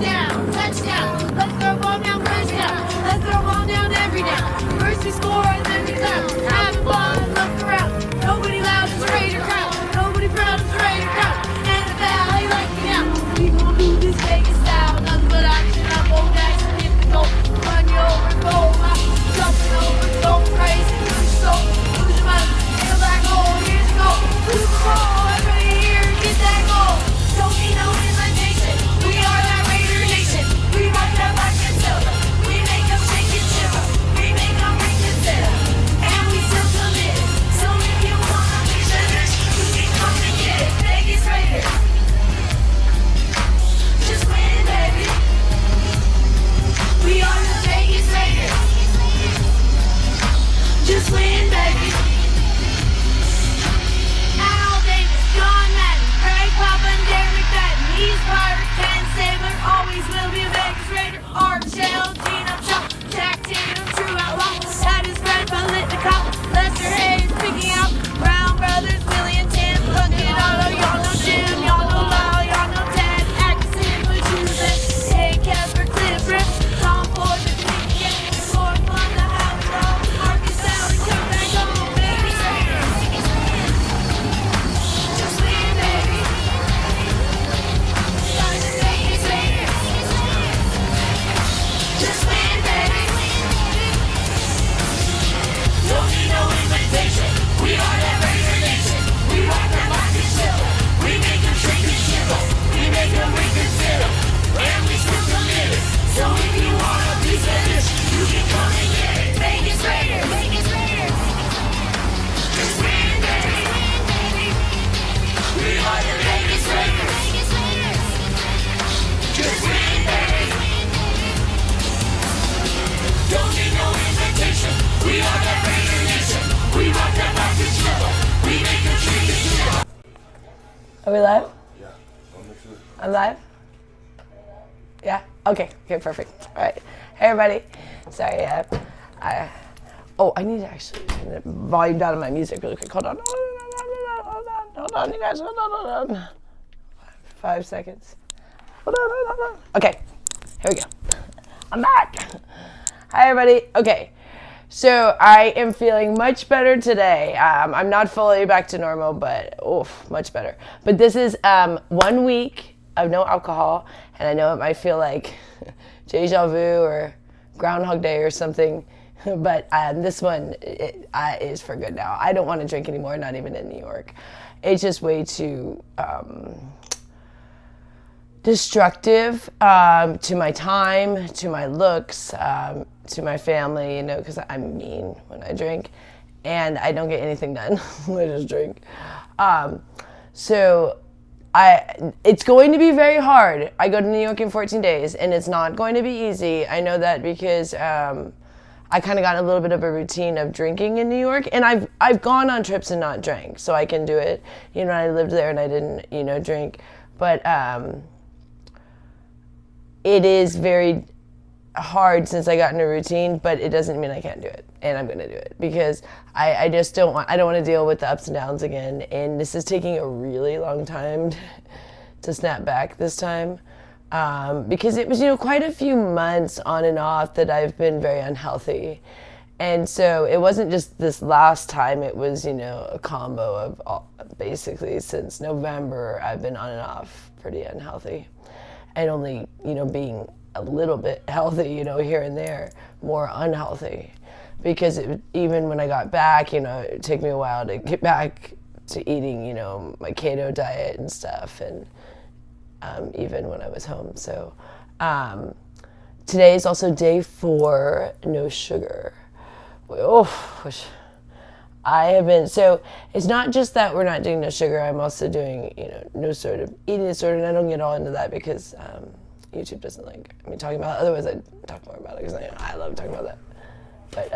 touchdown, touchdown. Let's throw ball down, first down. Let's throw ball down every down. First we score and then we clap. Have a ball and look around. Nobody loud is Raider crowd. Nobody proud is Raider crowd. And the valley like me now. We gon' do this Vegas style. Nothing but action up, old dice and hit the goal. Run you over, go up, jumping over, go crazy. Lose your soul, lose your mind. In a black hole, here's the goal. Super Bowl, everybody here, get that goal. Don't need no invitation. We are that Raider Nation. We rock that black and silver. We make them shake and shiver. We make them reconsider. And we still commit. So if you wanna be better, you can come and get it. Vegas Raiders. Just win, baby. We are the Vegas Raiders. Just win, baby. Al Davis, John Madden, Craig Papa, and Derek McFadden. He's Pirate, Ken Stabler, always will be a Vegas Raider. Art Shell, Gene Shaw, Jack Tatum, True Outlaw. That is Fred Political, Lester Hayes, picking out Brown Brothers, Willie and Tim, Puckett Auto, y'all know Jim, y'all know Lyle, y'all know Ted, Atkinson, Machusa, Hey Casper, Cliff Rip, Tom Ford, the Ticket, Lord Fun, the House Dog, Marcus Sally, come back home, Vegas Raiders. Just win, baby. Start the Vegas Raiders. Just win, baby. Don't need no invitation. We are that Raider Nation. We rock that black and silver. We make them shake and shiver. We make them reconsider. And we still committed. So if you want a piece of this, you can come and get it. Vegas Raiders. Vegas Raiders. Just win, baby. We are the Vegas Raiders. Just win, baby. Don't need no invitation. We are that Raider Nation. We rock that black and silver. We make them shake and shiver. Are we live? Yeah. I'll mix it. I'm live? Yeah? Okay, perfect. All right. Hey, everybody. Sorry, I need to actually turn the volume down on my music really quick. Hold on, you guys. Hold on. 5 seconds. Hold on. Okay, here we go. I'm back. Hi, everybody. Okay. So I am feeling much better today. I'm not fully back to normal, but much better. But this is 1 week of no alcohol, and I know it might feel like deja vu or Groundhog Day or something, but this one is for good now. I don't want to drink anymore, not even in New York. It's just way too destructive to my time, to my looks, to my family, because I'm mean when I drink, and I don't get anything done when I just drink. So it's going to be very hard. I go to New York in 14 days, and it's not going to be easy. I know that because I kind of got a little bit of a routine of drinking in New York, and I've gone on trips and not drank, so I can do it. I lived there and I didn't, drink, but it is very hard since I got in a routine, but it doesn't mean I can't do it, and I'm gonna do it because I just don't want to deal with the ups and downs again, and this is taking a really long time to snap back this time, because it was quite a few months on and off that I've been very unhealthy, and so it wasn't just this last time, it was a combo of basically since November I've been on and off pretty unhealthy, and only being a little bit healthy, here and there, more unhealthy. Because even when I got back, it took me a while to get back to eating, my keto diet and stuff, and even when I was home. So today is also day 4, no sugar. Which I have been, so it's not just that we're not doing no sugar, I'm also doing, no sort of eating disorder, and I don't get all into that because YouTube doesn't like me talking about it. Otherwise I'd talk more about it because I love talking about that. But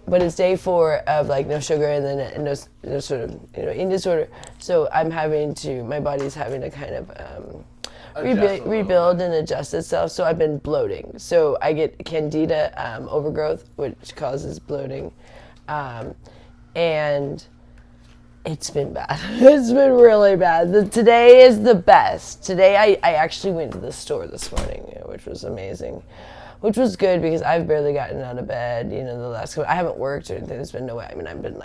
but it's day 4 of no sugar and then no sort of eating disorder. So my body's having to kind of rebuild and adjust itself. So I've been bloating. So I get Candida overgrowth, which causes bloating, and It's been bad. It's been really bad. Today is the best. Today I actually went to the store this morning, which was amazing. Which was good because I've barely gotten out of bed, the last couple. I haven't worked or anything. There's been no way. I mean, I've been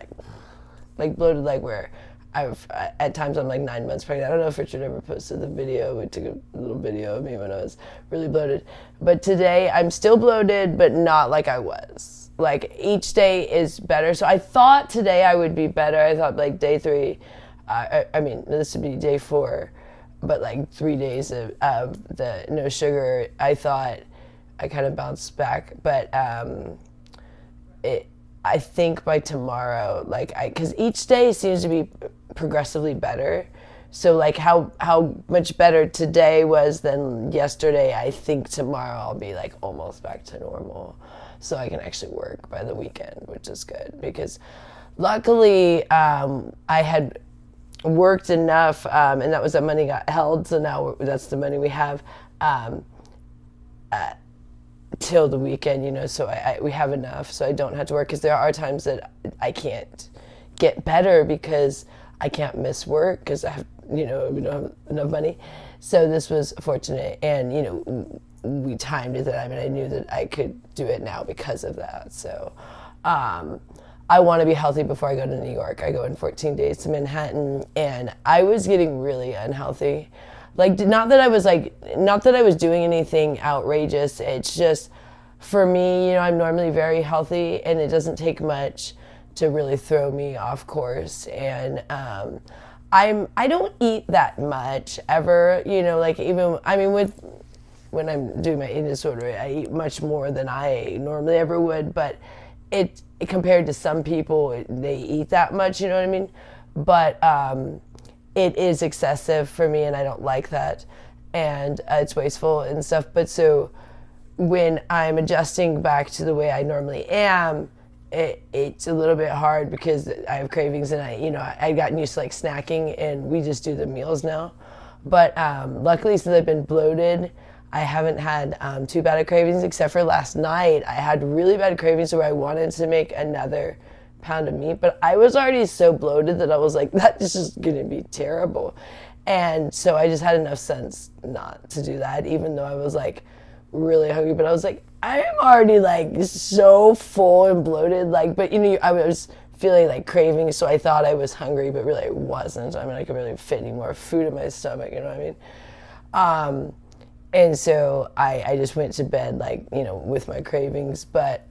like bloated, like where at times I'm like 9 months pregnant. I don't know if Richard ever posted the video. We took a little video of me when I was really bloated. But today I'm still bloated, but not like I was. Like each day is better. So I thought today I would be better. I thought like day 3, I mean, this would be day 4, but like 3 days of the no sugar, I thought I kind of bounced back. But I think by tomorrow, because each day seems to be progressively better. So like how much better today was than yesterday, I think tomorrow I'll be like almost back to normal. So I can actually work by the weekend, which is good because luckily I had worked enough and that was the money got held. So now that's the money we have till the weekend, so we have enough so I don't have to work, because there are times that I can't get better because I can't miss work because I have, we don't have enough money. So this was fortunate, and we timed it. I mean, I knew that I could do it now because of that. So I want to be healthy before I go to New York. I go in 14 days to Manhattan, and I was getting really unhealthy. Like, not that I was doing anything outrageous. It's just, for me, I'm normally very healthy, and it doesn't take much to really throw me off course. And I don't eat that much ever, like even, I mean, when I'm doing my eating disorder, I eat much more than I normally ever would, but it compared to some people, they eat that much, you know what I mean? But it is excessive for me, and I don't like that, and it's wasteful and stuff. But so when I'm adjusting back to the way I normally am, it's a little bit hard because I have cravings, and I've gotten used to like snacking, and we just do the meals now. But luckily, since I've been bloated, I haven't had too bad of cravings, except for last night. I had really bad cravings where I wanted to make another pound of meat, but I was already so bloated that I was like, that is just gonna be terrible. And so I just had enough sense not to do that, even though I was like really hungry. But I was like, I am already like so full and bloated, but I was feeling like craving, so I thought I was hungry, but really I wasn't. I mean, I could really fit any more food in my stomach, you know what I mean? And so I just went to bed with my cravings, but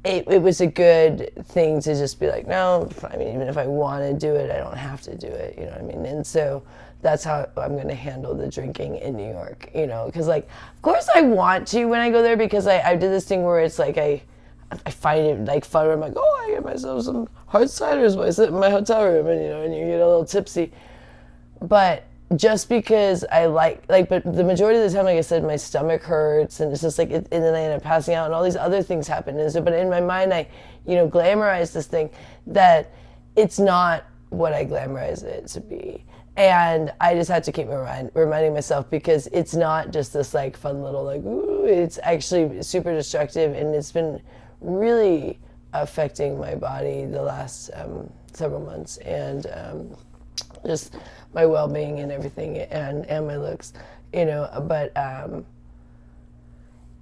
it was a good thing to just be like, no, I mean, even if I want to do it, I don't have to do it, you know what I mean? And so that's how I'm going to handle the drinking in New York, because of course I want to when I go there, because I did this thing where it's like I find it like fun where I'm like, oh, I get myself some hard ciders while I sit in my hotel room, and you get a little tipsy. But just because I but the majority of the time, like I said, my stomach hurts, and it's just and then I end up passing out, and all these other things happen. And so, but in my mind, I, glamorize this thing that it's not what I glamorize it to be. And I just had to keep reminding myself, because it's not just this fun little ooh, it's actually super destructive, and it's been really affecting my body the last several months, and just my well-being and everything, and my looks, but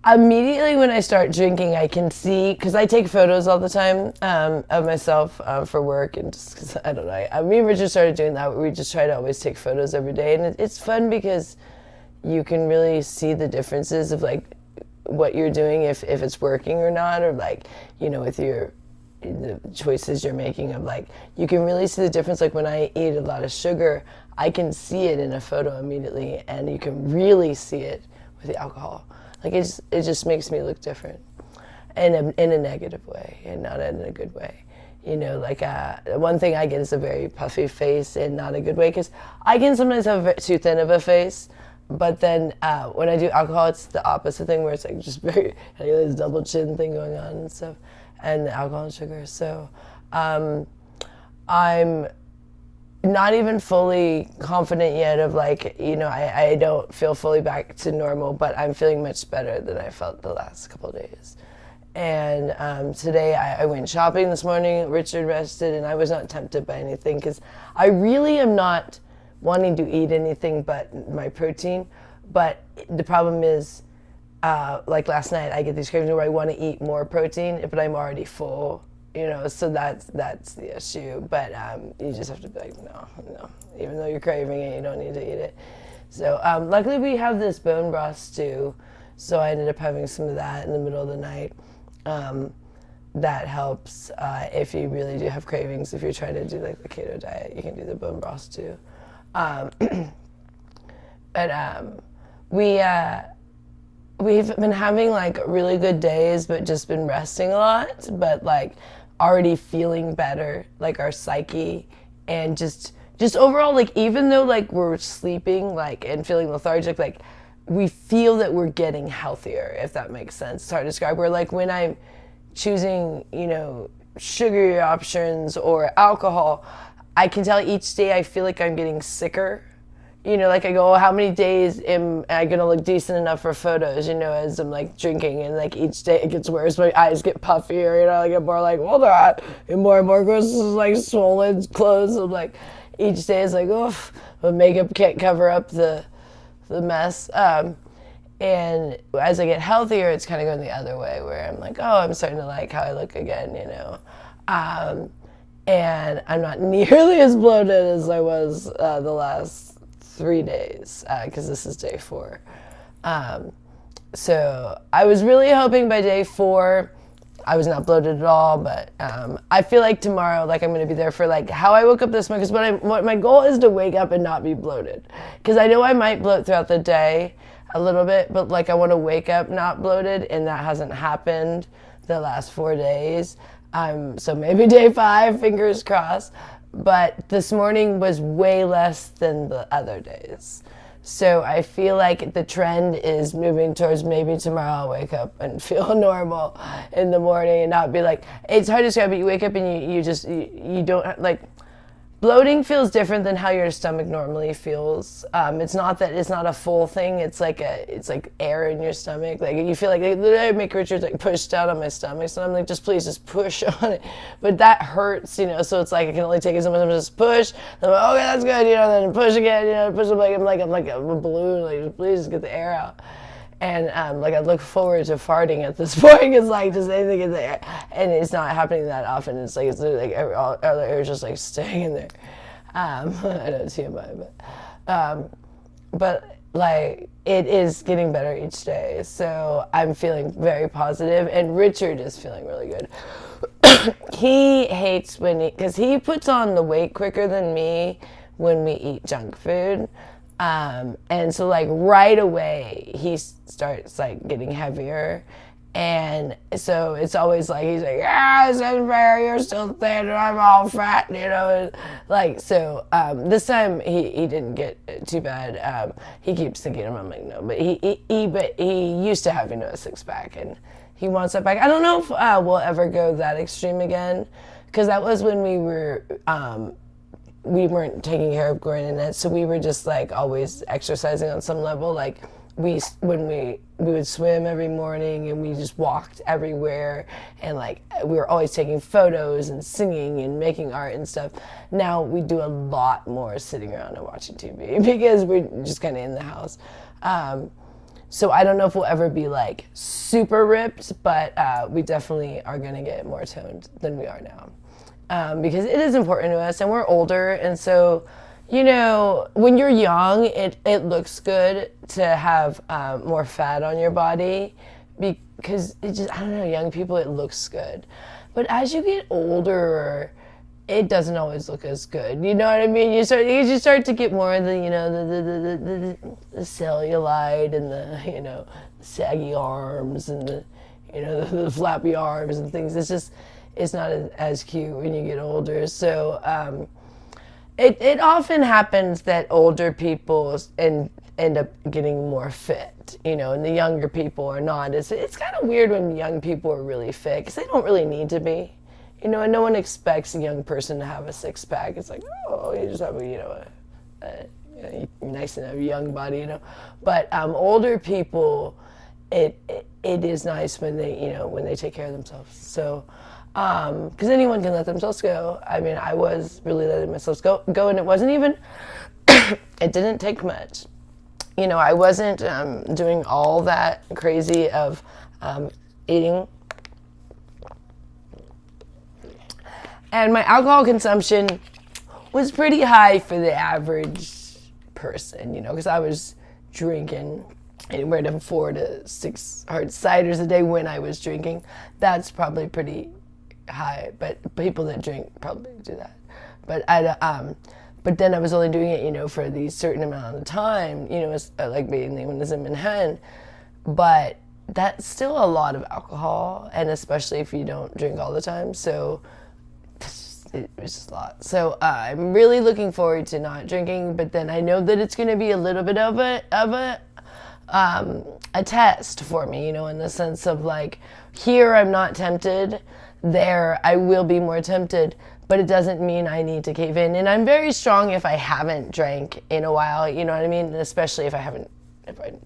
immediately when I start drinking, I can see, because I take photos all the time of myself for work, and just because, I don't know, me and Richard started doing that. We just try to always take photos every day, and it's fun because you can really see the differences of what you're doing, if it's working or not, or with the choices you're making of you can really see the difference. When I eat a lot of sugar, I can see it in a photo immediately, and you can really see it with the alcohol. It just makes me look different, in a negative way, and not in a good way. One thing I get is a very puffy face, and not a good way, because I can sometimes have too thin of a face. But then when I do alcohol, it's the opposite thing, where it's just very, this double chin thing going on and stuff, and the alcohol and sugar. So I'm not even fully confident yet of I don't feel fully back to normal, but I'm feeling much better than I felt the last couple of days. And today I went shopping this morning. Richard rested, and I was not tempted by anything because I really am not wanting to eat anything but my protein. But the problem is, like last night, I get these cravings where I want to eat more protein, but I'm already full. So that's the issue. But you just have to be like, no. Even though you're craving it, you don't need to eat it. So luckily we have this bone broth stew, so I ended up having some of that in the middle of the night. That helps if you really do have cravings. If you're trying to do like the keto diet, you can do the bone broth stew. We've been having like really good days, but just been resting a lot, but like already feeling better, like our psyche, and just overall, like even though like we're sleeping like and feeling lethargic, like we feel that we're getting healthier, if that makes sense. It's hard to describe. Where like when I'm choosing, sugary options or alcohol, I can tell each day I feel like I'm getting sicker. Like I go, how many days am I gonna look decent enough for photos, as I'm like drinking, and like each day it gets worse, my eyes get puffier, I get more like, hold on, and more gross, like swollen clothes. I'm like, each day is like, oof, but makeup can't cover up the mess. And as I get healthier, it's kind of going the other way, where I'm like, oh, I'm starting to like how I look again, and I'm not nearly as bloated as I was the last 3 days, because this is day 4. So I was really hoping by day 4 I was not bloated at all, but I feel like tomorrow, like I'm going to be there for like how I woke up this morning, because what my goal is to wake up and not be bloated, because I know I might bloat throughout the day a little bit, but like I want to wake up not bloated, and that hasn't happened the last 4 days. So maybe day 5, fingers crossed. But this morning was way less than the other days. So I feel like the trend is moving towards maybe tomorrow I'll wake up and feel normal in the morning and not be like, it's hard to describe, but you wake up and you don't, like, bloating feels different than how your stomach normally feels. It's not a full thing. It's like air in your stomach. Like you feel like literally I make Richard like push down on my stomach. So I'm like, just push on it. But that hurts, So it's like I can only take it so much. I'm just push. Then I'm like, okay, that's good, then push again, push. I'm like a balloon. Like please just get the air out. And like I look forward to farting at this point. It's like just anything in there, and it's not happening that often. It's like all the air is just like staying in there. I don't TMI, but like it is getting better each day. So I'm feeling very positive, and Richard is feeling really good. He hates because he puts on the weight quicker than me when we eat junk food. And so like right away he starts like getting heavier, and so it's always like he's like, this isn't fair, you're still thin and I'm all fat, and like so this time he didn't get too bad. He keeps thinking, I'm like, no, but he used to have a 6-pack, and he wants that back. I don't know if we'll ever go that extreme again, because that was when we weren't taking care of Gordon and Ned, so we were just like always exercising on some level. Like we would swim every morning, and we just walked everywhere, and like we were always taking photos and singing and making art and stuff. Now we do a lot more sitting around and watching TV because we're just kind of in the house. So I don't know if we'll ever be like super ripped, but we definitely are going to get more toned than we are now. Because it is important to us, and we're older, and so, when you're young, it looks good to have more fat on your body, because it just, I don't know, young people, it looks good. But as you get older, it doesn't always look as good. You know what I mean? You start to get more of the, the cellulite and the, saggy arms and the flappy arms and things. It's not as cute when you get older. So it often happens that older people end up getting more fit, and the younger people are not. It's kind of weird when young people are really fit, because they don't really need to be. And no one expects a young person to have a 6-pack. It's like, oh, you just have a nice and have a young body, But older people, it is nice when they, when they take care of themselves. So, because anyone can let themselves go. I mean, I was really letting myself go, and it wasn't even, it didn't take much. I wasn't doing all that crazy of eating. And my alcohol consumption was pretty high for the average person, because I was drinking anywhere from 4 to 6 hard ciders a day when I was drinking. That's probably pretty high, but people that drink probably do that. But then I was only doing it, for the certain amount of time, like mainly when I'm in Manhattan. But that's still a lot of alcohol, and especially if you don't drink all the time. So it was just a lot. So I'm really looking forward to not drinking, but then I know that it's going to be a little bit of a test for me, in the sense of like, here I'm not tempted, there I will be more tempted, but it doesn't mean I need to cave in. And I'm very strong if I haven't drank in a while, you know what I mean? And especially if I'm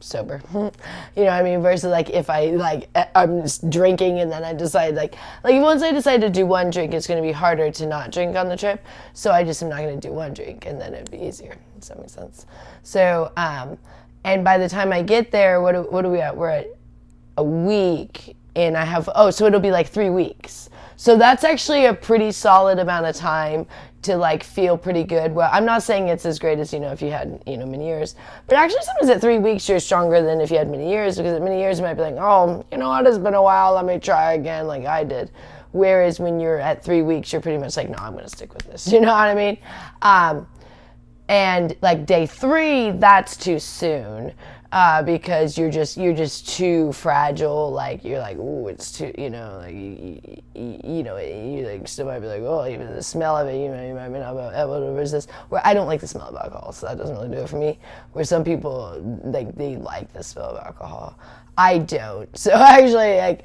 sober, you know what I mean? Versus like if I'm just drinking and then I decide like once I decide to do one drink, it's going to be harder to not drink on the trip. So I just am not going to do one drink, and then it'd be easier. Does that make sense? So, and by the time I get there, what are we at? We're at a week, and I have, so it'll be like 3 weeks. So that's actually a pretty solid amount of time to like feel pretty good. Well, I'm not saying it's as great as, if you had, many years, but actually sometimes at 3 weeks you're stronger than if you had many years, because at many years you might be like, oh, what, it's been a while, let me try again, like I did. Whereas when you're at 3 weeks, you're pretty much like, no, I'm going to stick with this. You know what I mean? And like day 3, that's too soon. Because you're just too fragile. Like you're like, ooh, it's too, you like still might be like, oh, even the smell of it, you might be not able to resist. Where I don't like the smell of alcohol, so that doesn't really do it for me. Where some people they like the smell of alcohol, I don't. So actually, like,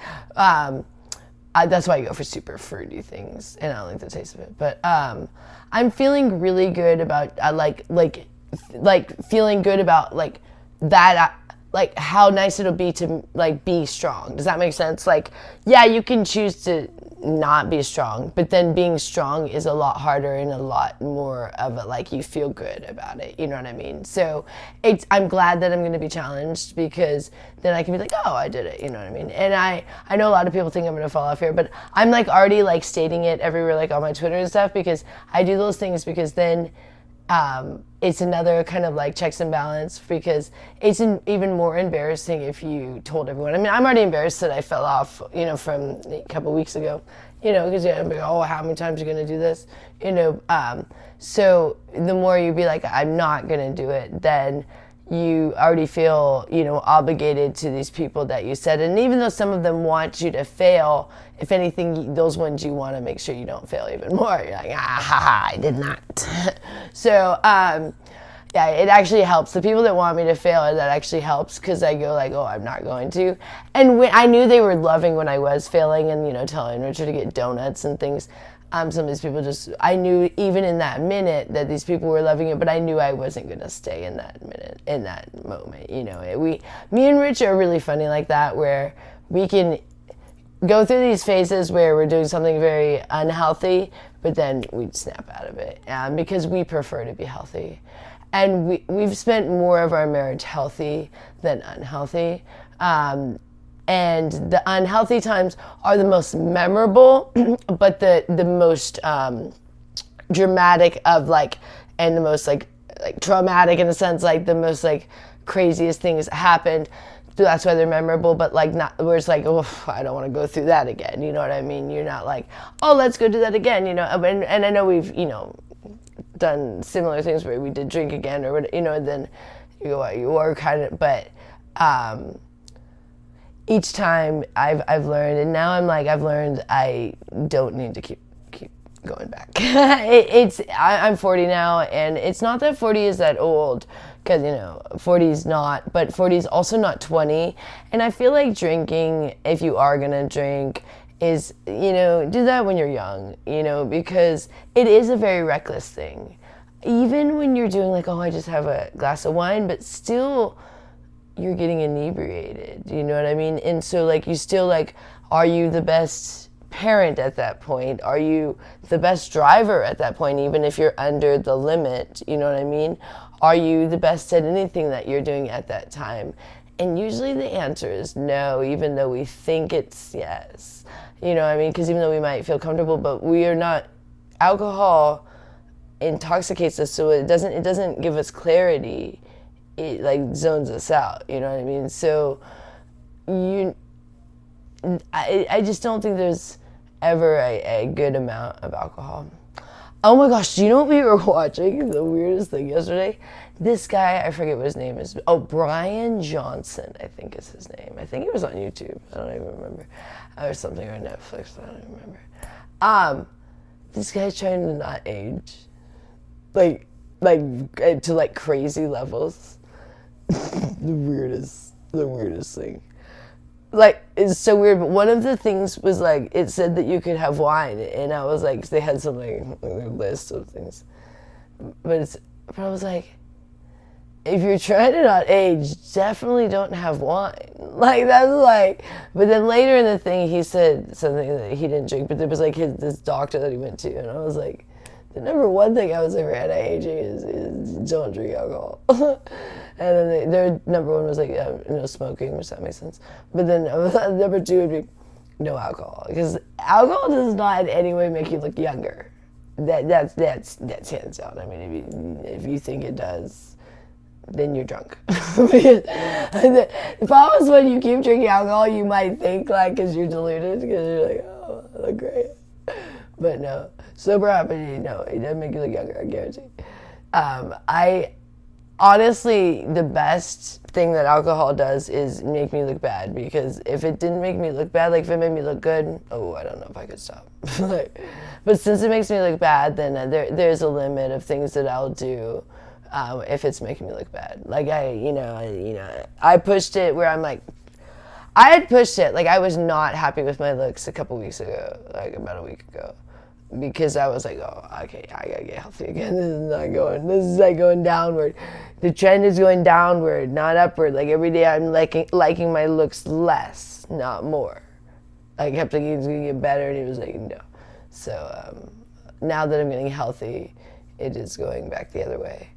that's why I go for super fruity things, and I don't like the taste of it. But I'm feeling really good about feeling good about like that, like how nice it'll be to like be strong. Does that make sense? Like, yeah, you can choose to not be strong, but then being strong is a lot harder and a lot more of a, like, you feel good about it. You know what I mean? So I'm glad that I'm going to be challenged, because then I can be like, oh, I did it. You know what I mean? And I know a lot of people think I'm going to fall off here, but I'm like already like stating it everywhere, like on my Twitter and stuff, because I do those things because then it's another kind of like checks and balance, because it's even more embarrassing if you told everyone. I mean, I'm already embarrassed that I fell off, from a couple weeks ago, because I'm like, oh, how many times are you going to do this? So the more you be like, I'm not going to do it, then you already feel, obligated to these people that you said. And even though some of them want you to fail, if anything, those ones you want to make sure you don't fail even more. You're like, I did not. So, yeah, it actually helps. The people that want me to fail, that actually helps, because I go like, oh, I'm not going to. And I knew they were loving when I was failing and, telling Richard to get donuts and things. Some of these people I knew even in that minute that these people were loving it, but I knew I wasn't going to stay in that minute, in that moment. Me and Rich are really funny like that, where we can go through these phases where we're doing something very unhealthy, but then we'd snap out of it, because we prefer to be healthy. And we've spent more of our marriage healthy than unhealthy. And the unhealthy times are the most memorable, but the most dramatic of like, and the most like traumatic in a sense, like the most like craziest things happened. That's why they're memorable, but like not where it's like, oh, I don't want to go through that again. You know what I mean? You're not like, oh, let's go do that again. And I know we've done similar things where we did drink again or what, then you are kind of, but. Each time I've learned, and now I've learned I don't need to keep going back. I'm 40 now, and it's not that 40 is that old, because 40 is not, but 40 is also not 20. And I feel like drinking, if you are gonna drink, is do that when you're young, because it is a very reckless thing. Even when you're doing like, oh, I just have a glass of wine, but still, you're getting inebriated. You know what I mean? And so, like, you still, like, are you the best parent at that point? Are you the best driver at that point, even if you're under the limit? You know what I mean? Are you the best at anything that you're doing at that time? And usually the answer is no, even though we think it's yes. You know what I mean? Because even though we might feel comfortable, but we are not. Alcohol intoxicates us, so it doesn't give us clarity. It like zones us out. You know what I mean? So I just don't think there's ever a good amount of alcohol. Oh my gosh, do you know what we were watching? The weirdest thing yesterday? This guy, I forget what his name is. Oh, Brian Johnson, I think is his name. I think it was on YouTube. I don't even remember. Or something on Netflix. I don't even remember. This guy's trying to not age. Like to like crazy levels. The weirdest thing. Like, it's so weird, but one of the things was like, it said that you could have wine, and I was like, they had some like list of things. But I was like, if you're trying to not age, definitely don't have wine. Like, that's like, but then later in the thing, he said something that he didn't drink, but there was like this doctor that he went to, and I was like, the number one thing I would say for anti-aging is don't drink alcohol. And then their number one was like, no smoking, which that makes sense. But then number two would be no alcohol, because alcohol does not in any way make you look younger. That's hands down. I mean, if you think it does, then you're drunk. The problem is when you keep drinking alcohol, you might think like, because you're deluded, because you're like, oh, I look great. But no, sobriety, no, it doesn't make you look younger, I guarantee. Honestly, the best thing that alcohol does is make me look bad, because if it didn't make me look bad, like if it made me look good, oh, I don't know if I could stop. But since it makes me look bad, then there's a limit of things that I'll do if it's making me look bad. Like I pushed it where I'm like, I had pushed it, like I was not happy with my looks a couple weeks ago, like about a week ago. Because I was like, oh, okay, I gotta get healthy again. This is like going downward. The trend is going downward, not upward. Like every day I'm liking my looks less, not more. I kept thinking it was gonna get better, and it was like, no. So now that I'm getting healthy, it is going back the other way.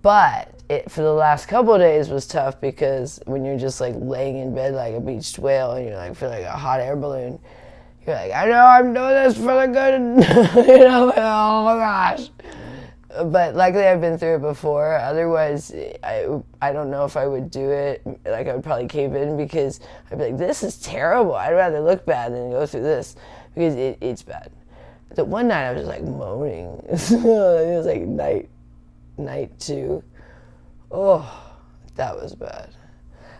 But it, for the last couple of days, was tough, because when you're just like laying in bed like a beached whale, and you're like feel like a hot air balloon, you're like, I know I'm doing this for the good, oh my gosh. But luckily I've been through it before. Otherwise, I don't know if I would do it. Like, I would probably cave in, because I'd be like, this is terrible. I'd rather look bad than go through this, because it's bad. The one night I was just like moaning. It was like night 2. Oh, that was bad.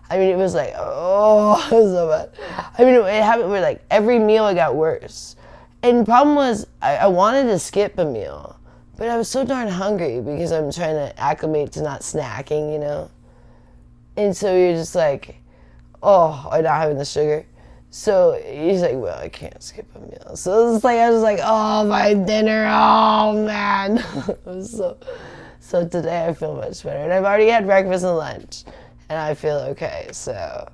I mean, it was like, oh, it was so bad. I mean, it happened where, like, every meal it got worse. And the problem was, I wanted to skip a meal, but I was so darn hungry, because I'm trying to acclimate to not snacking, you know? And so you're just like, oh, I'm not having the sugar. So he's like, well, I can't skip a meal. So it's like, I was like, oh, my dinner, oh, man. It was so today I feel much better. And I've already had breakfast and lunch. And I feel okay, so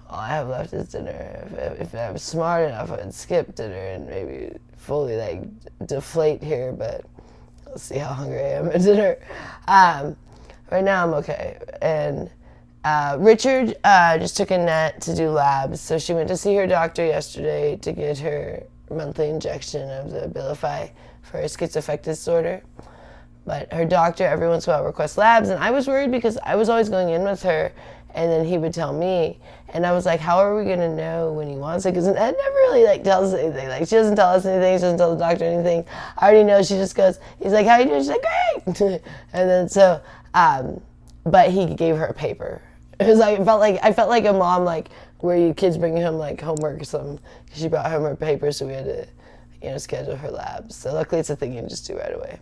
all I have left is dinner. If I was smart enough, I would skip dinner and maybe fully like deflate here, but let's see how hungry I am at dinner. Right now I'm okay. And Richard just took Annette to do labs, so she went to see her doctor yesterday to get her monthly injection of the Abilify for her schizoaffective disorder. But her doctor every once in a while requests labs, and I was worried, because I was always going in with her, and then he would tell me, and I was like, how are we gonna know when he wants it? Because Ed never really like tells us anything. Like, she doesn't tell us anything, she doesn't tell the doctor anything. I already know. She just goes, he's like, how you doing? She's like, great. And then so, but he gave her a paper. It was like, I felt like a mom, like where you kids bring home like homework or something. She brought home her paper, so we had to, schedule her labs. So luckily it's a thing you can just do right away.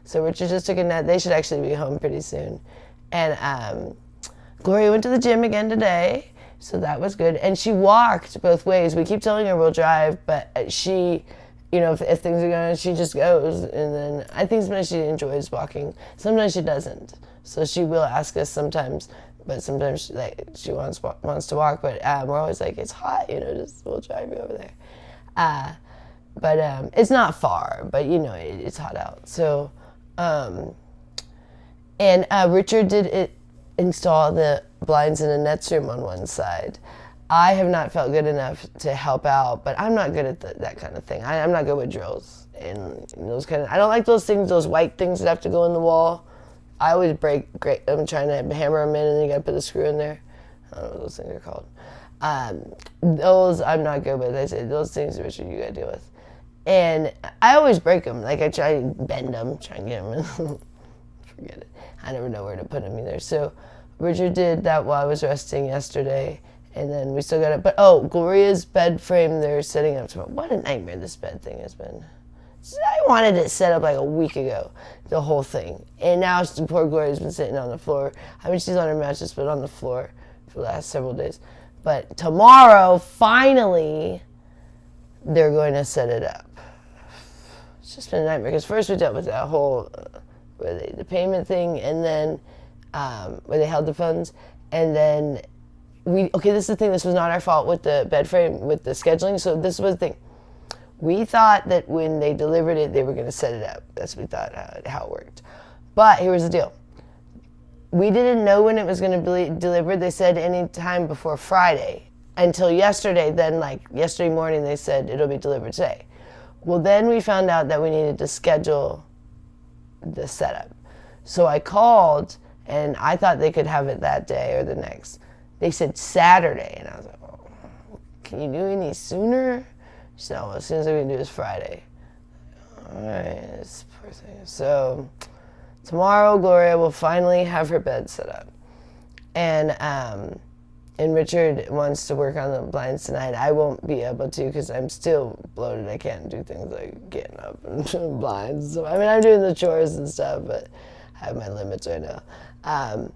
So Richard just took a nap. They should actually be home pretty soon. And Gloria went to the gym again today, so that was good. And she walked both ways. We keep telling her we'll drive, but she, if things are going, she just goes. And then I think sometimes she enjoys walking. Sometimes she doesn't. So she will ask us sometimes, but sometimes she wants to walk. But we're always like, it's hot, we'll drive you over there. But it's not far, but it's hot out. So, and Richard did install the blinds in a nets room on one side. I have not felt good enough to help out, but I'm not good at that kind of thing. I'm not good with drills and those kind of. I don't like those things, those white things that have to go in the wall. I always I'm trying to hammer them in, and you got to put a screw in there. I don't know what those things are called. Those I'm not good with. I said those things, Richard, you got to deal with. And I always break them. Like I try to bend them, try and get them in. Forget it. I never know where to put them either. So Richard did that while I was resting yesterday, and then we still got it. But Gloria's bed frame they're setting up tomorrow. What a nightmare this bed thing has been. I wanted it set up like a week ago, the whole thing. And now poor Gloria's been sitting on the floor. I mean, she's on her mattress, but on the floor for the last several days. But tomorrow, finally, they're going to set it up. It's just been a nightmare, because first we dealt with that whole the payment thing, and then where they held the funds, and then this is the thing, this was not our fault with the bed frame, with the scheduling. So this was the thing. We thought that when they delivered it, they were going to set it up. That's what we thought how it worked. But here was the deal. We didn't know when it was going to be delivered. They said any time before Friday. Until yesterday. Then, yesterday morning, they said it'll be delivered today. Well, then we found out that we needed to schedule the setup. So I called, and I thought they could have it that day or the next. They said Saturday. And I was like, can you do any sooner? She said, as soon as we can do is Friday. All right, this poor thing. So tomorrow, Gloria will finally have her bed set up. And Richard wants to work on the blinds tonight. I won't be able to because I'm still bloated. I can't do things like getting up and doing blinds. So, I mean, I'm doing the chores and stuff, but I have my limits right now.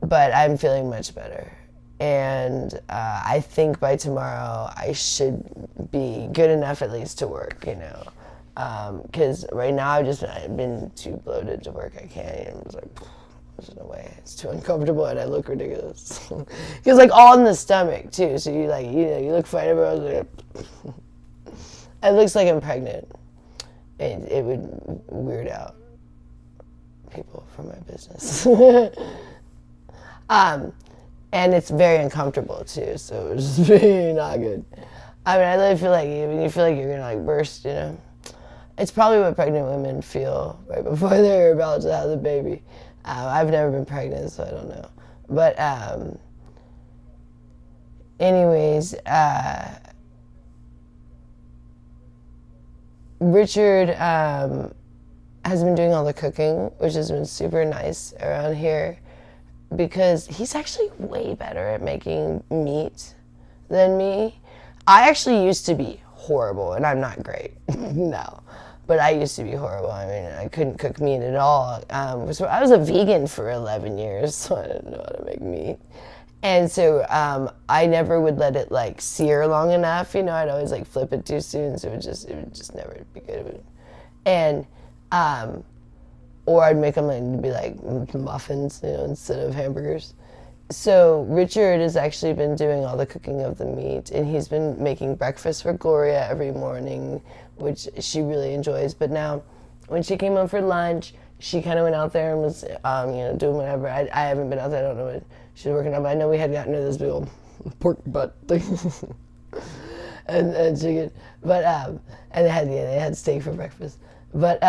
But I'm feeling much better. And I think by tomorrow I should be good enough at least to work, because right now I've been too bloated to work. I can't. I'm just like, there's no way. It's too uncomfortable, and I look ridiculous. Because all in the stomach too. So you you look fine. Everyone's like, it looks like I'm pregnant. It would weird out people from my business. And it's very uncomfortable too, so it's just really not good. I mean, I really feel like you feel like you're gonna burst, It's probably what pregnant women feel right before they're about to have the baby. I've never been pregnant, so I don't know. But anyways, Richard has been doing all the cooking, which has been super nice around here. Because he's actually way better at making meat than me. I actually used to be horrible, and I'm not great now. But I used to be horrible. I mean, I couldn't cook meat at all. So I was a vegan for 11 years, so I didn't know how to make meat. And so I never would let it sear long enough. I'd always flip it too soon, so it would just never be good. And or I'd make them be muffins, instead of hamburgers. So Richard has actually been doing all the cooking of the meat, and he's been making breakfast for Gloria every morning, which she really enjoys. But now, when she came home for lunch, she kind of went out there and was, doing whatever. I haven't been out there. I don't know what she's working on, but I know we had gotten her this big old pork butt thing. and chicken. But, and they had steak for breakfast. But,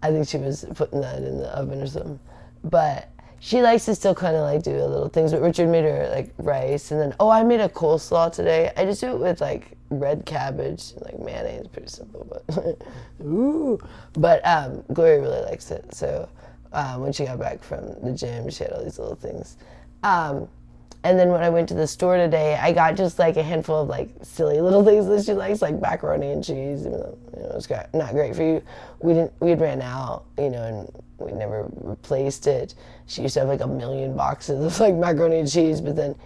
I think she was putting that in the oven or something. But she likes to still kind of do little things. But Richard made her rice, and then I made a coleslaw today. I just do it with red cabbage and mayonnaise. Pretty simple, but ooh. But Gloria really likes it. So when she got back from the gym, she had all these little things. And then when I went to the store today, I got just a handful of silly little things that she likes, like macaroni and cheese. Even though it's not great for you. We had ran out, and we never replaced it. She used to have 1 million boxes of macaroni and cheese, but then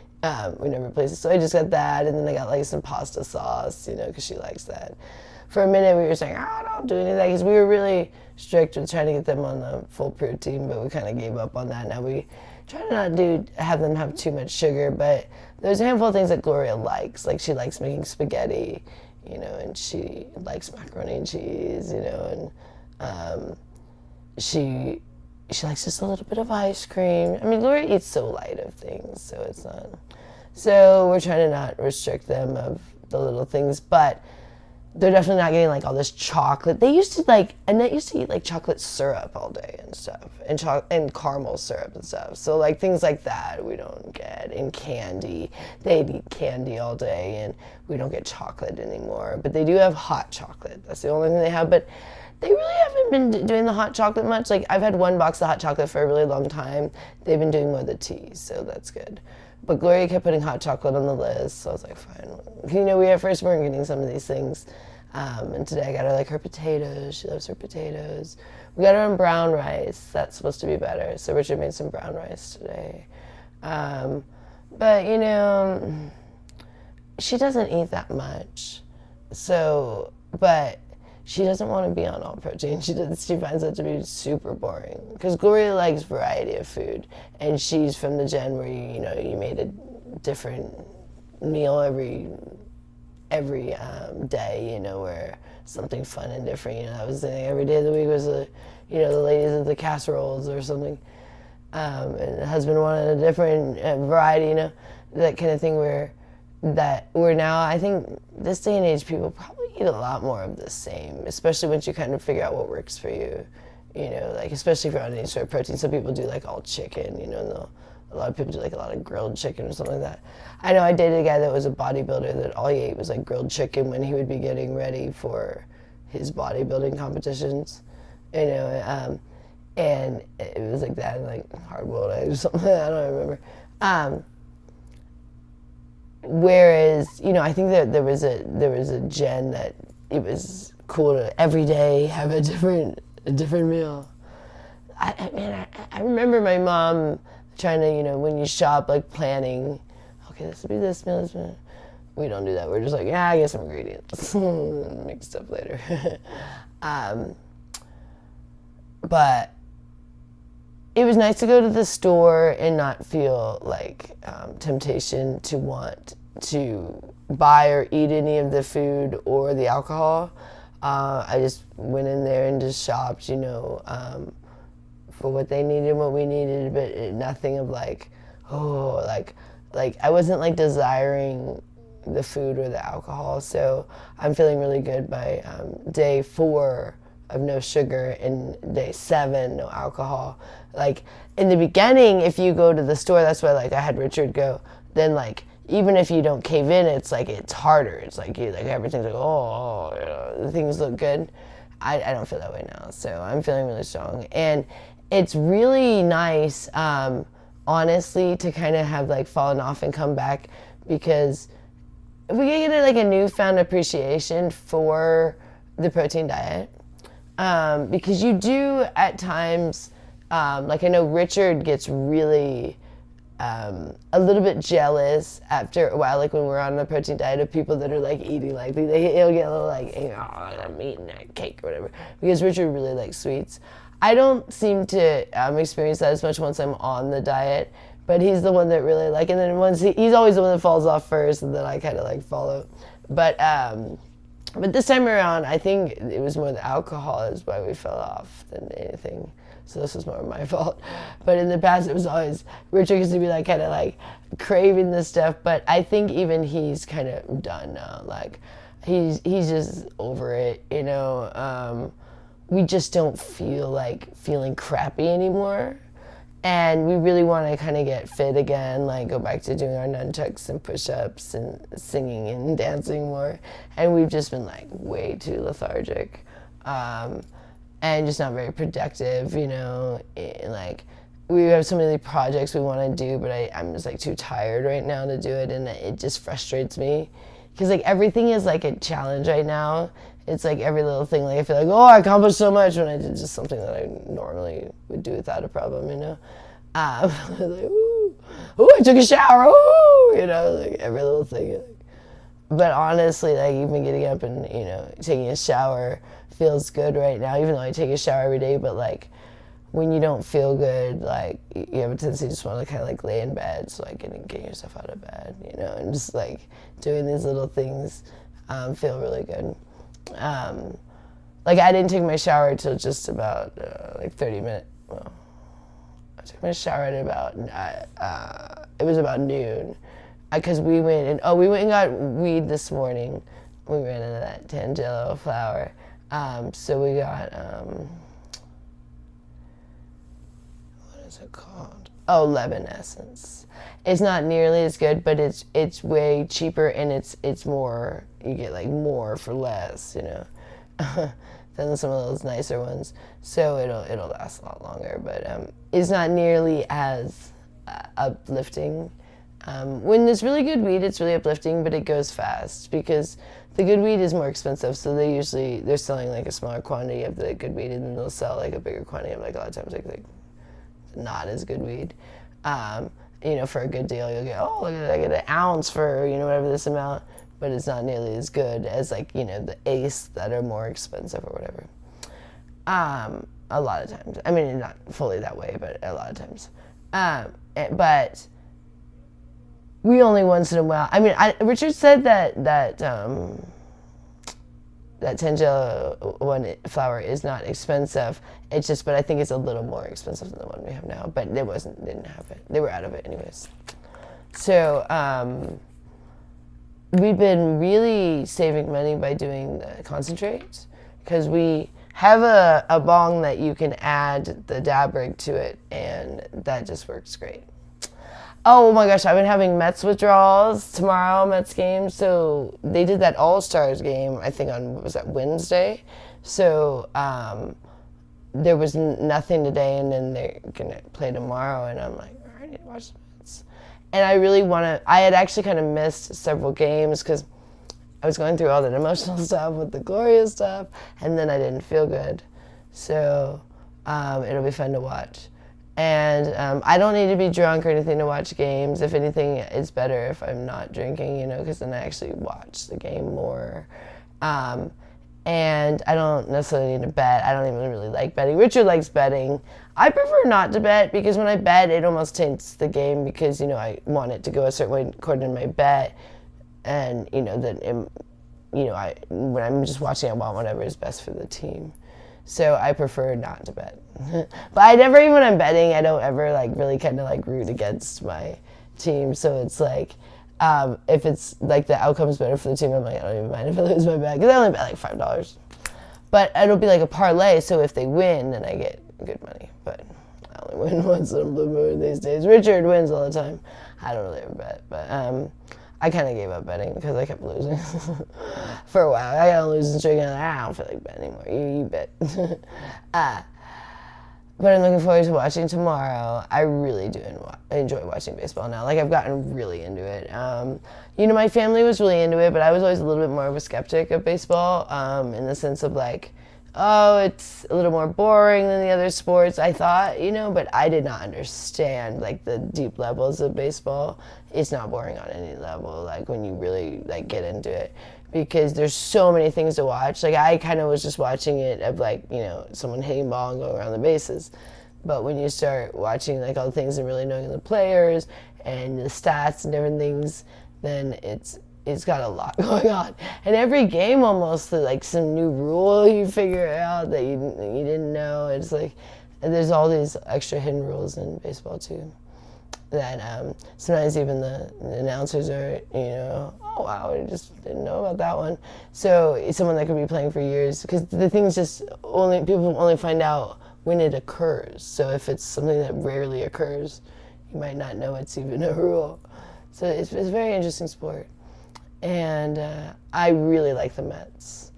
we never replaced it. So I just got that, and then I got some pasta sauce, because she likes that. for a minute we were saying, don't do any of that, because we were really strict with trying to get them on the full protein, but we kind of gave up on that. Now we try to not have them have too much sugar, but there's a handful of things that Gloria likes. Like she likes making spaghetti, and she likes macaroni and cheese, and she likes just a little bit of ice cream. I mean, Gloria eats so light of things, so it's not. So we're trying to not restrict them of the little things, but they're definitely not getting like all this chocolate. They used to Annette used to eat like chocolate syrup all day and stuff, and caramel syrup and stuff. So like things like that we don't get. And candy, they'd eat candy all day, and we don't get chocolate anymore. But they do have hot chocolate. That's the only thing they have. But they really haven't been doing the hot chocolate much. Like I've had one box of hot chocolate for a really long time. They've been doing more of the tea, so that's good. But Gloria kept putting hot chocolate on the list, so I was like, fine. We at first weren't getting some of these things. And today I got her like her potatoes. She loves her potatoes. We got her on brown rice. That's supposed to be better. So Richard made some brown rice today. But she doesn't eat that much. So, but she doesn't want to be on all protein. She finds that to be super boring. Because Gloria likes variety of food, and she's from the gen where you made a different meal every day, where something fun and different. I was saying every day of the week was the ladies of the casseroles or something, and the husband wanted a different variety, that kind of thing. Where now, I think this day and age, people probably eat a lot more of the same, especially once you kind of figure out what works for you, like especially if you're on any sort of protein. Some people do like all chicken, and a lot of people do like a lot of grilled chicken or something like that. I know I dated a guy that was a bodybuilder that all he ate was like grilled chicken when he would be getting ready for his bodybuilding competitions, and it was like that, and like hard-boiled eggs or something. I don't remember. Whereas, I think that there was a gen that it was cool to every day have a different meal. I remember my mom trying to, when you shop, like planning, okay, this will be this meal, this meal. We don't do that. We're just like, I get some ingredients, make stuff later. But it was nice to go to the store and not feel like temptation to want to buy or eat any of the food or the alcohol. I just went in there and just shopped, for what they needed and what we needed, but nothing of like I wasn't like desiring the food or the alcohol. So I'm feeling really good by day 4 of no sugar and day 7 no alcohol. Like in the beginning, if you go to the store, that's why like I had Richard go, then like even if you don't cave in, it's like it's harder. It's like you like everything's like things look good. I don't feel that way now, so I'm feeling really strong. And it's really nice, honestly, to kind of have like fallen off and come back, because we get like a newfound appreciation for the protein diet, because you do at times, like I know Richard gets really a little bit jealous after a while, like when we're on a protein diet, of people that are like eating like he'll get a little like, I'm eating that cake or whatever, because Richard really likes sweets. I don't seem to experience that as much once I'm on the diet, but he's the one that really like, and then once he's always the one that falls off first, and then I kind of like follow. But this time around, I think it was more the alcohol is why we fell off than anything. So this was more my fault. But in the past, it was always Richard used to be like kind of like craving this stuff. But I think even he's kind of done now. Like he's just over it, we just don't feel like feeling crappy anymore. And we really want to kind of get fit again, like go back to doing our nunchucks and push-ups and singing and dancing more. And we've just been like way too lethargic, and just not very productive, like we have so many projects we want to do, but I'm just like too tired right now to do it. And it just frustrates me, because like everything is like a challenge right now. It's like every little thing, like I feel like, I accomplished so much when I did just something that I normally would do without a problem, like, I took a shower, like every little thing. But honestly, like even getting up and, you know, taking a shower feels good right now, even though I take a shower every day. But like when you don't feel good, like you have a tendency to just want to kind of like lay in bed. So like getting yourself out of bed, you know, and just like doing these little things feel really good. Like I didn't take my shower until just about like 30 minutes. Well, I took my shower at about, it was about noon. Because we went and got weed this morning. We ran into that Tangelo flower. So we got, what is it called? Oh, lemon essence. It's not nearly as good, but it's way cheaper, and it's more, you get like more for less, you know, than some of those nicer ones. So it'll last a lot longer, but it's not nearly as uplifting. When there's really good weed, it's really uplifting, but it goes fast because the good weed is more expensive. So they're selling like a smaller quantity of the good weed, and then they'll sell like a bigger quantity of like a lot of times like not as good weed. You know, for a good deal, you'll get, oh, look at that, I get an ounce for, you know, whatever this amount, but it's not nearly as good as like, you know, the Ace that are more expensive or whatever. A lot of times. I mean, not fully that way, but a lot of times. But we only once in a while. I mean, Richard said that Tangelo one flower is not expensive. It's just, but I think it's a little more expensive than the one we have now. But didn't have it. They were out of it anyways. So we've been really saving money by doing the concentrate, because we have a bong that you can add the dab rig to it, and that just works great. Oh my gosh, I've been having Mets withdrawals tomorrow, Mets game. So they did that All-Stars game, I think on, was that Wednesday? So there was nothing today, and then they're going to play tomorrow, and I'm like, I need to watch the Mets. And I really want to, I had actually kind of missed several games because I was going through all that emotional stuff with the Gloria stuff, and then I didn't feel good. So it'll be fun to watch. And I don't need to be drunk or anything to watch games. If anything, it's better if I'm not drinking, you know, because then I actually watch the game more. And I don't necessarily need to bet. I don't even really like betting. Richard likes betting. I prefer not to bet, because when I bet, it almost taints the game, because, you know, I want it to go a certain way according to my bet. And, you know, when I'm just watching, I want whatever is best for the team. So I prefer not to bet. But I never, even when I'm betting, I don't ever like really kind of like root against my team. So it's like, if it's like the outcome's better for the team, I'm like, I don't even mind if I lose my bet, because I only bet like $5. But it'll be like a parlay, so if they win, then I get good money. But I only win once in a blue moon these days. Richard wins all the time. I don't really ever bet, but I kind of gave up betting because I kept losing for a while. I got a losing streak, and I don't feel like betting anymore. You bet. But I'm looking forward to watching tomorrow. I really do enjoy watching baseball now. Like, I've gotten really into it. You know, my family was really into it, but I was always a little bit more of a skeptic of baseball, in the sense of like, oh, it's a little more boring than the other sports, I thought, you know, but I did not understand like the deep levels of baseball. It's not boring on any level, like when you really like get into it, because there's so many things to watch. Like, I kind of was just watching it of like, you know, someone hitting the ball and going around the bases. But when you start watching like all the things and really knowing the players and the stats and different things, then it's got a lot going on. And every game almost, like some new rule you figure out that you didn't know. It's like, and there's all these extra hidden rules in baseball too, that sometimes even the announcers are, you know, oh wow, I just didn't know about that one. So it's someone that could be playing for years, because the things just people only find out when it occurs. So if it's something that rarely occurs, you might not know it's even a rule. So it's a very interesting sport. And I really like the Mets.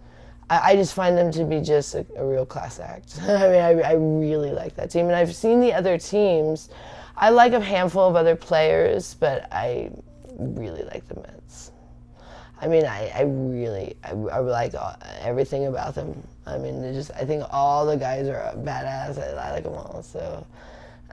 I just find them to be just a real class act. I mean, I really like that team. And I've seen the other teams. I like a handful of other players, but I really like the Mets. I mean, I like everything about them. I mean, I think all the guys are badass. I like them all. So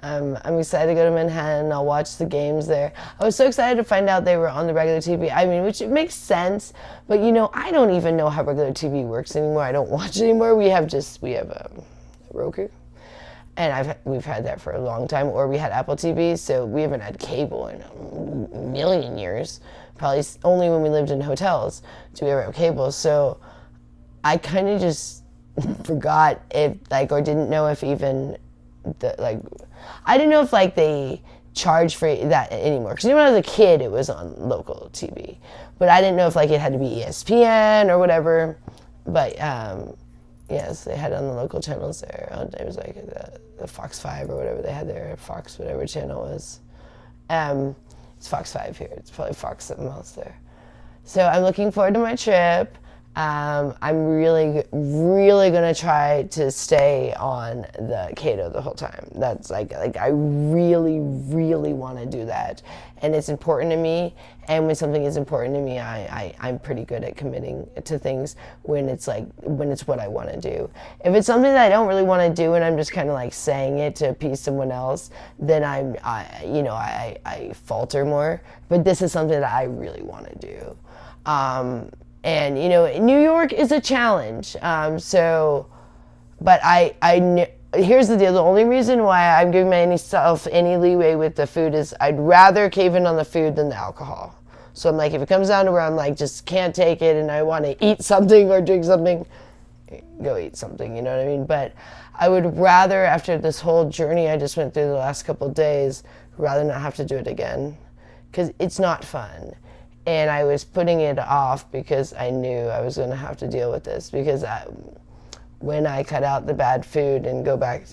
I'm excited to go to Manhattan. I'll watch the games there. I was so excited to find out they were on the regular TV. I mean, which it makes sense, but I don't even know how regular TV works anymore. I don't watch it anymore. We have Roku, and we've had that for a long time. Or we had Apple TV, so we haven't had cable in a million years. Probably only when we lived in hotels do we ever have cable. So I kind of just forgot if or didn't know if even I didn't know if they charge for that anymore, because when I was a kid it was on local TV, but I didn't know if it had to be ESPN or whatever. But yes, they had it on the local channels there. It was the Fox 5 or whatever they had there, Fox whatever channel it was. It's Fox 5 here. It's probably Fox something else there. So I'm looking forward to my trip. I'm really, really gonna try to stay on the keto the whole time. That's I really, really want to do that, and it's important to me. And when something is important to me, I'm pretty good at committing to things when it's what I want to do. If it's something that I don't really want to do and I'm just kind of saying it to appease someone else, then I falter more. But this is something that I really want to do. And New York is a challenge. But here's the deal. The only reason why I'm giving myself any leeway with the food is I'd rather cave in on the food than the alcohol. So I'm if it comes down to where I'm just can't take it and I want to eat something or drink something, go eat something, you know what I mean? But I would rather, after this whole journey I just went through the last couple of days, rather not have to do it again, because it's not fun. And I was putting it off because I knew I was going to have to deal with this, because when I cut out the bad food and go back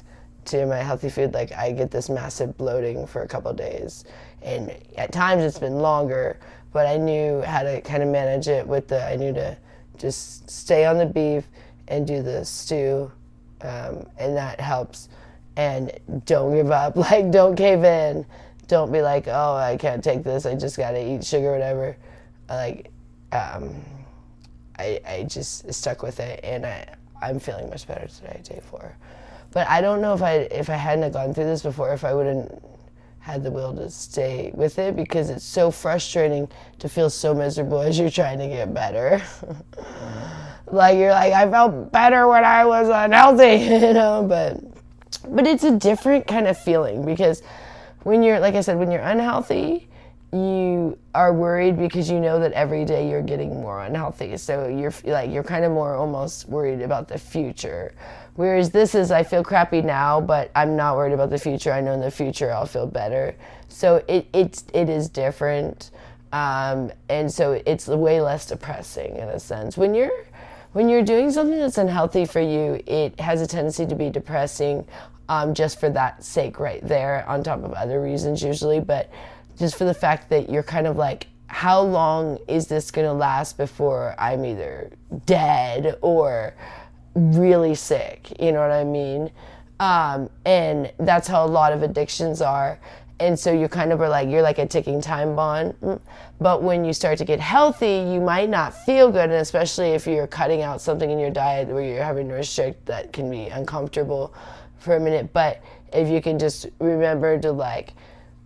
to my healthy food, I get this massive bloating for a couple of days. And at times it's been longer, but I knew how to kind of manage it I knew to just stay on the beef and do the stew, and that helps. And don't give up, don't cave in. Don't be oh, I can't take this, I just gotta eat sugar or whatever. I just stuck with it, and I'm feeling much better today, day 4. But I don't know if I hadn't gone through this before, if I wouldn't had the will to stay with it, because it's so frustrating to feel so miserable as you're trying to get better. You're I felt better when I was unhealthy, but it's a different kind of feeling, because when you're, like I said, when you're unhealthy, you are worried because you know that every day you're getting more unhealthy. So you're kind of more almost worried about the future. Whereas this is, I feel crappy now, but I'm not worried about the future. I know in the future I'll feel better. So it is different. And so it's way less depressing in a sense. When you're doing something that's unhealthy for you, it has a tendency to be depressing. Just for that sake right there, on top of other reasons usually, but just for the fact that you're kind of how long is this going to last before I'm either dead or really sick, you know what I mean? And that's how a lot of addictions are. And so you kind of are you're a ticking time bomb. But when you start to get healthy, you might not feel good, and especially if you're cutting out something in your diet where you're having to restrict, that can be uncomfortable for a minute. But if you can just remember to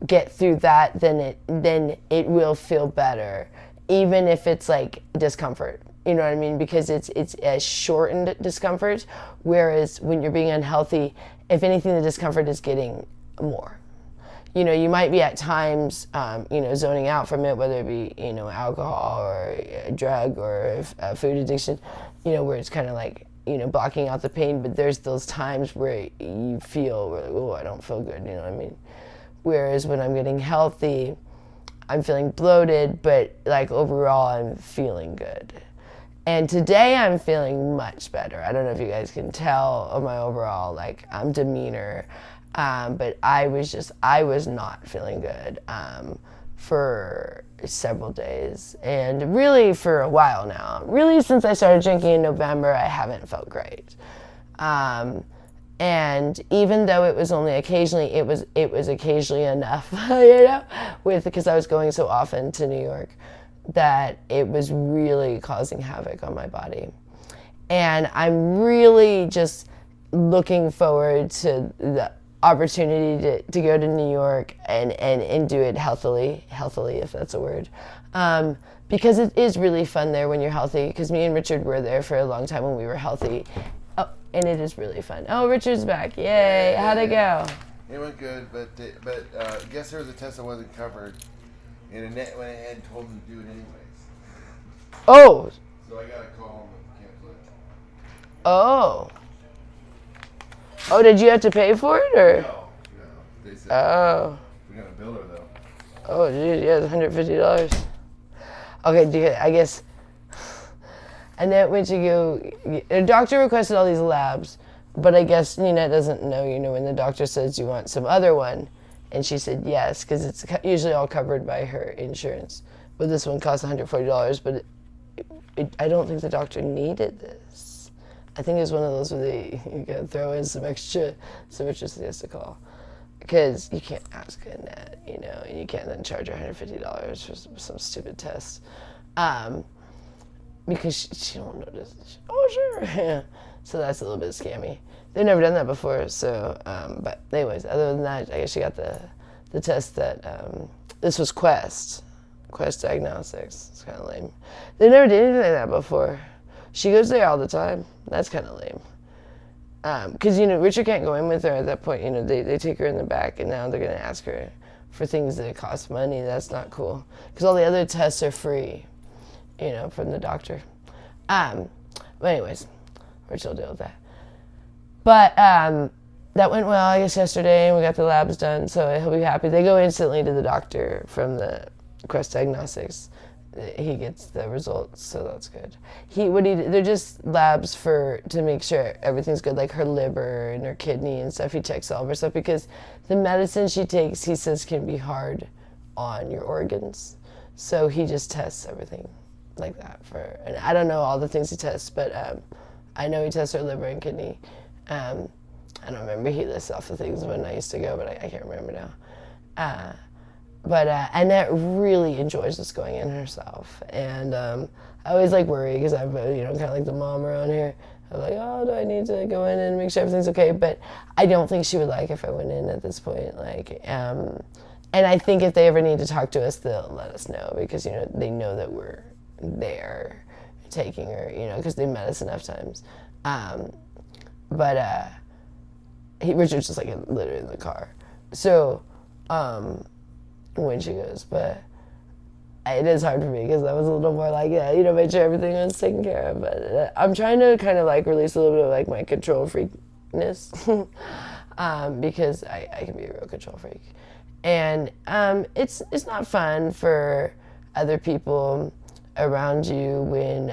get through that, then it will feel better, even if it's discomfort, you know what I mean? Because it's a shortened discomfort, whereas when you're being unhealthy, if anything, the discomfort is getting more. You might be at times zoning out from it, whether it be alcohol or a drug or a food addiction, where it's kind of blocking out the pain, but there's those times where you feel, oh, I don't feel good, you know what I mean? Whereas when I'm getting healthy, I'm feeling bloated, but overall I'm feeling good. And today I'm feeling much better. I don't know if you guys can tell of my overall demeanor, but I was not feeling good for several days, and really for a while now. Really, since I started drinking in November, I haven't felt great. And even though it was only occasionally, it was occasionally enough, because I was going so often to New York, that it was really causing havoc on my body. And I'm really just looking forward to opportunity to go to New York and do it healthily, if that's a word. Because it is really fun there when you're healthy, because me and Richard were there for a long time when we were healthy. Oh, and it is really fun. Oh, Richard's back. Yay. How'd it go? It went good, but I guess there was a test that wasn't covered, and Annette went ahead and told them to do it anyways. Oh. So I got a call and cancel it. Oh. Oh, did you have to pay for it, or? No. They said, Oh. we're going to bill her, though. Oh, dude, yeah, it's $150. Okay, dude, I guess. And then when you go, a doctor requested all these labs, but I guess Nina doesn't know, when the doctor says you want some other one, and she said yes, because it's usually all covered by her insurance. But this one costs $140, but I don't think the doctor needed this. I think it's one of those where you gotta throw in some extra he has to call. Because you can't ask Annette, and you can't then charge her $150 for some stupid test. Because she won't notice. Oh, sure. Yeah. So that's a little bit scammy. They've never done that before, so, but anyways, other than that, I guess she got the test that, this was Quest Diagnostics. It's kind of lame. They never did anything like that before. She goes there all the time. That's kind of lame. Because, Richard can't go in with her at that point. They take her in the back, and now they're going to ask her for things that cost money. That's not cool. Because all the other tests are free, from the doctor. But anyways, Richard will deal with that. But that went well, I guess, yesterday, and we got the labs done, so he'll be happy. They go instantly to the doctor from the Quest Diagnostics. He gets the results, so that's good. They're just labs to make sure everything's good, like her liver and her kidney and stuff. He checks all of her stuff because the medicine she takes, he says, can be hard on your organs. So he just tests everything like that and I don't know all the things he tests, but I know he tests her liver and kidney. I don't remember, he lists off the things when I used to go, but I can't remember now. But Annette really enjoys just going in herself, and I always worry because I'm kind of like the mom around here. I'm like, oh, do I need to go in and make sure everything's okay? But I don't think she would like if I went in at this point. And I think if they ever need to talk to us, they'll let us know because they know that we're there taking her, because they met us enough times. Richard's just literally in the car, so. When she goes, but it is hard for me because I was a little more make sure everything was taken care of. But I'm trying to kind of release a little bit of my control freakness because I can be a real control freak, and it's not fun for other people around you when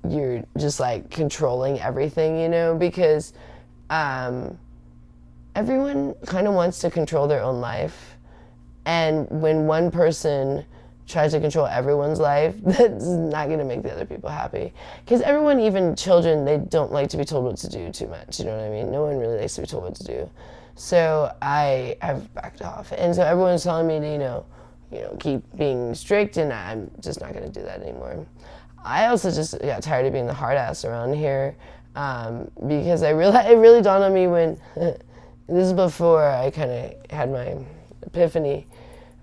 you're just controlling everything, because everyone kind of wants to control their own life. And when one person tries to control everyone's life, that's not going to make the other people happy. Because everyone, even children, they don't like to be told what to do too much. You know what I mean? No one really likes to be told what to do. So I have backed off. And so everyone's telling me to, keep being strict, and I'm just not going to do that anymore. I also just got tired of being the hard ass around here because it really dawned on me when, this is before I kind of had my epiphany,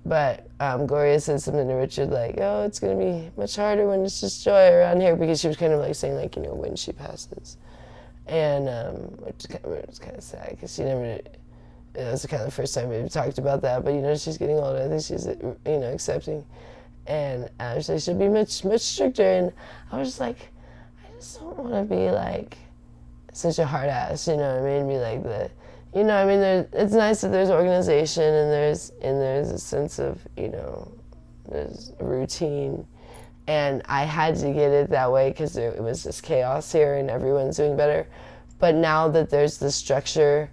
but Gloria said something to Richard oh, it's going to be much harder when it's just Joy around here, because she was kind of saying when she passes, and which was kind of sad because she never, it was kind of the first time we talked about that, but she's getting older. I think she's accepting, and she'll be much stricter, and I was just I just don't want to be such a hard ass, you know what I mean, be it's nice that there's organization and there's a sense of, there's a routine. And I had to get it that way because it was just chaos here and everyone's doing better. But now that there's the structure,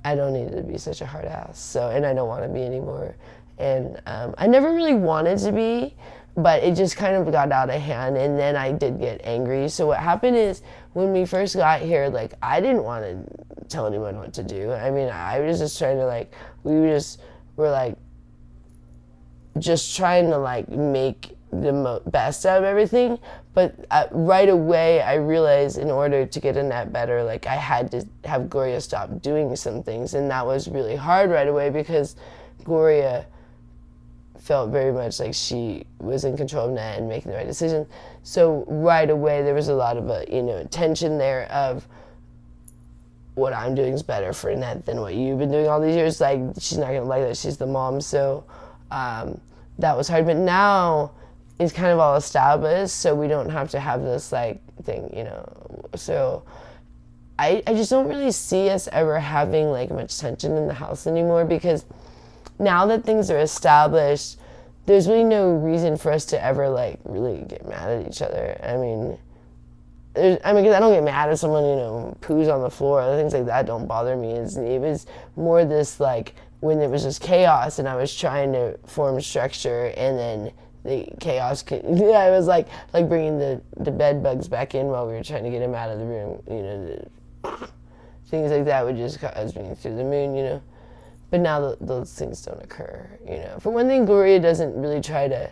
I don't need to be such a hard ass. And I don't want to be anymore. And I never really wanted to be, but it just kind of got out of hand, and then I did get angry. So what happened is, when we first got here, I didn't want to tell anyone what to do. I mean, I was just trying to we were just trying to make the best out of everything, but right away I realized in order to get a nap better, like I had to have Gloria stop doing some things, and that was really hard right away because Gloria felt very much like she was in control of Nat and making the right decision. So right away there was a lot of tension there of what I'm doing is better for Nat than what you've been doing all these years. Like, she's not gonna like that, she's the mom, so that was hard. But now it's kind of all established, so we don't have to have this like thing, so I just don't really see us ever having like much tension in the house anymore, because now that things are established, there's really no reason for us to ever like really get mad at each other. I mean, because I don't get mad if someone poos on the floor. Things like that don't bother me. It was more this like when it was just chaos and I was trying to form structure, and then the chaos I was like bringing the bed bugs back in while we were trying to get him out of the room. Things like that would just cause me through the moon, But now those things don't occur, For one thing, Gloria doesn't really try to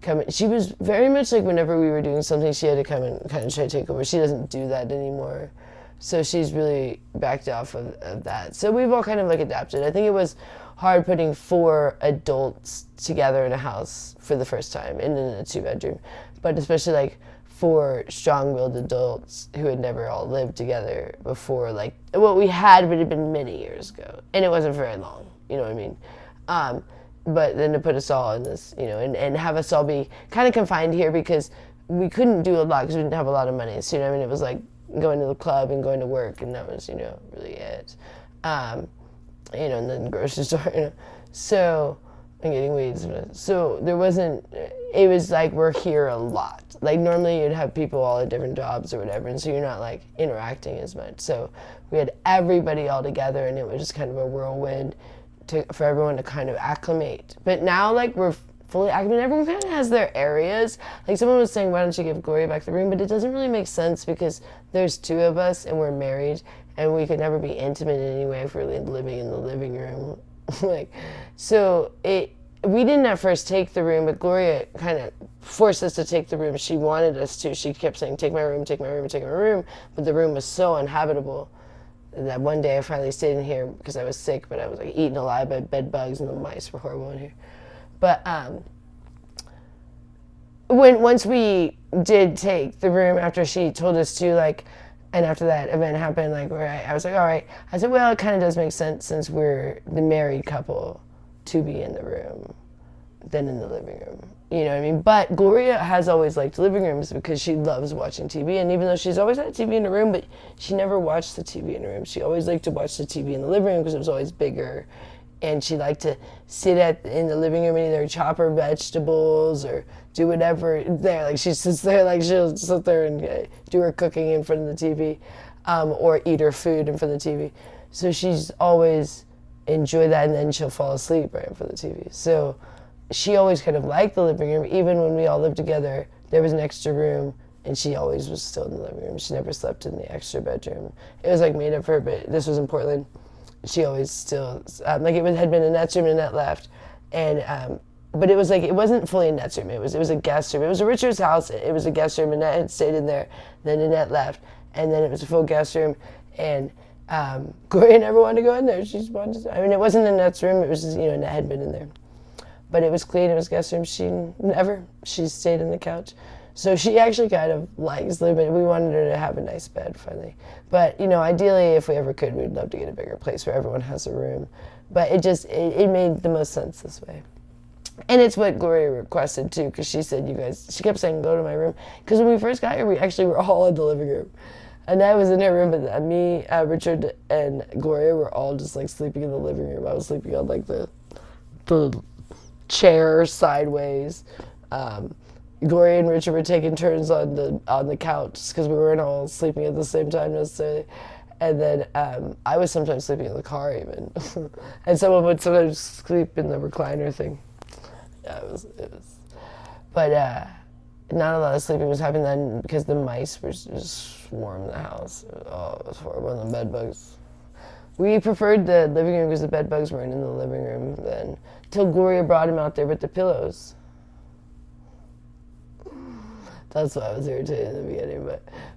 come in. She was very much like whenever we were doing something, she had to come and kind of try to take over. She doesn't do that anymore. So she's really backed off of that. So we've all kind of like adapted. I think it was hard putting 4 adults together in a house for the first time and in a 2-bedroom. But especially like 4 strong-willed adults who had never all lived together before, like what we had, but it had been many years ago, and it wasn't very long, you know what I mean? But then to put us all in this, and have us all be kind of confined here because we couldn't do a lot because we didn't have a lot of money. So, it was like going to the club and going to work, and that was, really it. And then the grocery store, So, and getting weeds. So there wasn't, it was like we're here a lot. Like normally you'd have people all at different jobs or whatever, and so you're not like interacting as much. So we had everybody all together, and it was just kind of a whirlwind for everyone to kind of acclimate. But now like we're fully acclimated. Everyone kind of has their areas. Like someone was saying, why don't you give Gloria back the room? But it doesn't really make sense because there's 2 of us and we're married, and we could never be intimate in any way if we're living in the living room. We didn't at first take the room, but Gloria kind of forced us to take the room. She wanted us to. She kept saying, take my room, take my room, take my room. But the room was so uninhabitable that one day I finally stayed in here because I was sick, but I was like eaten alive by bed bugs, and the mice were horrible in here. But once we did take the room after she told us to, like, and after that event happened, like, where I was like, all right. I said, well, it kind of does make sense since we're the married couple to be in the room than in the living room. You know what I mean? But Gloria has always liked living rooms because she loves watching TV. And even though she's always had TV in the room, but she never watched the TV in the room. She always liked to watch the TV in the living room because it was always bigger. And she liked to sit in the living room and either chop her vegetables or do whatever there. Like she sits there, like she'll sit there and do her cooking in front of the TV, or eat her food in front of the TV. So she's always enjoyed that, and then she'll fall asleep right in front of the TV. So she always kind of liked the living room. Even when we all lived together, there was an extra room, and she always was still in the living room. She never slept in the extra bedroom. It was like made up for her, but this was in Portland. She always still, like it had been Annette's room and Annette left. And, but it was like, it wasn't fully Annette's room. It was a guest room. It was a Richard's house. It was a guest room. Annette had stayed in there. Then Annette left. And then it was a full guest room. And Gloria never wanted to go in there. She just wanted to, it wasn't Annette's room. It was just, Annette had been in there. But it was clean. It was guest room. She stayed on the couch. So she actually kind of likes living. We wanted her to have a nice bed finally. But, ideally, if we ever could, we'd love to get a bigger place where everyone has a room. But it made the most sense this way. And it's what Gloria requested too, because she said, she kept saying, go to my room. Because when we first got here, we actually were all in the living room. And I was in her room, but me, Richard, and Gloria were all just like sleeping in the living room. I was sleeping on like the chair sideways. Gloria and Richard were taking turns on the couch because we weren't all sleeping at the same time necessarily. And then I was sometimes sleeping in the car even. And someone would sometimes sleep in the recliner thing. Yeah, it was. But not a lot of sleeping was happening then because the mice were just swarming the house. It was horrible. And the bed bugs. We preferred the living room because the bed bugs weren't in the living room then. Till Gloria brought him out there with the pillows. That's why I was irritated in the beginning,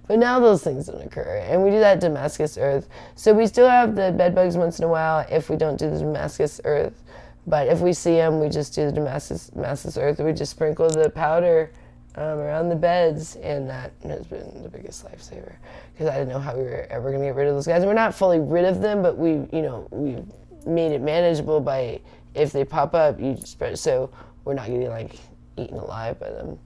but now those things don't occur. And we do that Damascus earth. So we still have the bed bugs once in a while if we don't do the Damascus earth. But if we see them, we just do the Damascus earth. We just sprinkle the powder around the beds, and that has been the biggest lifesaver because I didn't know how we were ever going to get rid of those guys. And we're not fully rid of them, but we made it manageable by if they pop up, you spread. So we're not getting like eaten alive by them.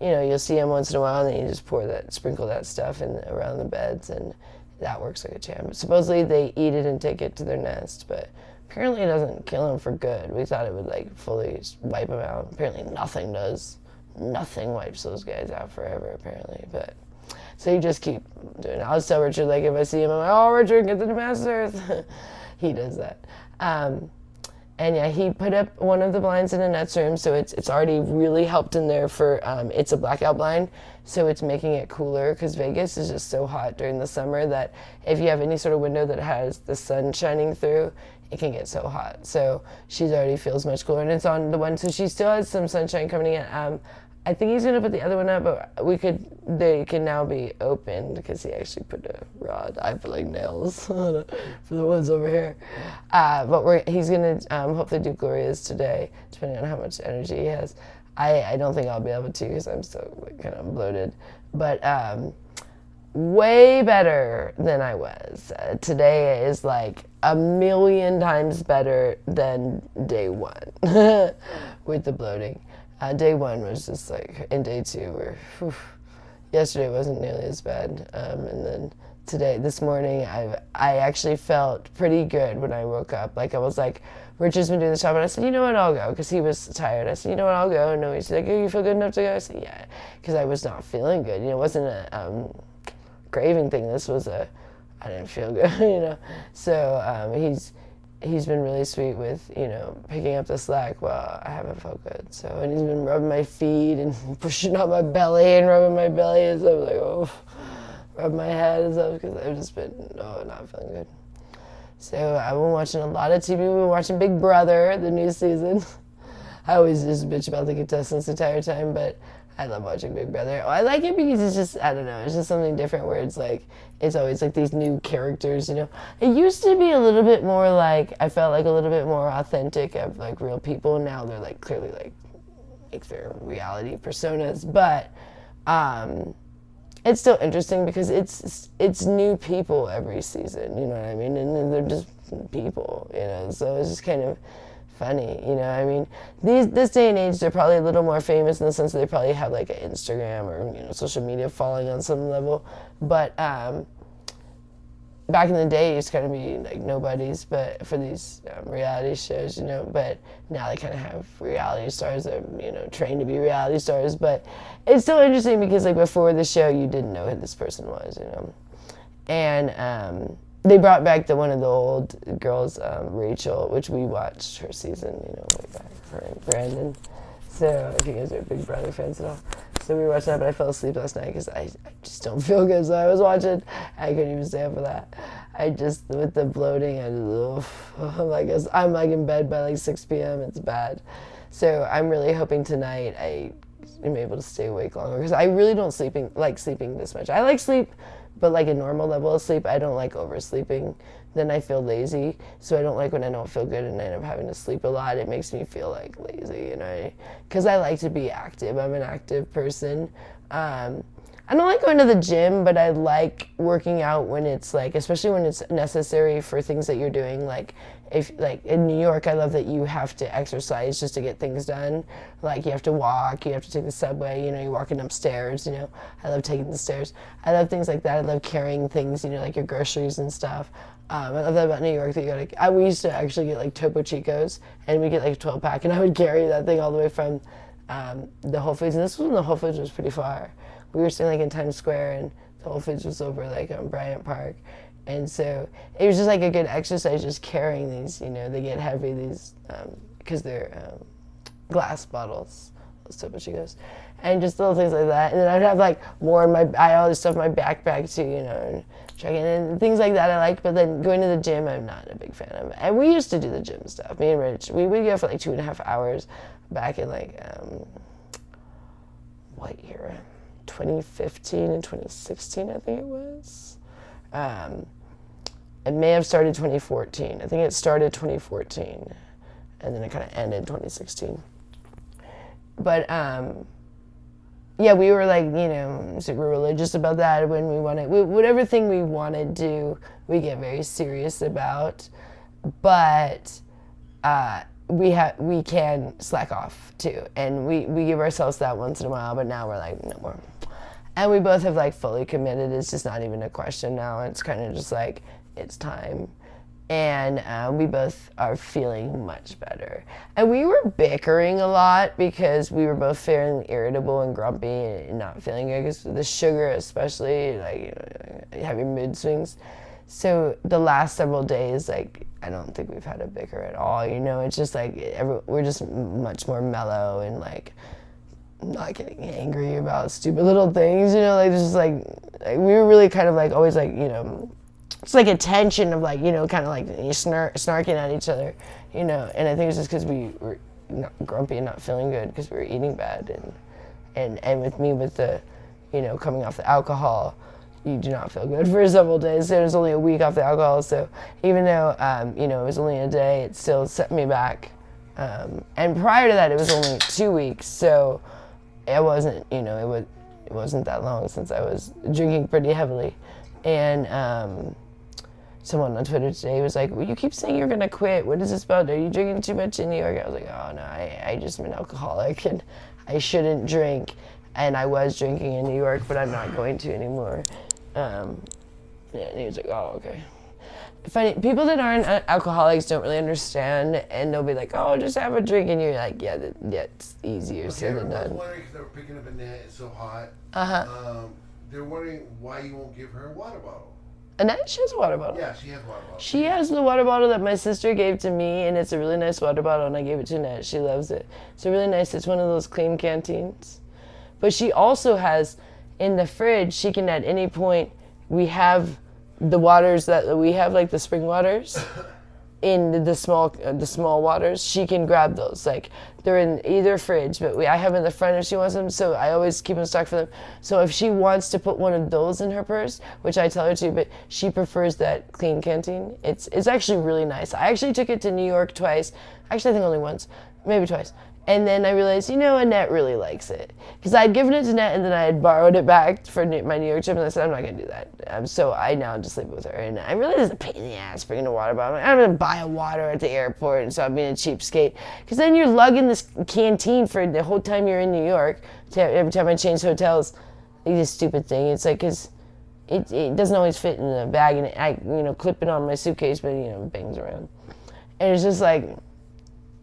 You'll see them once in a while, and then you just sprinkle that stuff around the beds, and that works like a champ. But supposedly they eat it and take it to their nest, but apparently it doesn't kill them for good. We thought it would like fully wipe them out. Apparently nothing does. Nothing wipes those guys out forever, apparently. But so you just keep doing it. I'll tell Richard, like if I see him, I'm like, oh, Richard, get the Damascus earth. He does that. And yeah, he put up one of the blinds in Annette's room, so it's already really helped in there for, it's a blackout blind, so it's making it cooler, because Vegas is just so hot during the summer that if you have any sort of window that has the sun shining through, it can get so hot. So she's already feels much cooler, and it's on the one, so she still has some sunshine coming in. I think he's gonna put the other one up, but they can now be opened because he actually put a rod. I put like nails for the ones over here. But he's gonna hopefully do Gloria's today, depending on how much energy he has. I don't think I'll be able to because I'm still like, kind of bloated, but way better than I was. Today is like 1,000,000 times better than day one with the bloating. Day one was just like, in day two, yesterday wasn't nearly as bad. And then this morning, I actually felt pretty good when I woke up. Like I was like, Richard's been doing the shop, and I said, you know what, I'll go, because he was tired. I said, you know what, I'll go. And no, he's like, oh, you feel good enough to go? I said, yeah, because I was not feeling good. It wasn't a craving thing. This was I didn't feel good, So he's been really sweet with, picking up the slack while I haven't felt good. So, and he's been rubbing my feet and pushing up my belly and rubbing my belly and stuff, like, oh, rub my head and stuff, because I've just been, not feeling good. So I've been watching a lot of TV. We've been watching Big Brother, the new season. I always just bitch about the contestants the entire time, but I love watching Big Brother. I like it because it's just, I don't know, it's just something different where it's like, it's always like these new characters, It used to be a little bit more like, I felt like a little bit more authentic of like real people. Now they're like clearly like their reality personas, but it's still interesting because it's new people every season, you know what I mean? And they're just people, so it's just kind of funny, this day and age they're probably a little more famous in the sense that they probably have like an Instagram or social media following on some level, but back in the day it used to kind of be like nobodies, but for these reality shows, but now they kind of have reality stars that are trained to be reality stars. But it's still interesting because like before the show you didn't know who this person was, and they brought back one of the old girls, Rachel, which we watched her season, way back, her and Brandon. So if you guys are Big Brother fans at all. So we watched that, but I fell asleep last night because I just don't feel good. So I was watching, I couldn't even stay up for that. With the bloating, I'm like in bed by like 6 p.m. It's bad. So I'm really hoping tonight I am able to stay awake longer because I really don't like sleeping this much. I like sleep, but like a normal level of sleep. I don't like oversleeping. Then I feel lazy. So I don't like when I don't feel good and I end up having to sleep a lot. It makes me feel like lazy, because I like to be active. I'm an active person. I don't like going to the gym, but I like working out when it's like, especially when it's necessary for things that you're doing. Like if like in New York, I love that you have to exercise just to get things done. Like you have to walk, you have to take the subway, you're walking upstairs, I love taking the stairs. I love things like that. I love carrying things, like your groceries and stuff. I love that about New York, that we used to actually get like Topo Chicos, and we get like a 12-pack, and I would carry that thing all the way from the Whole Foods, and this was when the Whole Foods was pretty far. We were staying like in Times Square, and the Whole Foods was over like on Bryant Park, and so it was just like a good exercise just carrying these. They get heavy, these because they're glass bottles, those Topo Chicos, and just little things like that. And then I'd have like more I had all this stuff in my backpack too, and checking and things like that I like. But then going to the gym, I'm not a big fan of. And we used to do the gym stuff. Me and Rich, we would go for like 2.5 hours back in like what year? 2015 and 2016, I think it was. It may have started 2014. I think it started 2014, and then it kind of ended 2016. But yeah, we were like, you know, super religious about that. When we want to, whatever thing we want to do, we get very serious about. But we can slack off too, and we give ourselves that once in a while. But now we're like, no more. And we both have like fully committed. It's just not even a question now. It's kind of just like, it's time. And we both are feeling much better. And we were bickering a lot because we were both feeling irritable and grumpy and not feeling good, because the sugar especially, like, you know, having mood swings. So the last several days, like, I don't think we've had a bicker at all, you know. It's just like, we're just much more mellow and like not getting angry about stupid little things, you know, like just like we were really kind of like always like, you know, it's like a tension of like, you know, kind of like snarking at each other, you know. And I think it's just because we were not grumpy and not feeling good because we were eating bad, and with me with the, you know, coming off the alcohol, you do not feel good for several days. So it was only a week off the alcohol, so even though you know, it was only a day, it still set me back. And prior to that, it was only 2 weeks, so it wasn't, you know, it wasn't that long since I was drinking pretty heavily. And someone on Twitter today was like, well, you keep saying you're gonna quit. What is this about? Are you drinking too much in New York? I was like, oh no, I just am an alcoholic and I shouldn't drink. And I was drinking in New York, but I'm not going to anymore. Yeah, and he was like, oh, okay. Funny, people that aren't alcoholics don't really understand, and they'll be like, oh, just have a drink, and you're like, yeah, it's easier said than done. I was wondering, because they were picking up Annette, it's so hot. They're wondering why you won't give her a water bottle. Annette, she has a water bottle. Yeah, she has a water bottle. She has the water bottle that my sister gave to me, and it's a really nice water bottle, and I gave it to Annette. She loves it. It's really nice. It's one of those clean canteens. But she also has, in the fridge, she can at any point, we have the waters that we have, like the spring waters, in the small waters. She can grab those. Like, they're in either fridge, but I have them in the front if she wants them, so I always keep in stock for them. So if she wants to put one of those in her purse, which I tell her to, but she prefers that clean canteen, it's actually really nice. I actually took it to New York twice. Actually, I think only once, maybe twice. And then I realized, you know, Annette really likes it. Because I'd given it to Annette and then I had borrowed it back for my New York trip, and I said, I'm not going to do that. So I now just leave it with her. And I realized it's a pain in the ass bringing a water bottle. I'm going to buy a water at the airport and stop being a cheapskate. Because then you're lugging this canteen for the whole time you're in New York. Every time I change hotels, like this stupid thing. It's like, because it doesn't always fit in the bag, and I, you know, clip it on my suitcase, but, you know, it bangs around. And it's just like,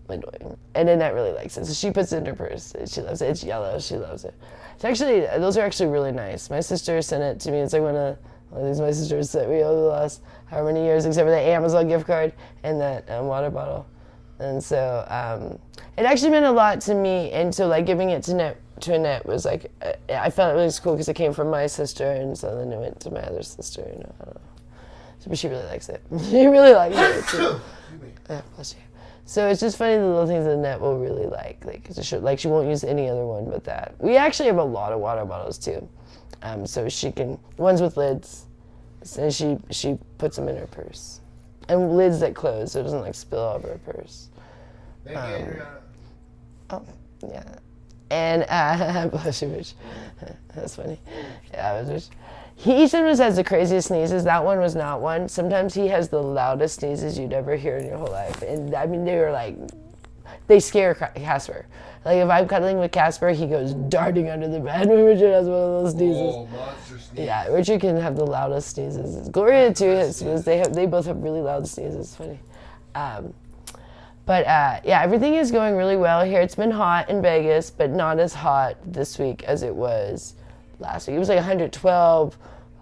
annoying. And Annette really likes it, so she puts it in her purse. She loves it. It's yellow. She loves it. It's actually, those are actually really nice. My sister sent it to me. It's like one of these my sisters sent me over the last however many years, except for the Amazon gift card and that water bottle. And so it actually meant a lot to me. And so like giving it to Annette was like, I felt it really cool because it came from my sister, and so then it went to my other sister. You know, I don't know. So, but she really likes it. She really likes it too. Bless you. So it's just funny the little things that Annette will really like she won't use any other one but that. We actually have a lot of water bottles too, so she can, ones with lids, and she puts them in her purse, and lids that close so it doesn't like spill all over her purse. Thank you, Adriana. Oh yeah, and bless you, bitch. That's funny. Yeah, I was just. He sometimes has the craziest sneezes. That one was not one. Sometimes he has the loudest sneezes you'd ever hear in your whole life. And I mean, they scare Casper. Like if I'm cuddling with Casper, he goes darting under the bed when Richard has one of those sneezes. Oh, monster sneeze. Yeah, Richard can have the loudest sneezes. Gloria too has, they both have really loud sneezes. It's funny. But yeah, everything is going really well here. It's been hot in Vegas, but not as hot this week as it was last week. It was like 112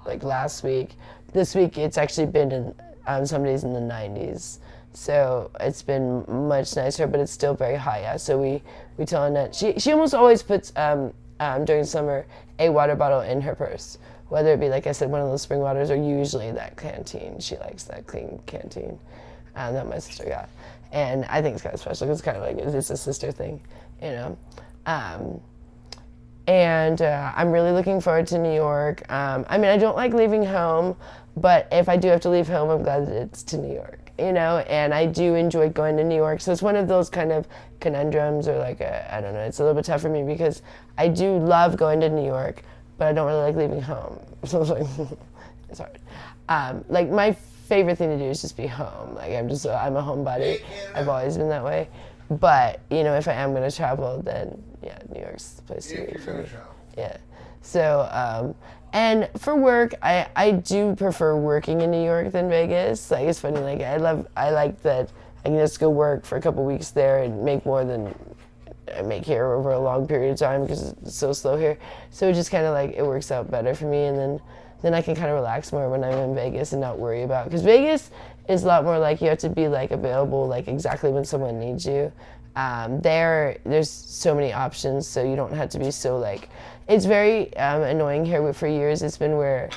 like last week. This week it's actually been in some days in the 90s. So it's been much nicer, but it's still very high. Yeah. So we tell Annette, she almost always puts during summer a water bottle in her purse. Whether it be, like I said, one of those spring waters or usually that canteen. She likes that clean canteen that my sister got. And I think it's kind of special because it's kind of like, it's a sister thing, you know. And I'm really looking forward to New York. I mean, I don't like leaving home, but if I do have to leave home, I'm glad that it's to New York, you know, and I do enjoy going to New York. So it's one of those kind of conundrums, or like, I don't know, it's a little bit tough for me because I do love going to New York, but I don't really like leaving home. So it's like, it's hard. Like, my favorite thing to do is just be home. Like, I'm a homebody. I've always been that way. But, you know, if I am going to travel, then, yeah, New York's the place to be for me. Yeah. So, and for work, I do prefer working in New York than Vegas. Like, it's funny, like, I like that I can just go work for a couple weeks there and make more than I make here over a long period of time because it's so slow here. So it just kind of like, it works out better for me, and then I can kind of relax more when I'm in Vegas and not worry about, because Vegas is a lot more like you have to be like available like exactly when someone needs you. There's so many options, so you don't have to be so like, it's very annoying here. For years it's been where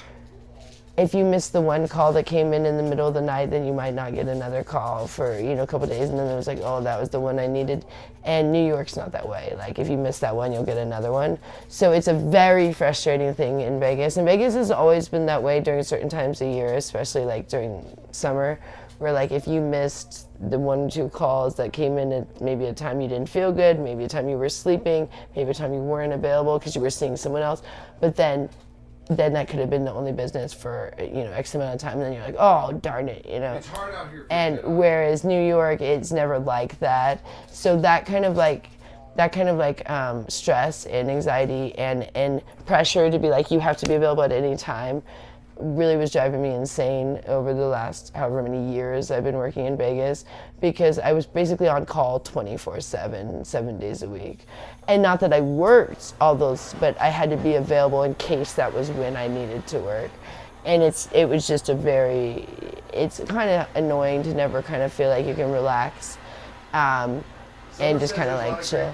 if you miss the one call that came in the middle of the night, then you might not get another call for, you know, a couple of days, and then it was like, oh, that was the one I needed. And New York's not that way. Like, if you miss that one, you'll get another one. So it's a very frustrating thing in Vegas. And Vegas has always been that way during certain times of year, especially like during summer, where like if you missed the 1 or 2 calls that came in at maybe a time you didn't feel good, maybe a time you were sleeping, maybe a time you weren't available because you were seeing someone else, but then that could have been the only business for, you know, X amount of time, and then you're like, oh, darn it, you know. It's hard out here. And whereas New York, it's never like that. So that kind of like stress and anxiety and pressure to be like, you have to be available at any time, really was driving me insane over the last however many years I've been working in Vegas, because I was basically on call 24/7, 7 days a week. And not that I worked all those, but I had to be available in case that was when I needed to work. And it was just it's kind of annoying to never kind of feel like you can relax and just kind of like chill.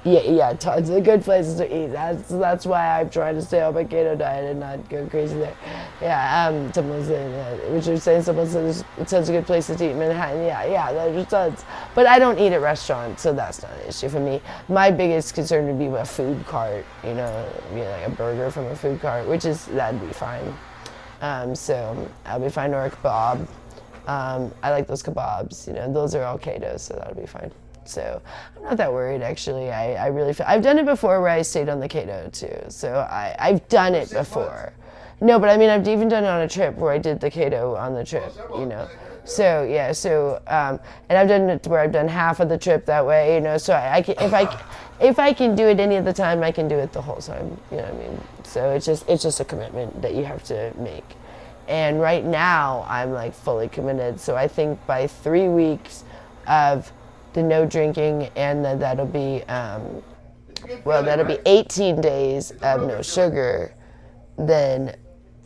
Yeah, tons of good places to eat. That's why I'm trying to stay on my keto diet and not go crazy there. Yeah, someone said, which you're saying, someone said there's tons of good places to eat in Manhattan. Yeah, there's tons. But I don't eat at restaurants, so that's not an issue for me. My biggest concern would be a food cart, you know, like a burger from a food cart, that'd be fine. So I'll be fine, or a kebab. I like those kebabs, you know, those are all keto, so that'll be fine. So I'm not that worried, actually. I really feel, I've done it before where I stayed on the keto too. So I've done it before. No, but I mean, I've even done it on a trip where I did the keto on the trip, you know. So yeah, and I've done it where I've done half of the trip that way, you know. So I can, if I can do it any of the time, I can do it the whole time, you know what I mean? So it's just a commitment that you have to make. And right now I'm like fully committed. So I think by 3 weeks of the no drinking, and that'll be 18 days of no sugar, then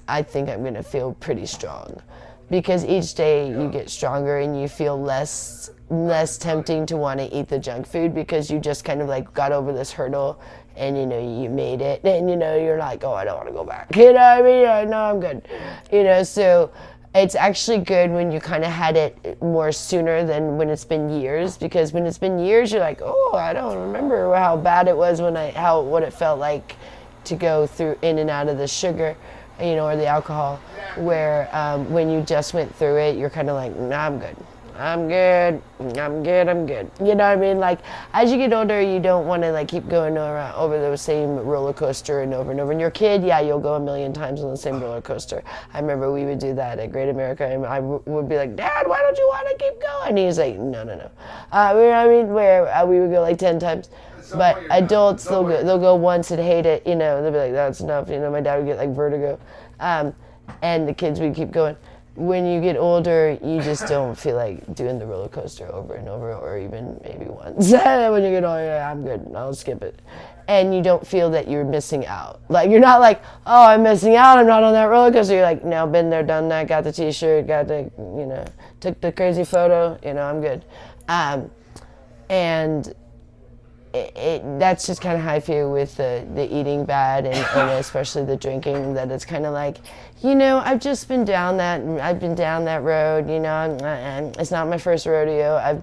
I think I'm gonna feel pretty strong, because each day you get stronger and you feel less tempting to want to eat the junk food, because you just kind of like got over this hurdle and, you know, you made it, and, you know, you're like, oh, I don't want to go back, you know what I mean? I know I'm good, you know. So it's actually good when you kind of had it more sooner than when it's been years, because when it's been years, you're like, oh, I don't remember how bad it was what it felt like to go through in and out of the sugar, you know, or the alcohol, where when you just went through it, you're kind of like, nah, I'm good. I'm good. You know what I mean? Like, as you get older, you don't want to like keep going around over the same roller coaster and over and over. And your kid, yeah, you'll go a million times on the same roller coaster. I remember we would do that at Great America, and I would be like, Dad, why don't you want to keep going? And he's like, no. You know what I mean? Where we would go like 10 times. But adults, they'll go once and hate it, you know, they'll be like, that's enough. You know, my dad would get like vertigo. And the kids would keep going. When you get older, you just don't feel like doing the roller coaster over and over, or even maybe once. When you get older, yeah, I'm good, I'll skip it. And you don't feel that you're missing out. Like, you're not like, oh, I'm missing out, I'm not on that roller coaster. You're like, no, been there, done that, got the t-shirt, got the, you know, took the crazy photo, you know, I'm good. And that's just kind of how I feel with the eating bad and especially the drinking, that it's kind of like, you know, I've just been down that road, you know, and it's not my first rodeo. I've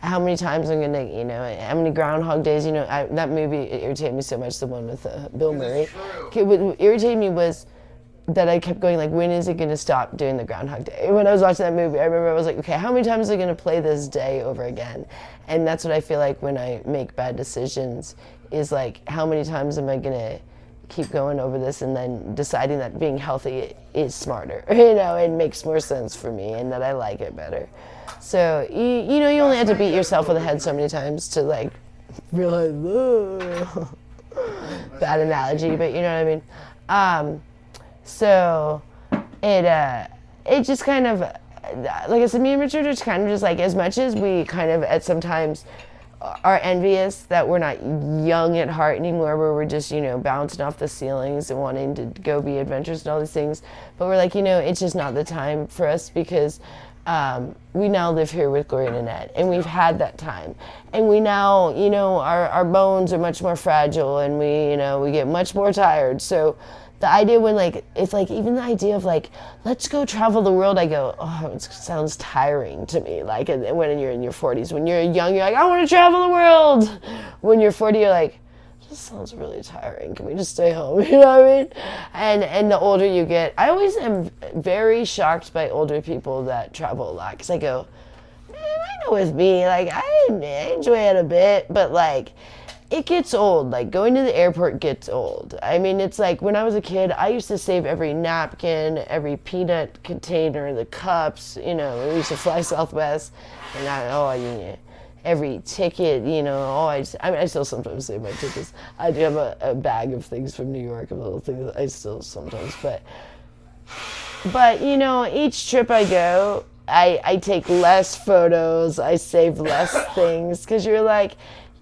how many times I'm gonna, how many Groundhog Days, that movie irritated me so much, the one with Bill Murray. What irritated me was that I kept going, like, when is it gonna stop doing the Groundhog Day? When I was watching that movie, I remember I was like, okay, how many times are they gonna play this day over again? And that's what I feel like when I make bad decisions, is like, how many times am I gonna keep going over this and then deciding that being healthy is smarter, it makes more sense for me and that I like it better. So, you only have to beat yourself in the head so many times to, like, realize, bad analogy, but you know what I mean? So, it just kind of, like I said, me and Richard are kind of just like, as much as we kind of at sometimes are envious that we're not young at heart anymore, where we're just, bouncing off the ceilings and wanting to go be adventurous and all these things, but we're like, it's just not the time for us because we now live here with Gloria and Annette, and we've had that time, and we now, our bones are much more fragile, and we get much more tired. So the idea when, like, it's like, even the idea of, like, let's go travel the world, I go, oh, it sounds tiring to me. Like, when you're in your 40s, when you're young, you're like, I want to travel the world. When you're 40, you're like, this sounds really tiring. Can we just stay home? You know what I mean? And the older you get, I always am very shocked by older people that travel a lot, because I go, man, I know with me, like, I enjoy it a bit, but, like, it gets old. Like, going to the airport gets old. I mean, it's like, when I was a kid, I used to save every napkin, every peanut container, the cups, we used to fly Southwest, and every ticket, I still sometimes save my tickets. I do have a bag of things from New York, of little things I still sometimes, but each trip I go, I take less photos, I save less things, because you're like,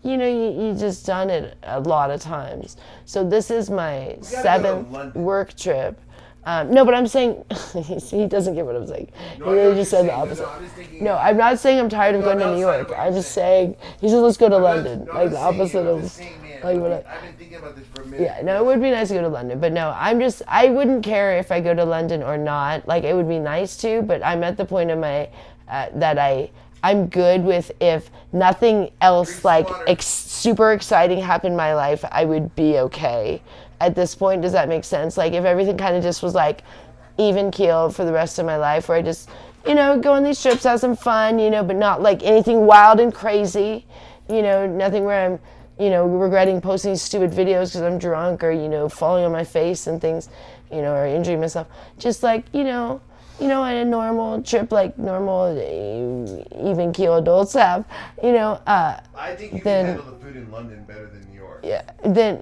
you just done it a lot of times. So this is my 7th work trip. No, but I'm saying, he doesn't get what I'm saying. He really just said the opposite. No, I'm not saying I'm tired of going to New York. I'm just saying, he said, let's go to London. Like, the opposite of, like, what I've been thinking about this for a minute. Yeah, no, it would be nice to go to London. But no, I wouldn't care if I go to London or not. Like, it would be nice to, but I'm at the point of my, that I'm good with, if nothing else, like, super exciting happened in my life, I would be okay. At this point, does that make sense? Like, if everything kind of just was, like, even keel for the rest of my life, where I just, go on these trips, have some fun, but not, like, anything wild and crazy, nothing where I'm, regretting posting stupid videos because I'm drunk, or, falling on my face and things, or injuring myself. Just, like, a normal trip, like normal, even keel adults have, I think you can handle the food in London better than New York. Yeah, then,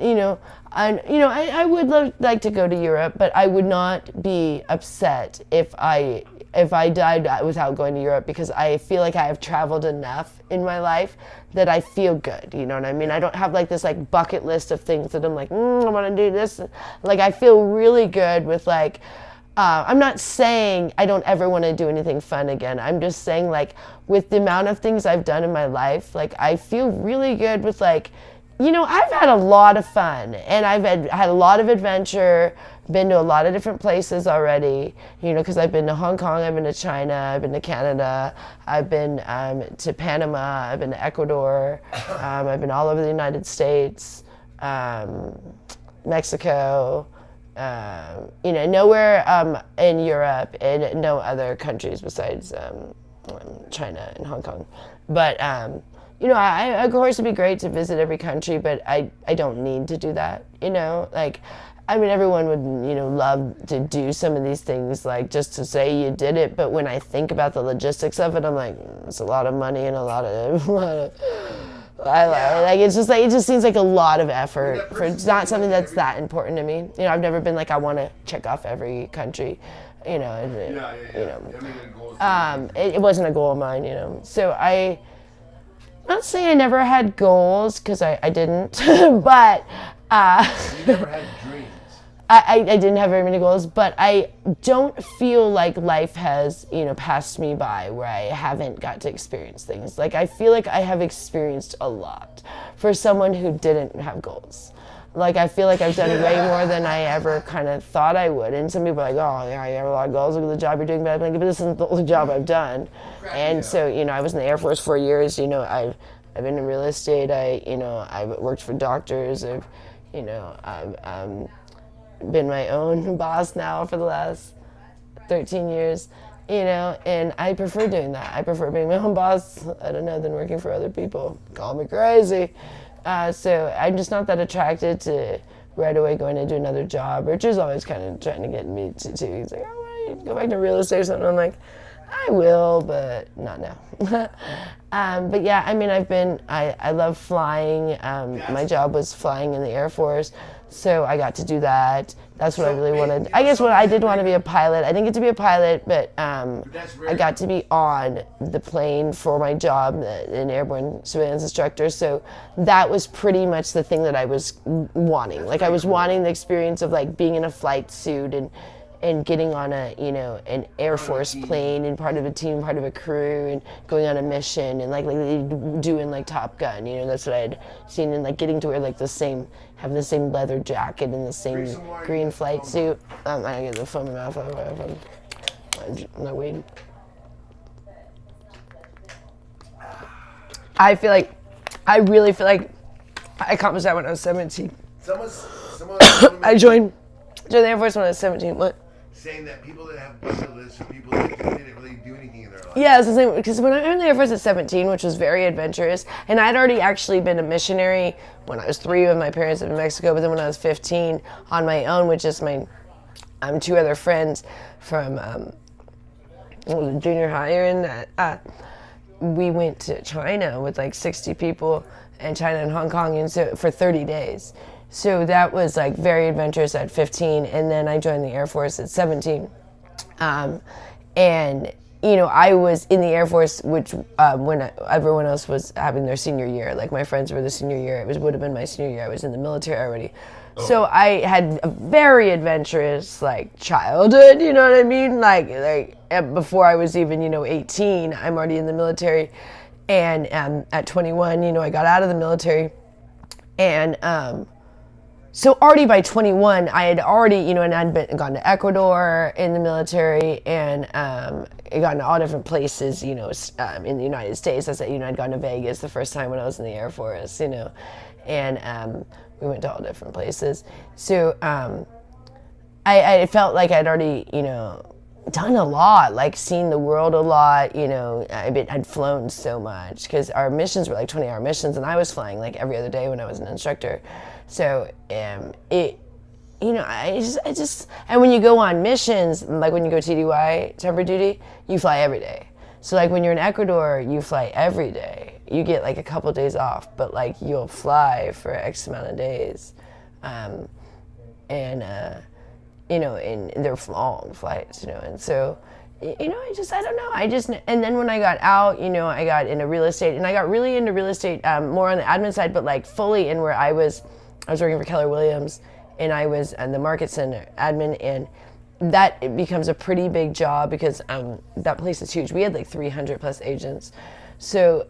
I would like to go to Europe, but I would not be upset if I died without going to Europe, because I feel like I have traveled enough in my life that I feel good, you know what I mean? I don't have, like, this, like, bucket list of things that I'm like, I want to do this. Like, I feel really good with, like, I'm not saying I don't ever want to do anything fun again. I'm just saying, like, with the amount of things I've done in my life, like, I feel really good with, like, I've had a lot of fun, and I've had a lot of adventure, been to a lot of different places already, because I've been to Hong Kong, I've been to China, I've been to Canada, I've been to Panama, I've been to Ecuador, I've been all over the United States, Mexico, nowhere in Europe, and no other countries besides China and Hong Kong. But of course it'd be great to visit every country, but I don't need to do that. Like, I mean, everyone would love to do some of these things, like, just to say you did it. But when I think about the logistics of it, I'm like, it's a lot of money and a lot of like, it's just like, it just seems like a lot of effort for, it's not something that's that important to me. I've never been like, I want to check off every country, It wasn't a goal of mine, So I'm not saying I never had goals, because I didn't, but You never had dreams. I didn't have very many goals, but I don't feel like life has, passed me by where I haven't got to experience things. Like, I feel like I have experienced a lot for someone who didn't have goals. like I feel like I've done way more than I ever kind of thought I would. And some people are like, oh yeah, you have a lot of goals, look at the job you're doing, but I'm like, but this isn't the only job I've done. And so, you know, I was in the Air Force 4 years, you know, I've been in real estate, I've worked for doctors, I've been my own boss now for the last 13 years, you know, and I prefer doing that. I prefer being my own boss, I don't know, than working for other people. Call me crazy. So I'm just not that attracted to right away going to do another job. Rich is always kind of trying to get me to too. He's like, oh, why don't you go back to real estate or something? I'm like, I will, but not now. But yeah, I mean, I love flying. My job was flying in the Air Force, so I got to do that. That's what I really wanted. I guess what I did want to be a pilot. I didn't get to be a pilot, but I got to be on the plane for my job, an airborne surveillance instructor. So that was pretty much the thing that I was wanting. Like I was wanting the experience of like being in a flight suit and getting on a, you know, an Air Force plane and part of a team, part of a crew, and going on a mission and like doing like Top Gun, you know, that's what I had seen, and like getting to wear like have the same leather jacket and the same green flight suit. I get the foam in my mouth. I'm not waiting. I really feel like I accomplished that when I was 17. I joined the Air Force when I was 17. What? Saying that people that have bucket lists are people that didn't really do anything in their life. Yeah, it's the same, because when I went in the Air Force at 17, which was very adventurous, and I'd already actually been a missionary when I was 3 with my parents in Mexico, but then when I was 15 on my own, which is my 2 other friends from junior higher, and we went to China with like 60 people, and China and Hong Kong, and so for 30 days. So that was like very adventurous at 15, and then I joined the Air Force at 17. And you know, I was in the Air Force, which when everyone else was having their senior year, like my friends were the senior year, would have been my senior year. I was in the military already. Oh. So I had a very adventurous like childhood, you know what I mean? Like before I was even, you know, 18, I'm already in the military. And at 21, you know, I got out of the military, and so already by 21, I had already, you know, and I'd gone to Ecuador in the military, and I gone to all different places, you know, in the United States. I said, you know, I'd gone to Vegas the first time when I was in the Air Force, you know, and we went to all different places. So I felt like I'd already, you know, done a lot, like seen the world a lot, you know. I'd flown so much because our missions were like 20-hour missions, and I was flying like every other day when I was an instructor. So it, you know, I just, and when you go on missions, like when you go TDY, temporary duty, you fly every day. So like when you're in Ecuador, you fly every day. You get like a couple of days off, but like you'll fly for X amount of days, you know, and they're long flights, you know, and so, you know, I don't know, and then when I got out, you know, I got into real estate, and I got really into real estate, more on the admin side, but like fully in where I was working for Keller Williams, and I was in the market center admin, and that it becomes a pretty big job because that place is huge. We had like 300 plus agents. So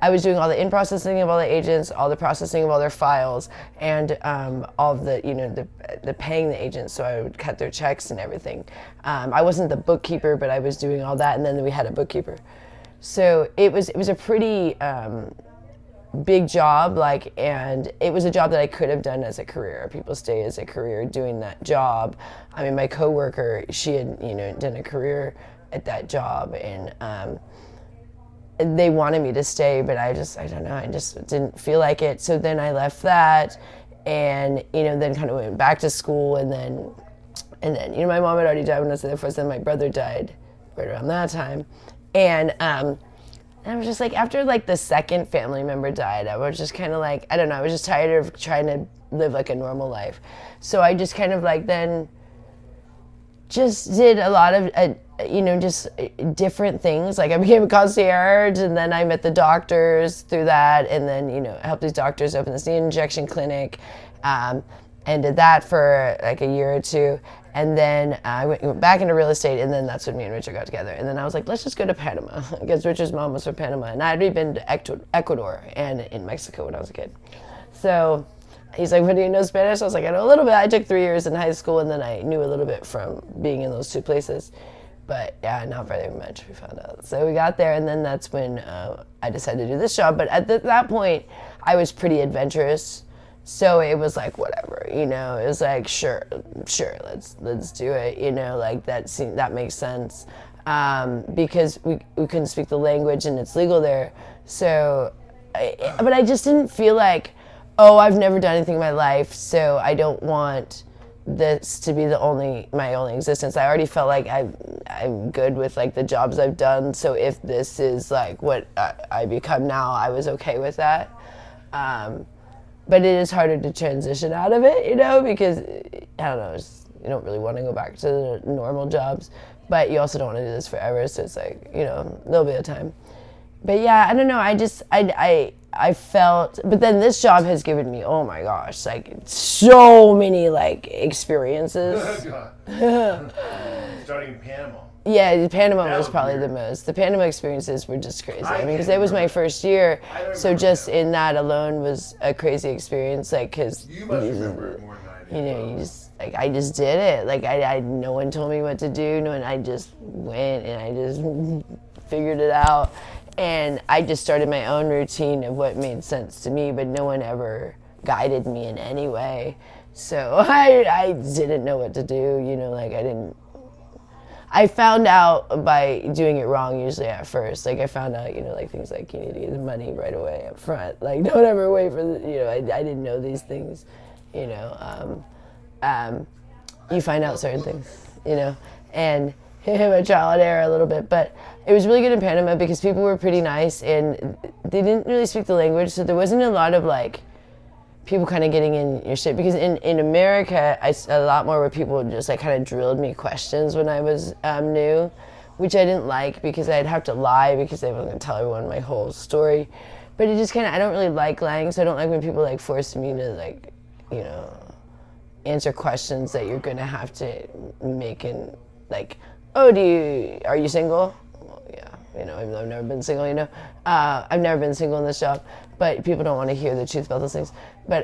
I was doing all the in-processing of all the agents, all the processing of all their files, and all of the, you know, the paying the agents, so I would cut their checks and everything. I wasn't the bookkeeper, but I was doing all that, and then we had a bookkeeper. So it was a pretty big job, like, and it was a job that I could have done as a career. People stay as a career doing that job. I mean, my coworker, she had, you know, done a career at that job, and they wanted me to stay, but I don't know, I just didn't feel like it. So then I left that, and, you know, then kind of went back to school, and then, you know, my mom had already died when I was in the first, then my brother died right around that time. And I was just like, after like the second family member died, I was just kind of like, I don't know, I was just tired of trying to live like a normal life. So I just kind of like then just did a lot of, you know, just different things. Like I became a concierge, and then I met the doctors through that, and then, you know, helped these doctors open this knee injection clinic, and did that for like a year or two. And then I went back into real estate, and then that's when me and Richard got together. And then I was like, let's just go to Panama, because Richard's mom was from Panama, and I'd already been to Ecuador and in Mexico when I was a kid. So He's like, "But do you know Spanish?" I was like, "I know a little bit. I took 3 years in high school, and then I knew a little bit from being in those two places." But yeah, not very much, we found out. So we got there, and then that's when I decided to do this job. But at that point, I was pretty adventurous. So it was like, whatever, you know, it was like, sure, let's do it, you know, like that makes sense. Because we couldn't speak the language and it's legal there. So, but I just didn't feel like, oh, I've never done anything in my life, so I don't want this to be my only existence. I already felt like I'm good with like the jobs I've done. So if this is like what I become now, I was okay with that. But it is harder to transition out of it, you know, because I don't know, you don't really want to go back to the normal jobs, but you also don't want to do this forever. So it's like, you know, there'll be a time. But yeah, I don't know. I felt, but then this job has given me, oh my gosh, like so many like experiences. Starting in Panama. Yeah, Panama was probably the most. The Panama experiences were just crazy. I mean, because it was my first year, so just in that alone was a crazy experience. Like, cause you must remember it more than I do. You know, you just like I just did it. Like I no one told me what to do. No, and I just went and I just figured it out. And I just started my own routine of what made sense to me, but no one ever guided me in any way. So I didn't know what to do. You know, like I found out by doing it wrong usually at first. Like I found out, you know, like things like you need to get the money right away up front. Like don't ever wait for the, you know, I didn't know these things, you know. You find out certain things, you know, and a trial and error a little bit. But it was really good in Panama because people were pretty nice and they didn't really speak the language. So there wasn't a lot of like people kind of getting in your shit, because in America, a lot more where people just like kind of drilled me questions when I was new, which I didn't like because I'd have to lie because I wasn't going to tell everyone my whole story. But it just kind of, I don't really like lying, so I don't like when people like force me to like, you know, answer questions that you're going to have to make in like, oh, are you single? Well, yeah, you know, even though I've never been single, you know. I've never been single in this job, but people don't want to hear the truth about those things. But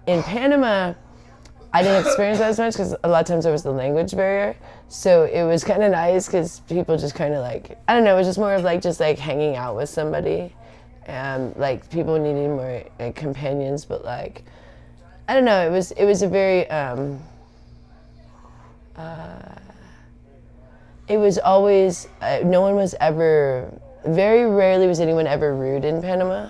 in Panama, I didn't experience that as much because a lot of times there was the language barrier. So it was kind of nice because people just kind of like, I don't know, it was just more of like just like hanging out with somebody. Like people needed more like, companions, but like, I don't know, it was a very, it was always, no one was ever, very rarely was anyone ever rude in Panama.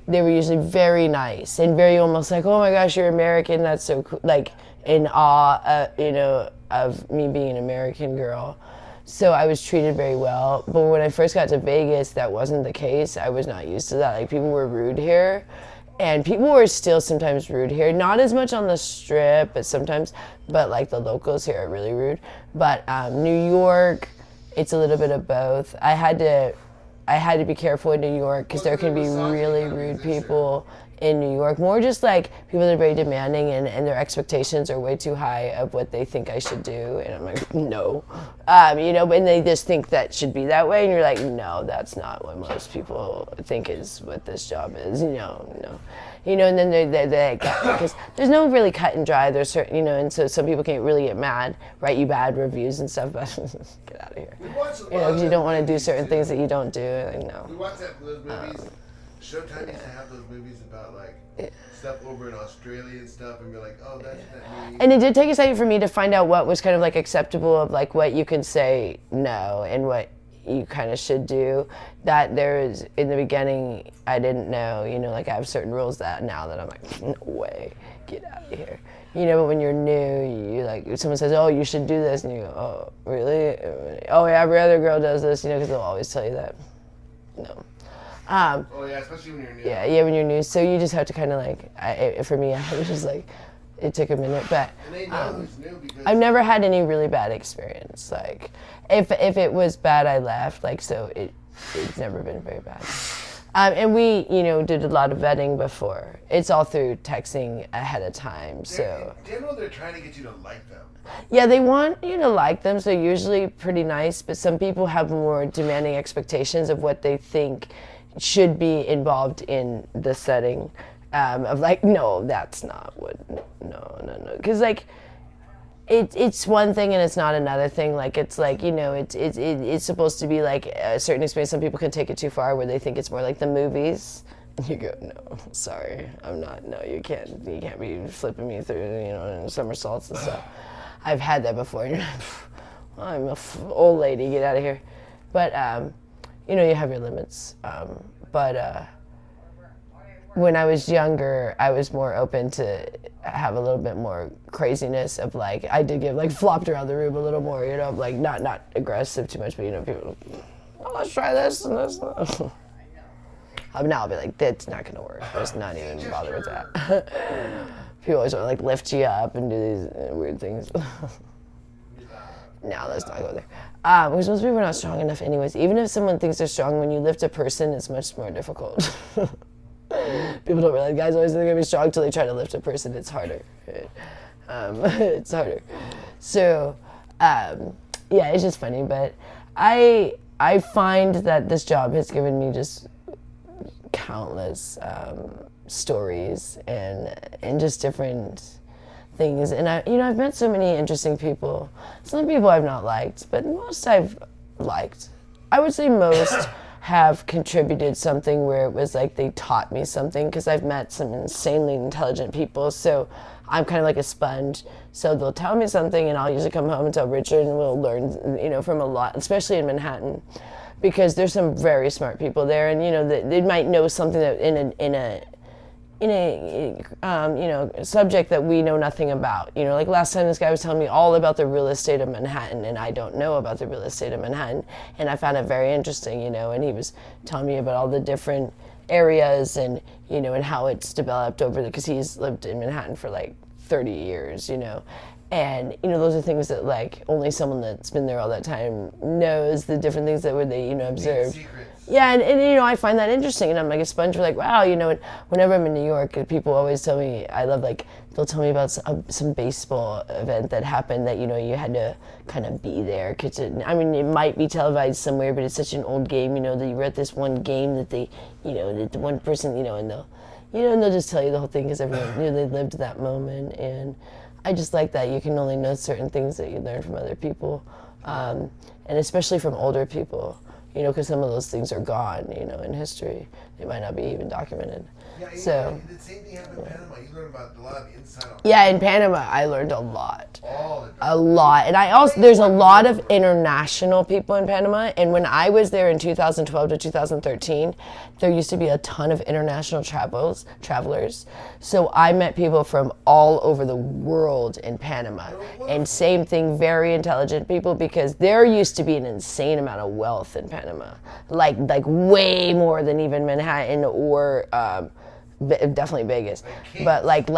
They were usually very nice and very almost like, oh my gosh, you're American, that's so cool, like in awe, you know, of me being an American girl. So I was treated very well. But when I first got to Vegas, that wasn't the case. I was not used to that. Like people were rude here. And people were still sometimes rude here. Not as much on the strip, but sometimes, but like the locals here are really rude. But New York, it's a little bit of both. I had to be careful in New York because there can be really rude people in New York. More just like people that are very demanding and their expectations are way too high of what they think I should do. And I'm like, no. You know, and they just think that should be that way. And you're like, no, that's not what most people think is what this job is. No. You know, and then they because there's no really cut and dry. There's certain, you know, and so some people can really get mad, write you bad reviews and stuff, but get out of here. You know, because you don't want to do certain things that you don't do. Like, no. We watched those movies. Showtime used to have those movies about like stuff over in Australia and stuff, and we're like, oh, that's what that means. And it did take a second for me to find out what was kind of like acceptable of like what you can say no and what you kind of should do. That there is, in the beginning, I didn't know, you know, like I have certain rules that now that I'm like, no way, get out of here. You know, but when you're new, you like, if someone says, oh, you should do this, and you go, oh, really? Oh, yeah, every other girl does this, you know, because they'll always tell you that. No. Oh yeah, especially when you're new. Yeah, when you're new. So you just have to kind of like, for me, I was just like, it took a minute, but and they know who's new because I've never had any really bad experience. Like, if it was bad, I left. Like, so it's never been very bad. And we, you know, did a lot of vetting before. It's all through texting ahead of time. So they know they're trying to get you to like them. Yeah, they want you to like them, so usually pretty nice. But some people have more demanding expectations of what they think should be involved in the setting. of like, no, that's not what, no. Because like, it's one thing and it's not another thing. Like, it's like, you know, it's supposed to be like a certain experience. Some people can take it too far where they think it's more like the movies. You go, no, sorry, I'm not. No, you can't be flipping me through, you know, somersaults and stuff. I've had that before. And you're like, I'm an old lady, get out of here. But you know, you have your limits. But when I was younger, I was more open to have a little bit more craziness of like, I did get like flopped around the room a little more, you know, like not aggressive too much, but you know, people, oh, let's try this and this. Now I'll be like, that's not gonna work. Let's not even bother with that. People always want to like lift you up and do these weird things. No, let's not go there. Because most people are not strong enough anyways. Even if someone thinks they're strong, when you lift a person, it's much more difficult. People don't realize, guys always think they're gonna be strong until they try to lift a person. It's harder. It's harder. So, yeah, it's just funny. But I find that this job has given me just countless stories and just different things. And I've met so many interesting people. Some people I've not liked, but most I've liked. I would say most have contributed something where it was like they taught me something, because I've met some insanely intelligent people. So I'm kind of like a sponge. So they'll tell me something and I'll usually come home and tell Richard, and we'll learn, you know, from a lot, especially in Manhattan, because there's some very smart people there, and you know, they might know something that in a you know, subject that we know nothing about. You know, like last time this guy was telling me all about the real estate of Manhattan, and I don't know about the real estate of Manhattan, and I found it very interesting, you know, and he was telling me about all the different areas and, you know, and how it's developed over there, because he's lived in Manhattan for like 30 years, you know. And, you know, those are things that, like, only someone that's been there all that time knows, the different things that would they, you know, observe. Yeah, and, you know, I find that interesting, and I'm like a sponge for like, wow, you know, and whenever I'm in New York, people always tell me, I love, like, they'll tell me about some baseball event that happened that, you know, you had to kind of be there. Cause it might be televised somewhere, but it's such an old game, you know, that you were at this one game that they, you know, that the one person, you know, and they'll just tell you the whole thing, because everyone, you know, they lived that moment. And I just like that you can only know certain things that you learn from other people, and especially from older people, you know, because some of those things are gone, you know, in history. They might not be even documented. Yeah, so the same thing happened in Panama. You learn about a lot of the inside of yeah, in Panama, I learned a lot. all the time. A lot. And I also, there's a lot of international people in Panama. And when I was there in 2012 to 2013, there used to be a ton of international travelers. So I met people from all over the world in Panama. And same thing, very intelligent people, because there used to be an insane amount of wealth in Panama. Like way more than even Manhattan or definitely Vegas, but like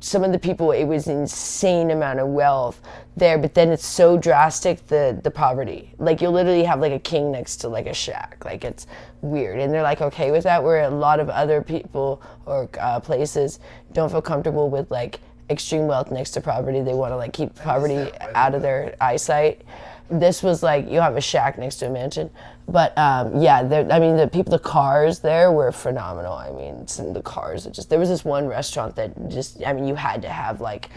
some of the people, it was an insane amount of wealth there. But then it's so drastic, the poverty. Like you'll literally have like a king next to like a shack. Like it's weird, and they're like okay with that. Where a lot of other people or places don't feel comfortable with like extreme wealth next to poverty. They want to like keep poverty out of their eyesight. This was like you have a shack next to a mansion. But yeah, I mean, the cars there were phenomenal. I mean, the cars, there was this one restaurant that just, I mean, you had to have like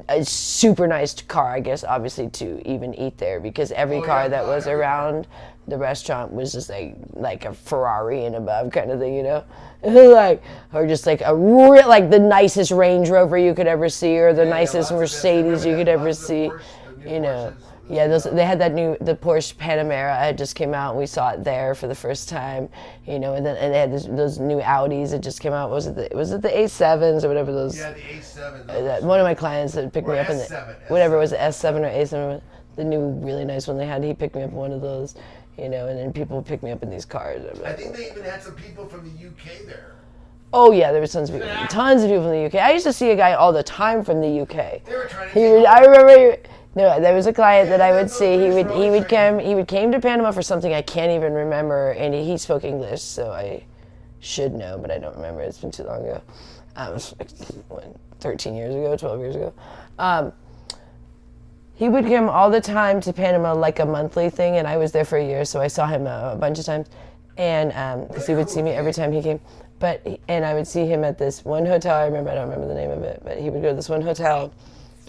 a super nice car, I guess, obviously, to even eat there, because every car that was around the restaurant was just like a Ferrari and above kind of thing, you know? Like, or just like a real, like the nicest Range Rover you could ever see, or the nicest Mercedes you could ever see, you know? Yeah, they had the Porsche Panamera had just came out, and we saw it there for the first time, you know. And then they had those new Audis that just came out. Was it the A7s or whatever those? Yeah, the A7. One of my clients that picked me up in whatever it was, the S7 or A7, the new really nice one they had. He picked me up in one of those, you know. And then people pick me up in these cars. I think they even had some people from the UK there. Oh yeah, there were tons of people from the UK. I used to see a guy all the time from the UK. They were trying to. I remember. No, there was a client that I would see. He came to Panama for something I can't even remember, and he spoke English, so I should know, but I don't remember. It's been too long ago. It was like, 13 years ago, 12 years ago. He would come all the time to Panama, like a monthly thing, and I was there for a year, so I saw him a bunch of times, and because he would see me every time he came. and I would see him at this one hotel. I don't remember the name of it, but he would go to this one hotel.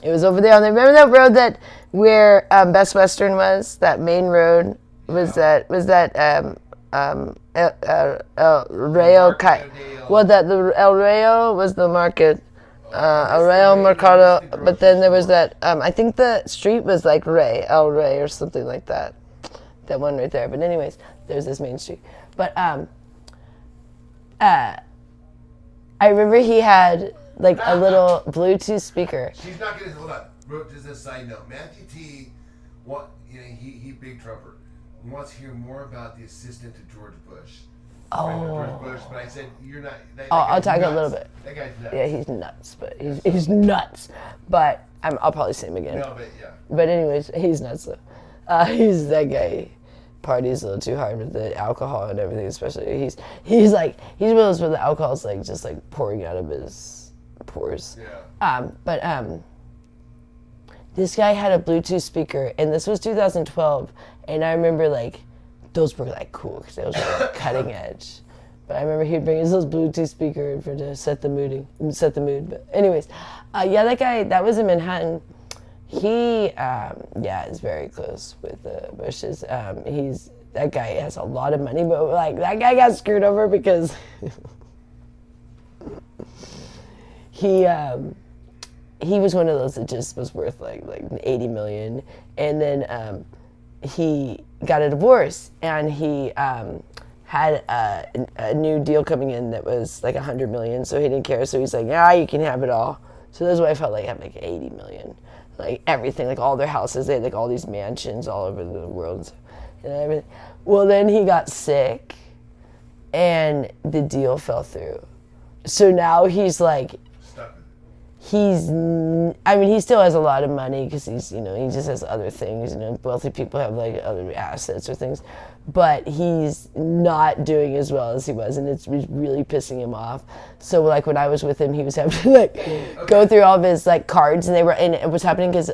It was over there on the, remember that road that where Best Western was? That main road was that El Rayo. Well, the El Rayo was the market. El Rayo Mercado, but then there was that. I think the street was like El Rey, or something like that. That one right there. But anyways, there's this main street. But I remember he had like a little Bluetooth speaker. She's not gonna hold on. Just a side note, Matthew T. He big Trumper. Wants to hear more about the assistant to George Bush. George Bush, but I said you're not. I'll talk nuts. A little bit. That guy's nuts. Yeah, he's nuts, but he's nuts. But I'll probably say him again. No, but yeah. But anyways, he's nuts though. He's that guy. Parties a little too hard with the alcohol and everything, especially he's one of those where the alcohol's like just like pouring out of his pores. Yeah. But this guy had a Bluetooth speaker, and this was 2012, and I remember like those were like cool because they was like cutting edge. But I remember he'd bring his little Bluetooth speaker for to set the mood. But anyways, that guy that was in Manhattan. He is very close with the Bushes. That guy has a lot of money, but like that guy got screwed over because he was one of those that just was worth like 80 million, and then he got a divorce, and he had a new deal coming in that was like 100 million, so he didn't care. So he's like, yeah, you can have it all. So that's why I felt like I had like 80 million. Like everything, like all their houses, they had like all these mansions all over the world and everything. Well, then he got sick and the deal fell through. So now he's like, he still has a lot of money because he just has other things. Wealthy people have like other assets or things, but he's not doing as well as he was, and it's really pissing him off. So like when I was with him, he was having to like go through all of his like cards, and it was happening because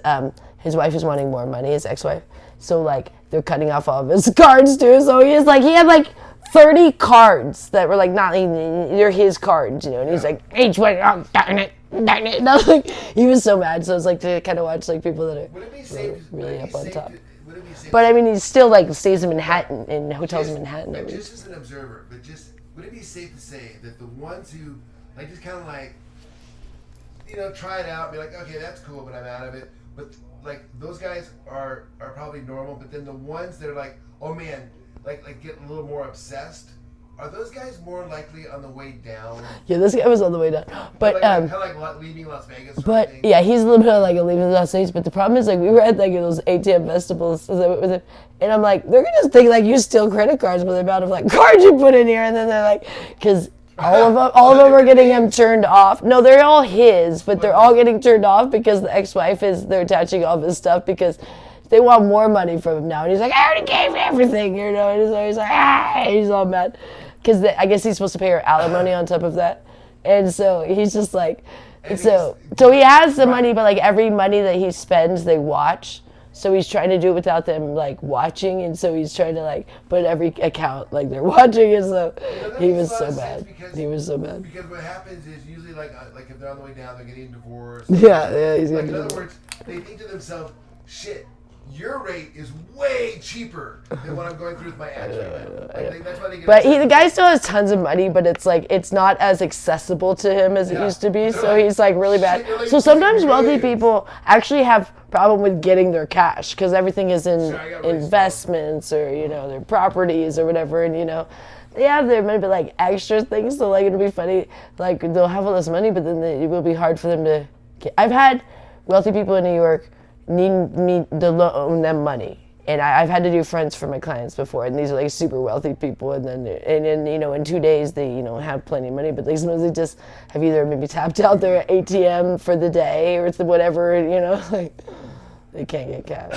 his wife was wanting more money, his ex-wife. So like they're cutting off all of his cards too. So he had like 30 cards that were like they're his cards, and he's like each one, oh, darn it. And I was like, he was so mad. So it's like to kind of watch like people that are really up on top. But I mean, he still like stays in Manhattan, in hotels in Manhattan. But just as an observer, would it be safe to say that the ones who like just kind of like, try it out, be like, okay, that's cool, but I'm out of it. But like those guys are probably normal. But then the ones that are like, oh man, like get a little more obsessed. Are those guys more likely on the way down? Yeah, this guy was on the way down. But kind of like leaving Las Vegas. But yeah, he's a little bit of like a leaving Las Vegas. But the problem is like we were at like those ATM festivals with him, and I'm like, they're gonna think like you steal credit cards with the amount of like cards you put in here, and then they're like, because all of them are getting him turned off. No, they're all his, but they're all getting turned off because the ex-wife they're attaching all this stuff because they want more money from him now, and he's like, I already gave everything, and so he's like, he's all mad. Because I guess he's supposed to pay her alimony on top of that. And so he's just like, so he has the money, but like every money that he spends, they watch. So he's trying to do it without them like watching. And so he's trying to like put every account like they're watching. And so he was so bad. He was so bad. Because what happens is usually like if they're on the way down, they're getting divorced. Yeah, he's like, in other words, they think to themselves, shit, your rate is way cheaper than what I'm going through with my ex right now. That's why they get but the guy still has tons of money, but it's like it's not as accessible to him as it used to be. So he's like really bad. So sometimes wealthy people actually have problem with getting their cash because everything is in investments or their properties or whatever, and they have there might be like extra things. So like it'll be funny, like they'll have all this money, but then it will be hard for them to get. I've had wealthy people in New York need me to loan them money, and I've had to do friends for my clients before, and these are like super wealthy people, and then in 2 days they have plenty of money, but like sometimes they just have either maybe tapped out their ATM for the day or whatever, like they can't get cash.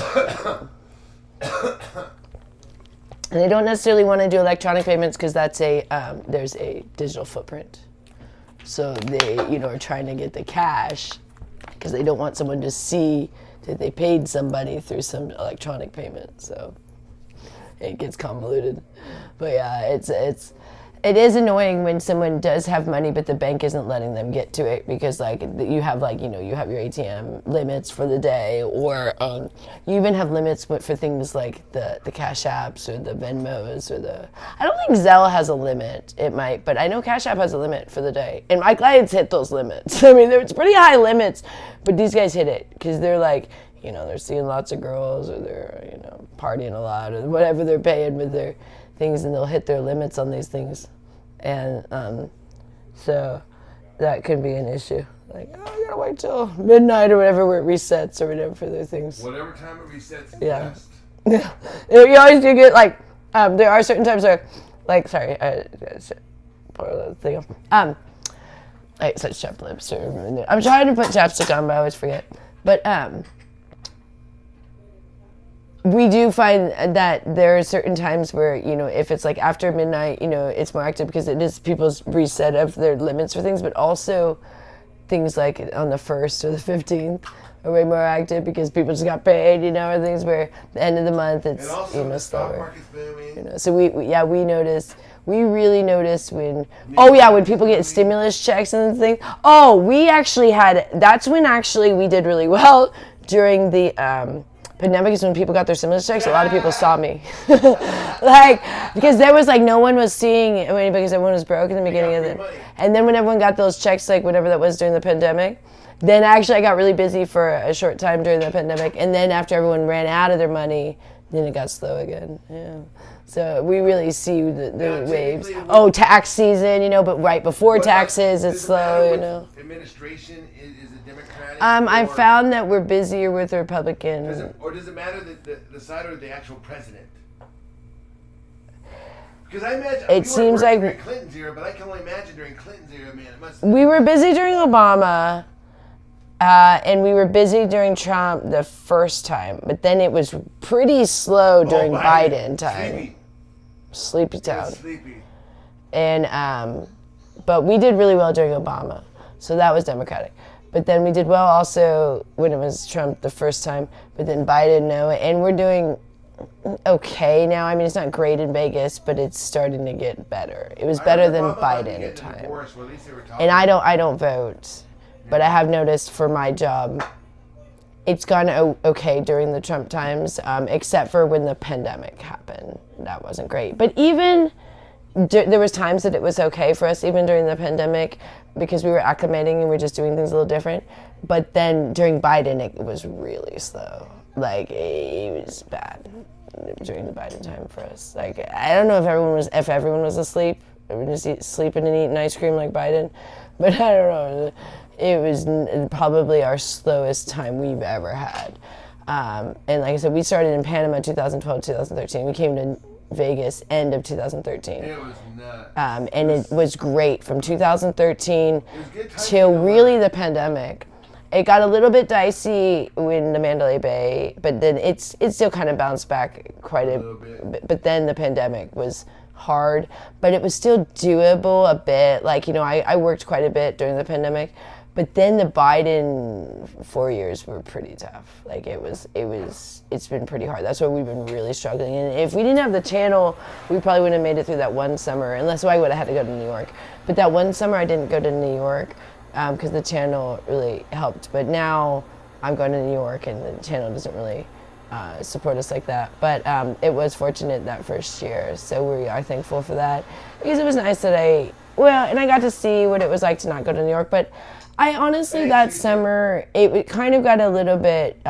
And they don't necessarily want to do electronic payments because that's there's a digital footprint, so they are trying to get the cash because they don't want someone to see that they paid somebody through some electronic payment, so it gets convoluted. But yeah, it is annoying when someone does have money, but the bank isn't letting them get to it because, like, you have, like, you know, you have your ATM limits for the day, or you even have limits for things like the Cash Apps or the Venmos or the. I don't think Zelle has a limit. It might, but I know Cash App has a limit for the day, and my clients hit those limits. I mean, it's pretty high limits, but these guys hit it because they're like, you know, they're seeing lots of girls, or they're, you know, partying a lot, or whatever they're paying with their things, and they'll hit their limits on these things. And so that could be an issue. Like, oh, I gotta wait till midnight or whatever where it resets or whatever for their things. Whatever time it resets is Yeah. best. Yeah. You always do get, like, there are certain times where, like, sorry, part of the thing. Like, such chapped lips. I'm trying to put chapstick on, but I always forget. But, we do find that there are certain times where, you know, if it's like after midnight, you know, it's more active because it is people's reset of their limits for things, but also things like on the 1st or the 15th are way more active because people just got paid, you know, or things where the end of the month it's, And also you know, the stock slower. market's booming. You know, so we really notice when people get stimulus checks and things. Oh, that's when actually we did really well during the pandemic, is when people got their stimulus checks. A lot of people saw me. Like, because there was like, no one was seeing, because everyone was broke in the beginning of it. And then when everyone got those checks, like whenever that was during the pandemic, then actually I got really busy for a short time during the pandemic. And then after everyone ran out of their money, then it got slow again. Yeah. So we really see the waves. Oh, tax season, you know, but right before taxes, it's slow, you know. Administration is a Democratic. I found that we're busier with Republican. Does it matter the side or the actual president? Because I imagine It seems like during Clinton's era, but I can only imagine during Clinton's era, man, it must. We were busy during Obama, and we were busy during Trump the first time, but then it was pretty slow during Biden time. Sleepy town. Sleepy. And but we did really well during Obama, so that was Democratic. But then we did well also when it was Trump the first time, but then Biden, no, and we're doing okay now. I mean, it's not great in Vegas, but it's starting to get better. It was better than Biden time. And I don't vote, but I have noticed for my job, it's gone okay during the Trump times, except for when the pandemic happened. That wasn't great. But even there was times that it was okay for us, even during the pandemic, because we were acclimating and we were just doing things a little different. But then during Biden, it was really slow. Like, it was bad during the Biden time for us. Like, I don't know if everyone was asleep, just sleeping and eating ice cream like Biden, but I don't know. It was probably our slowest time we've ever had. And like I said, we started in Panama 2012, 2013. We came to Vegas end of 2013. It was nuts. And it was great from 2013 till really the pandemic. It got a little bit dicey in the Mandalay Bay, but then it still kind of bounced back quite a bit. But then the pandemic was hard, but it was still doable a bit. Like, you know, I worked quite a bit during the pandemic, but then the Biden 4 years were pretty tough. Like, it's been pretty hard. That's why we've been really struggling. And if we didn't have the channel, we probably wouldn't have made it through that one summer, unless I would have had to go to New York. But that one summer I didn't go to New York because the channel really helped. But now I'm going to New York and the channel doesn't really support us like that. But it was fortunate that first year, so we are thankful for that. Because it was nice that I got to see what it was like to not go to New York. But I honestly, that summer, it kind of got a little bit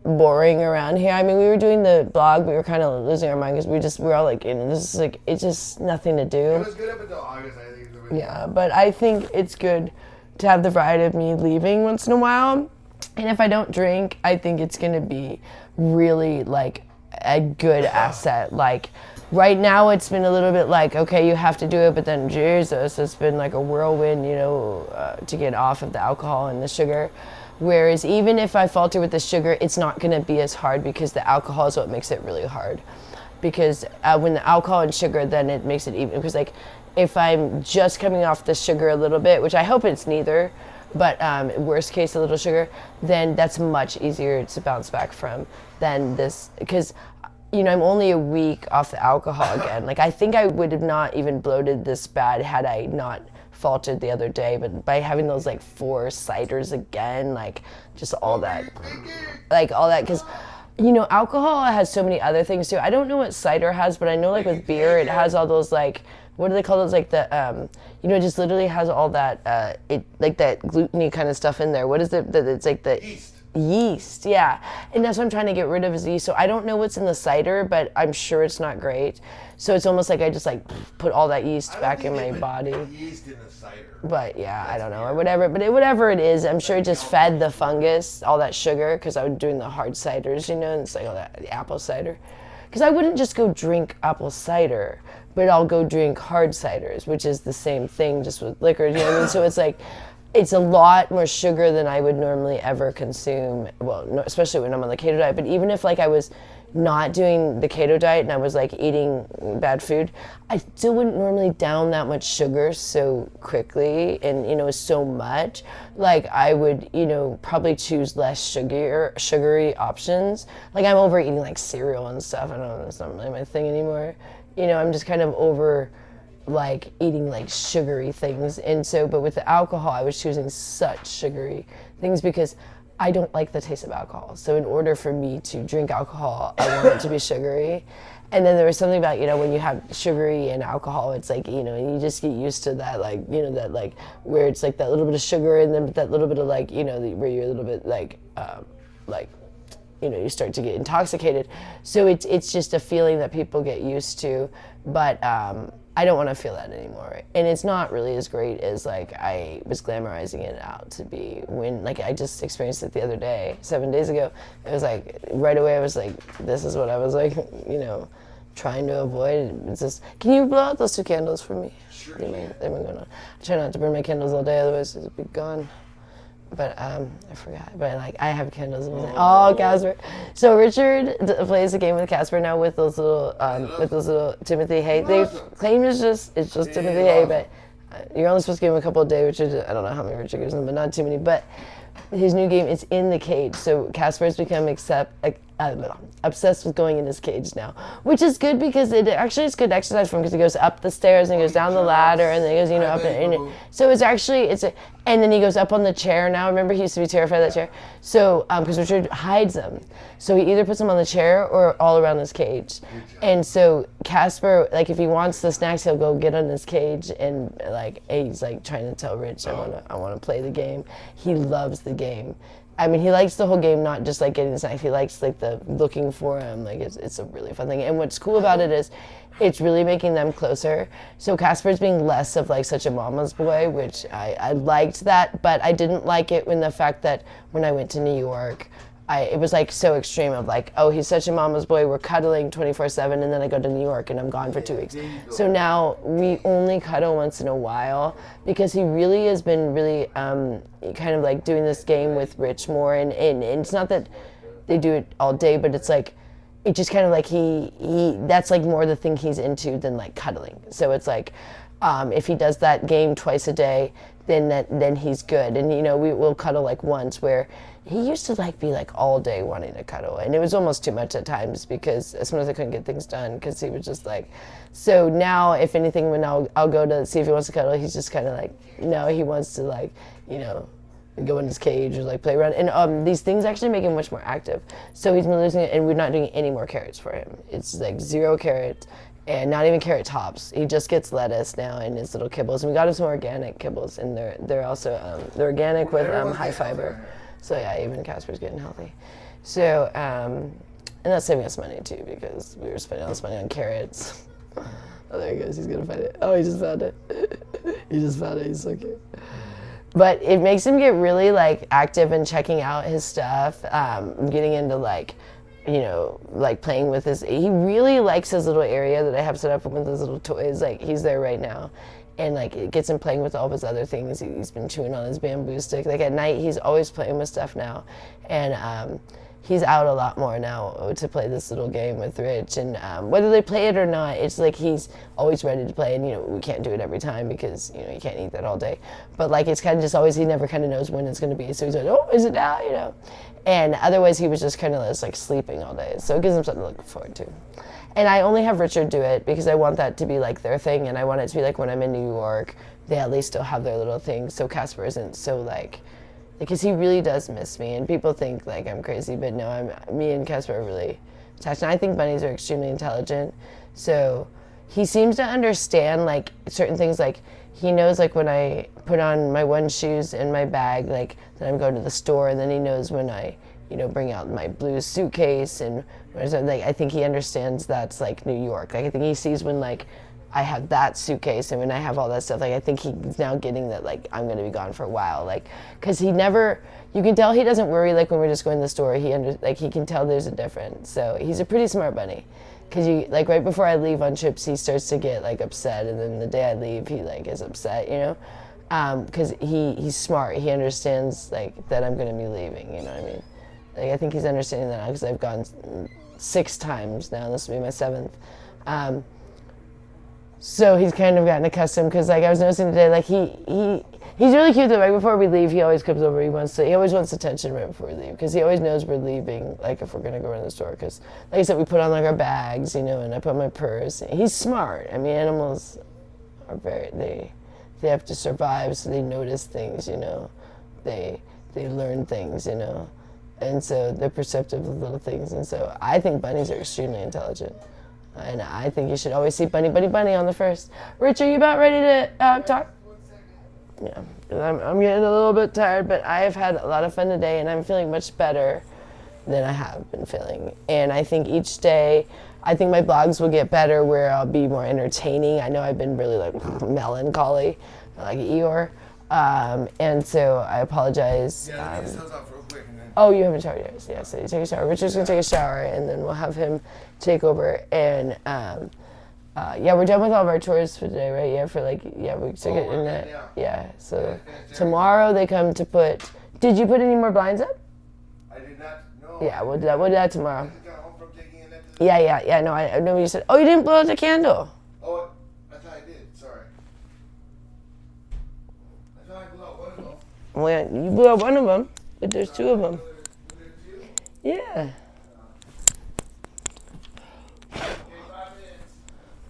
boring around here. I mean, we were doing the blog, we were kind of losing our mind because we were all like, you know, this is like, it's just nothing to do. It was good up until August, I think. Yeah, but I think it's good to have the variety of me leaving once in a while. And if I don't drink, I think it's going to be really like a good asset. Like, right now it's been a little bit like, okay, you have to do it, but then Jesus, it's been like a whirlwind, you know, to get off of the alcohol and the sugar. Whereas even if I falter with the sugar, it's not going to be as hard because the alcohol is what makes it really hard. Because when the alcohol and sugar, then it makes it even. Because like, if I'm just coming off the sugar a little bit, which I hope it's neither, but worst case a little sugar, then that's much easier to bounce back from than this. Because you know, I'm only a week off the alcohol again. Like, I think I would have not even bloated this bad had I not faltered the other day, but by having those like 4 ciders again, like just all that, because you know, alcohol has so many other things too. I don't know what cider has, but I know like with beer, it has all those like, what do they call those? Like the, you know, it just literally has all that, it like that gluten-y kind of stuff in there. What is it? It's like the yeast, yeah. And that's what I'm trying to get rid of is yeast. So I don't know what's in the cider, but I'm sure it's not great. So it's almost like I just like put all that yeast back in my body. Yeast in the cider. But yeah, I don't know, or whatever. But whatever it is, I'm sure it just fed the fungus, all that sugar, because I was doing the hard ciders, you know, and it's like all that the apple cider. Because I wouldn't just go drink apple cider, but I'll go drink hard ciders, which is the same thing, just with liquor. You know what I mean? So it's like, it's a lot more sugar than I would normally ever consume. Well, no, especially when I'm on the keto diet. But even if like I was not doing the keto diet and I was like eating bad food, I still wouldn't normally down that much sugar so quickly and, you know, so much. Like I would, you know, probably choose less sugary options. Like I'm over eating like cereal and stuff. I don't know, it's not really my thing anymore. You know, I'm just kind of over like eating like sugary things. And so, but with the alcohol, I was choosing such sugary things because I don't like the taste of alcohol. So in order for me to drink alcohol, I want it to be sugary. And then there was something about, you know, when you have sugary and alcohol, it's like, you know, you just get used to that, like, you know, that like where it's like that little bit of sugar and then that little bit of like, you know, where you're a little bit like, you know, you start to get intoxicated. So it's just a feeling that people get used to, but I don't want to feel that anymore. And it's not really as great as like I was glamorizing it out to be when, like I just experienced it the other day, 7 days ago. It was like, right away I was like, this is what I was like, you know, trying to avoid. It's just, can you blow out those 2 candles for me? Sure. They've been going on. I try not to burn my candles all day, otherwise it'd be gone. But I forgot. But like I have candles. Oh, Casper. So Richard plays a game with Casper now with those little Timothy Hay. They claim it's just Timothy Hay, but you're only supposed to give him a couple a day. Richard, I don't know how many Richard gives him, but not too many. But his new game, it's in the cage. So Casper has become obsessed with going in his cage now, which is good because it actually is good exercise for him because he goes up the stairs and he goes down the ladder and then he goes, you know, up and so it's actually and then he goes up on the chair now. Remember, he used to be terrified of that chair. So because Richard hides him, so he either puts him on the chair or all around his cage. And so Casper, like if he wants the snacks, he'll go get on his cage and like he's like trying to tell Rich, I want to play the game. He loves the game. I mean, he likes the whole game, not just like getting the snacks. He likes like the looking for him. Like it's a really fun thing. And what's cool about it is it's really making them closer. So Casper's being less of like such a mama's boy, which I liked that, but I didn't like it when the fact that when I went to New York, it was like so extreme of like, oh, he's such a mama's boy, we're cuddling 24/7, and then I go to New York and I'm gone for 2 weeks. So now we only cuddle once in a while because he really has been really kind of like doing this game with Rich more, and it's not that they do it all day, but it's like, it just kind of like he that's like more the thing he's into than like cuddling. So it's like, if he does that game twice a day, then he's good. And you know, we'll cuddle like once, where he used to like be like all day wanting to cuddle, and it was almost too much at times because sometimes I couldn't get things done because he was just like. So now, if anything, when I'll go to see if he wants to cuddle, he's just kind of like, no, he wants to like, you know, go in his cage or like play around. And these things actually make him much more active. So he's been losing it, and we're not doing any more carrots for him. It's like 0 carrots. And not even carrot tops. He just gets lettuce now in his little kibbles. And we got him some organic kibbles, and they're also they're organic with high fiber. So yeah, even Casper's getting healthy. So and that's saving us money too because we were spending all this money on carrots. Oh, there he goes. He's gonna find it. Oh, he just found it. He just found it. He's so cute. But it makes him get really like active and checking out his stuff. Getting into like, you know, like playing with he really likes his little area that I have set up with his little toys. Like he's there right now, and like it gets him playing with all of his other things. He's been chewing on his bamboo stick. Like at night, he's always playing with stuff now, and he's out a lot more now to play this little game with Rich, and whether they play it or not, it's like he's always ready to play, and we can't do it every time because you can't eat that all day, but like it's kind of just always, he never kind of knows when it's going to be, so he's like, oh, is it now, and otherwise he was just kind of just like sleeping all day, so it gives him something to look forward to. And I only have Richard do it because I want that to be like their thing, and I want it to be like when I'm in New York, they at least still have their little thing, so Casper isn't so like, because he really does miss me, and people think like I'm crazy, but no, me and Casper are really attached. And I think bunnies are extremely intelligent, so he seems to understand like certain things. Like he knows like when I put on my one shoes in my bag, like that I'm going to the store, and then he knows when I bring out my blue suitcase, and like I think he understands that's like New York. Like I think he sees when like I have that suitcase and when I have all that stuff, like I think he's now getting that like I'm gonna be gone for a while, like because you can tell he doesn't worry like when we're just going to the store. He can tell there's a difference. So he's a pretty smart bunny, because like right before I leave on trips, he starts to get like upset, and then the day I leave, he like is upset, because he's smart. He understands like that I'm gonna be leaving. You know what I mean? Like I think he's understanding that now because I've gone 6 times now. This will be my 7th. So he's kind of gotten accustomed, because like I was noticing today, like he's really cute though. Right before we leave, he always comes over. He always wants attention right before we leave, because he always knows we're leaving. Like if we're gonna go in the store, because like I said, we put on like our bags, and I put my purse. He's smart. I mean, animals are they have to survive, so they notice things. They learn things. And so they're perceptive of little things. And so I think bunnies are extremely intelligent. And I think you should always see bunny, bunny, bunny on the first. Rich, are you about ready to talk? Yeah, I'm getting a little bit tired, but I have had a lot of fun today, and I'm feeling much better than I have been feeling. And I think each day, I think my blogs will get better, where I'll be more entertaining. I know I've been really like melancholy, like Eeyore. And so I apologize. Yeah, let me get those off real quick. And then... Oh, you haven't showered yet. Yeah, so you take a shower. Richard's going to take a shower, and then we'll have him take over. And yeah, we're done with all of our chores for today, right? Yeah, we took it in that. Yeah, so tomorrow they come to put. Did you put any more blinds up? I did not. No. Yeah, we'll do that tomorrow. I just got home from taking it. Yeah. No, I know you said. Oh, you didn't blow out the candle. Oh, I thought I did. Sorry. I thought I blew out one of them. Well, yeah, you blew out one of them, but there's 2 of them. Yeah. Okay, 5 minutes.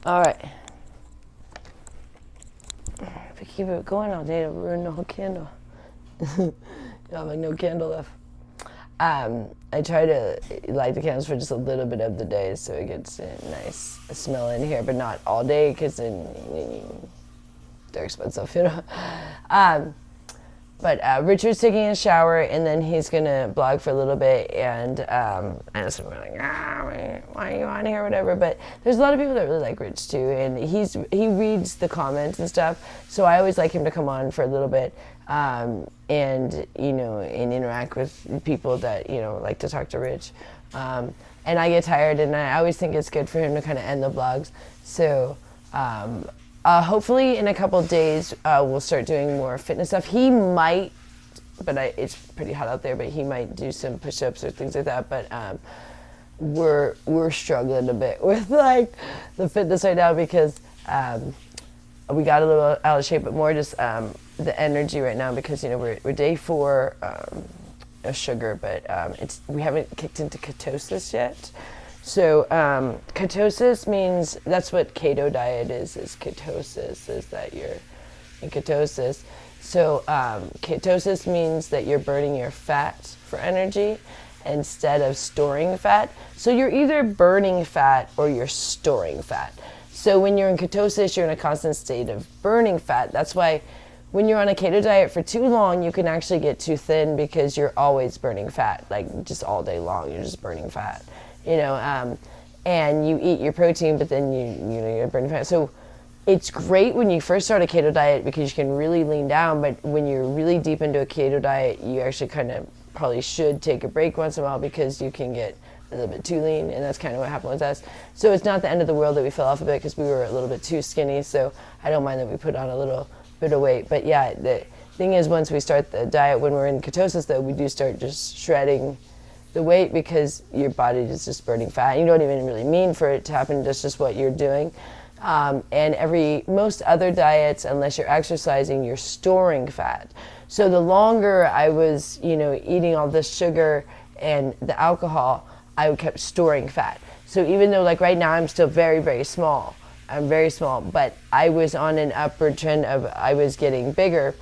All right. If we keep it going all day, it'll ruin the whole candle. You'll have like no candle left. I try to light the candles for just a little bit of the day, so it gets a nice smell in here, but not all day, because then they're expensive, But Richard's taking a shower, and then he's gonna blog for a little bit, and I know some people are like, why are you on here, or whatever. But there's a lot of people that really like Rich too, and he reads the comments and stuff. So I always like him to come on for a little bit, and interact with people that like to talk to Rich. And I get tired, and I always think it's good for him to kind of end the vlogs. So. Hopefully in a couple of days we'll start doing more fitness stuff. He might, but it's pretty hot out there, but he might do some push-ups or things like that. But we're struggling a bit with like the fitness right now, because we got a little out of shape, but more just the energy right now, because we're day 4 of sugar, but we haven't kicked into ketosis yet. So ketosis means, that's what keto diet is ketosis, is that you're in ketosis. So ketosis means that you're burning your fat for energy instead of storing fat. So you're either burning fat or you're storing fat. So when you're in ketosis, you're in a constant state of burning fat. That's why when you're on a keto diet for too long, you can actually get too thin, because you're always burning fat, like just all day long, you're just burning fat. And you eat your protein, but then you're burning fat. So it's great when you first start a keto diet, because you can really lean down, but when you're really deep into a keto diet, you actually kind of probably should take a break once in a while, because you can get a little bit too lean, and that's kind of what happened with us. So it's not the end of the world that we fell off a bit, because we were a little bit too skinny, so I don't mind that we put on a little bit of weight. But yeah, the thing is, once we start the diet, when we're in ketosis though, we do start just shredding the weight because your body is just burning fat. You don't even really mean for it to happen. That's just what you're doing. And most other diets, unless you're exercising, you're storing fat. So the longer I was, eating all this sugar and the alcohol, I kept storing fat. So even though like right now I'm still very, very small, but I was on an upward trend of I was getting bigger.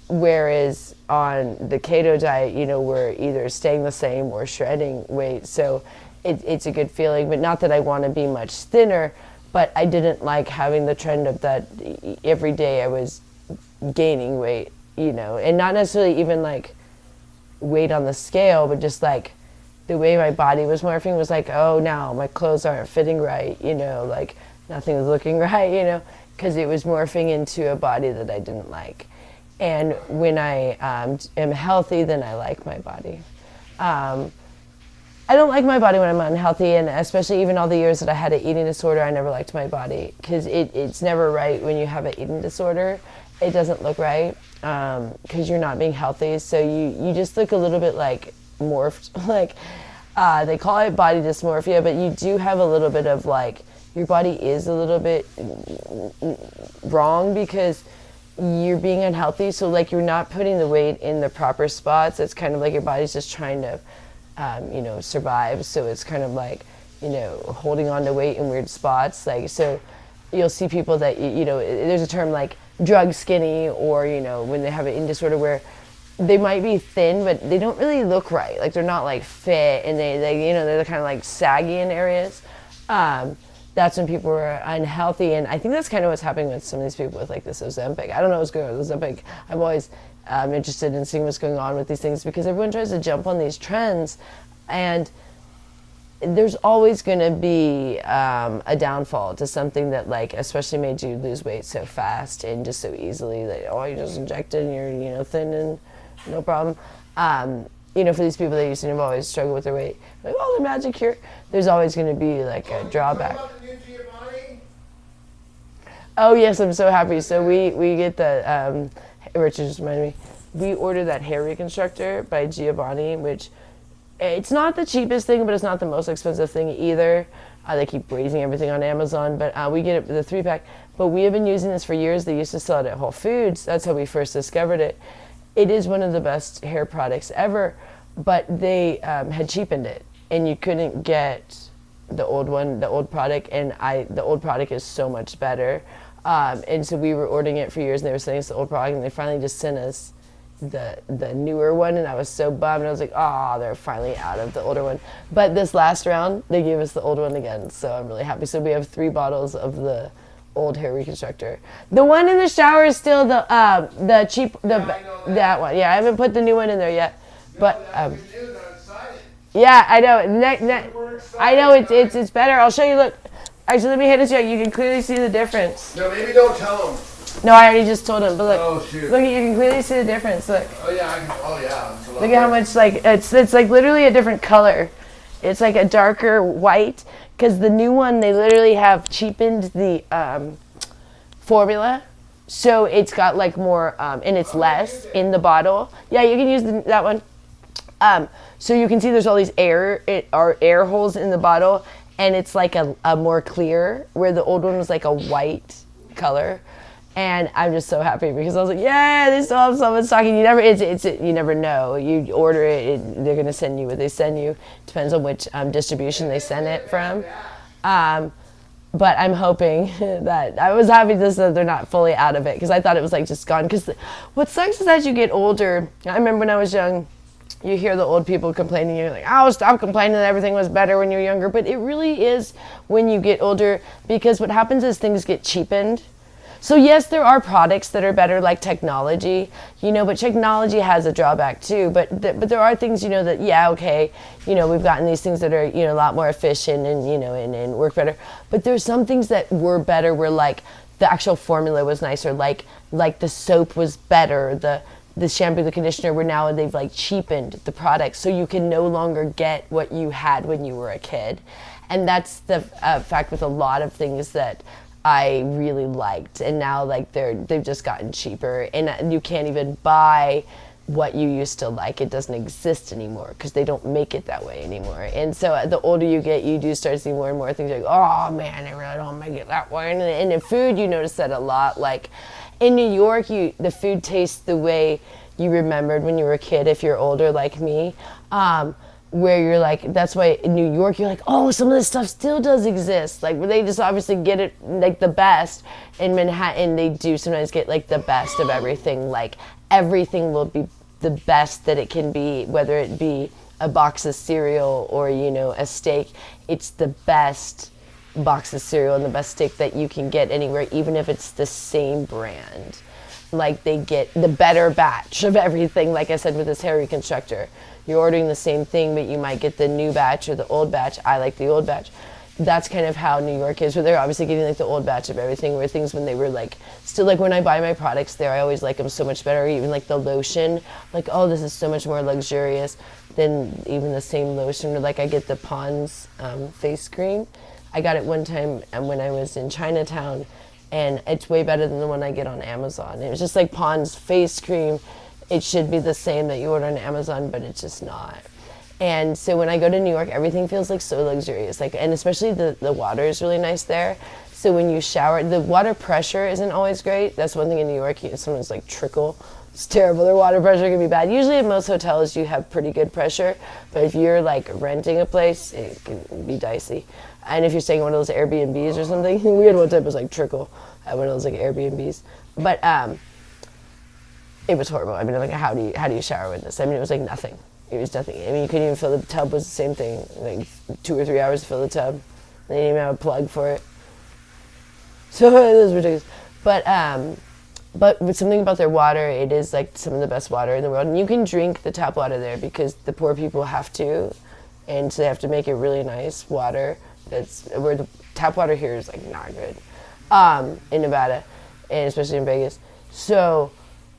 Whereas on the keto diet, we're either staying the same or shredding weight. So it's a good feeling, but not that I want to be much thinner, but I didn't like having the trend of that every day I was gaining weight, and not necessarily even like weight on the scale, but just like the way my body was morphing was like, oh, now my clothes aren't fitting right, like nothing was looking right, because it was morphing into a body that I didn't like. And when I am healthy, then I like my body. I don't like my body when I'm unhealthy, and especially even all the years that I had an eating disorder, I never liked my body because it's never right when you have an eating disorder. It doesn't look right because you're not being healthy, so you just look a little bit like morphed. Like they call it body dysmorphia, but you do have a little bit of like your body is a little bit wrong because you're being unhealthy, so like you're not putting the weight in the proper spots. It's kind of like your body's just trying to survive, so it's kind of like holding on to weight in weird spots. Like, so you'll see people that there's a term like drug skinny, or when they have an eating disorder where they might be thin but they don't really look right, like they're not like fit, and they're kind of like saggy in areas. That's when people are unhealthy, and I think that's kind of what's happening with some of these people with like this Ozempic. I don't know what's going on with Ozempic. I'm always interested in seeing what's going on with these things because everyone tries to jump on these trends, and there's always going to be a downfall to something that like especially made you lose weight so fast and just so easily. Like, oh, you just injected and you're thin and no problem. For these people that used to have always struggled with their weight, like, oh, the magic cure. There's always going to be like a drawback. Oh yes, I'm so happy. So we get the Richard just reminded me. We ordered that hair reconstructor by Giovanni, which it's not the cheapest thing, but it's not the most expensive thing either. They keep raising everything on Amazon, but we get it the 3-pack. But we have been using this for years. They used to sell it at Whole Foods. That's how we first discovered it. It is one of the best hair products ever, but they had cheapened it, and you couldn't get the old one, the old product, and the old product is so much better. And so we were ordering it for years, and they were sending us the old product, and they finally just sent us the newer one, and I was so bummed. I was like, oh, they're finally out of the older one. But this last round, they gave us the old one again, so I'm really happy. So we have 3 bottles of the old hair reconstructor. The one in the shower is still the cheap, that one. Yeah, I haven't put the new one in there yet. But yeah, I know. I know it's better. I'll show you. Look, actually, let me hit it so you can clearly see the difference. No, maybe don't tell them. No, I already just told him. But look, oh shoot! Look, you can clearly see the difference. Look. Oh yeah. Oh yeah. Look at how much like it's like literally a different color. It's like a darker white. Because the new one, they literally have cheapened the formula, so it's got like more, and it's less in the bottle. Yeah, you can use that one. So you can see there's all these air holes in the bottle, and it's like a more clear, where the old one was like a white color. And I'm just so happy because I was like, yeah, they still have someone stocking. You never know. You order it, they're gonna send you what they send you. Depends on which distribution they send it from. But I'm hoping that I was happy that they're not fully out of it because I thought it was like just gone. Because what sucks is as you get older. I remember when I was young, you hear the old people complaining. You're like, oh, stop complaining that everything was better when you're younger. But it really is when you get older because what happens is things get cheapened. So yes, there are products that are better, like technology, but technology has a drawback too. But there are things, that, yeah, okay, we've gotten these things that are, a lot more efficient and, and work better. But there's some things that were better where like the actual formula was nicer, like the soap was better, the shampoo, the conditioner, where now they've like cheapened the products. So you can no longer get what you had when you were a kid. And that's the fact with a lot of things that I really liked, and now like they've just gotten cheaper, and you can't even buy what you used to like. It doesn't exist anymore because they don't make it that way anymore. And so the older you get, you do start seeing more and more things like, oh man, they really don't make it that way. And in food, you notice that a lot. Like in New York, the food tastes the way you remembered when you were a kid, if you're older like me. Where you're like, that's why in New York, you're like, oh, some of this stuff still does exist. Like, they just obviously get it, like, the best. In Manhattan, they do sometimes get, like, the best of everything. Like, everything will be the best that it can be, whether it be a box of cereal or, you know, a steak. It's the best box of cereal and the best steak that you can get anywhere, even if it's the same brand. Like, they get the better batch of everything, like I said with this hair reconstructor. You're ordering the same thing, but you might get the new batch or the old batch. I like the old batch. That's kind of how New York is, where they're obviously getting like the old batch of everything, where things when they were like, still like when I buy my products there, I always like them so much better. Even like the lotion, like, oh, this is so much more luxurious than even the same lotion. Or like I get the Pond's face cream. I got it one time when I was in Chinatown, and it's way better than the one I get on Amazon. It was just like Pond's face cream. It should be the same that you order on Amazon, but it's just not. And so when I go to New York, everything feels like so luxurious. Like, and especially the water is really nice there. So when you shower, the water pressure isn't always great. That's one thing in New York, you sometimes like trickle. It's terrible. Their water pressure can be bad. Usually at most hotels you have pretty good pressure, but if you're like renting a place, it can be dicey. And if you're staying at one of those Airbnbs or something, we had one time it was like trickle at one of those like Airbnbs. But it was horrible. I mean, like, how do you shower with this? I mean, it was like nothing. It was nothing. I mean, you couldn't even fill the tub. Was the same thing. Like 2 or 3 hours to fill the tub. They didn't even have a plug for it. So it was ridiculous. But with something about their water, it is like some of the best water in the world. And you can drink the tap water there because the poor people have to, and so they have to make it really nice water. That's where the tap water here is like not good in Nevada, and especially in Vegas. So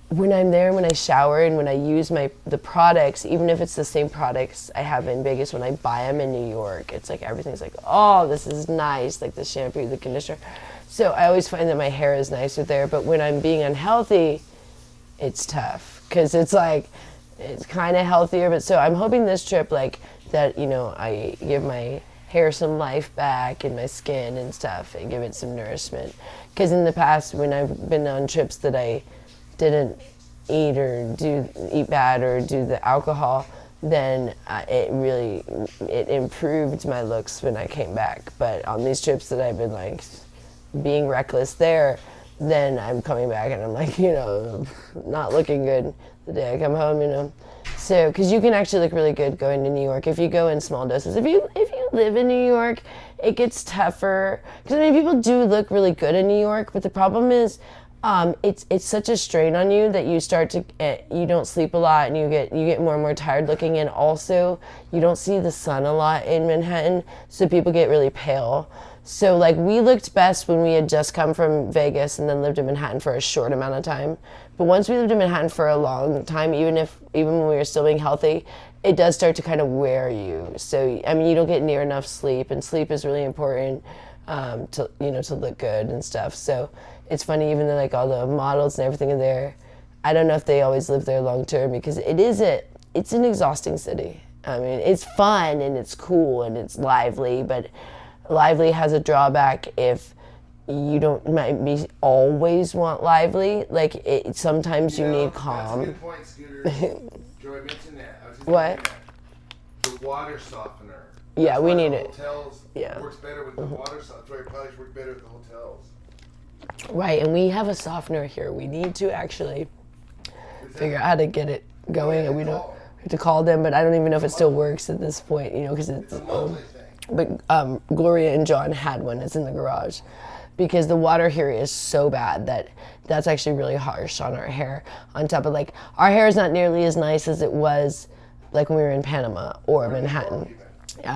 when I'm there, when I shower and when I use the products, even if it's the same products I have in Vegas, when I buy them in New York, it's like everything's like, oh, this is nice, like the shampoo, the conditioner. So I always find that my hair is nicer there, but when I'm being unhealthy, it's tough because it's like, it's kind of healthier. But so I'm hoping this trip, like that, you know, I give my hair some life back and my skin and stuff and give it some nourishment. Because in the past, when I've been on trips that I didn't eat bad or do the alcohol, then it improved my looks when I came back. But on these trips that I've been like being reckless there, then I'm coming back and I'm like, you know, not looking good the day I come home, you know. So, because you can actually look really good going to New York if you go in small doses. If you live in New York, it gets tougher. Because I mean, people do look really good in New York, but the problem is, it's such a strain on you that you start to you don't sleep a lot and you get more and more tired looking, and also you don't see the sun a lot in Manhattan, so people get really pale. So like we looked best when we had just come from Vegas and then lived in Manhattan for a short amount of time. But once we lived in Manhattan for a long time, even when we were still being healthy, it does start to kind of wear you. So I mean, you don't get near enough sleep, and sleep is really important to look good and stuff. So it's funny, even though like all the models and everything are there, I don't know if they always live there long term, because it's an exhausting city. I mean, it's fun and it's cool and it's lively, but lively has a drawback if you don't maybe always want lively. Like sometimes you need calm. That's a good point, Scooter. Joy mentioned that. I was just What? that. The water softener. Yeah, we need it. it. Hotels works better with the water softener. Products work better at the hotels. Right, and we have a softener here. We need to actually figure out how to get it going, and we don't have to call them, but I don't even know if it still works at this point, you know, because it's but Gloria and John had one. It's in the garage, because the water here is so bad that's actually really harsh on our hair. On top of like our hair is not nearly as nice as it was like when we were in Panama or Manhattan,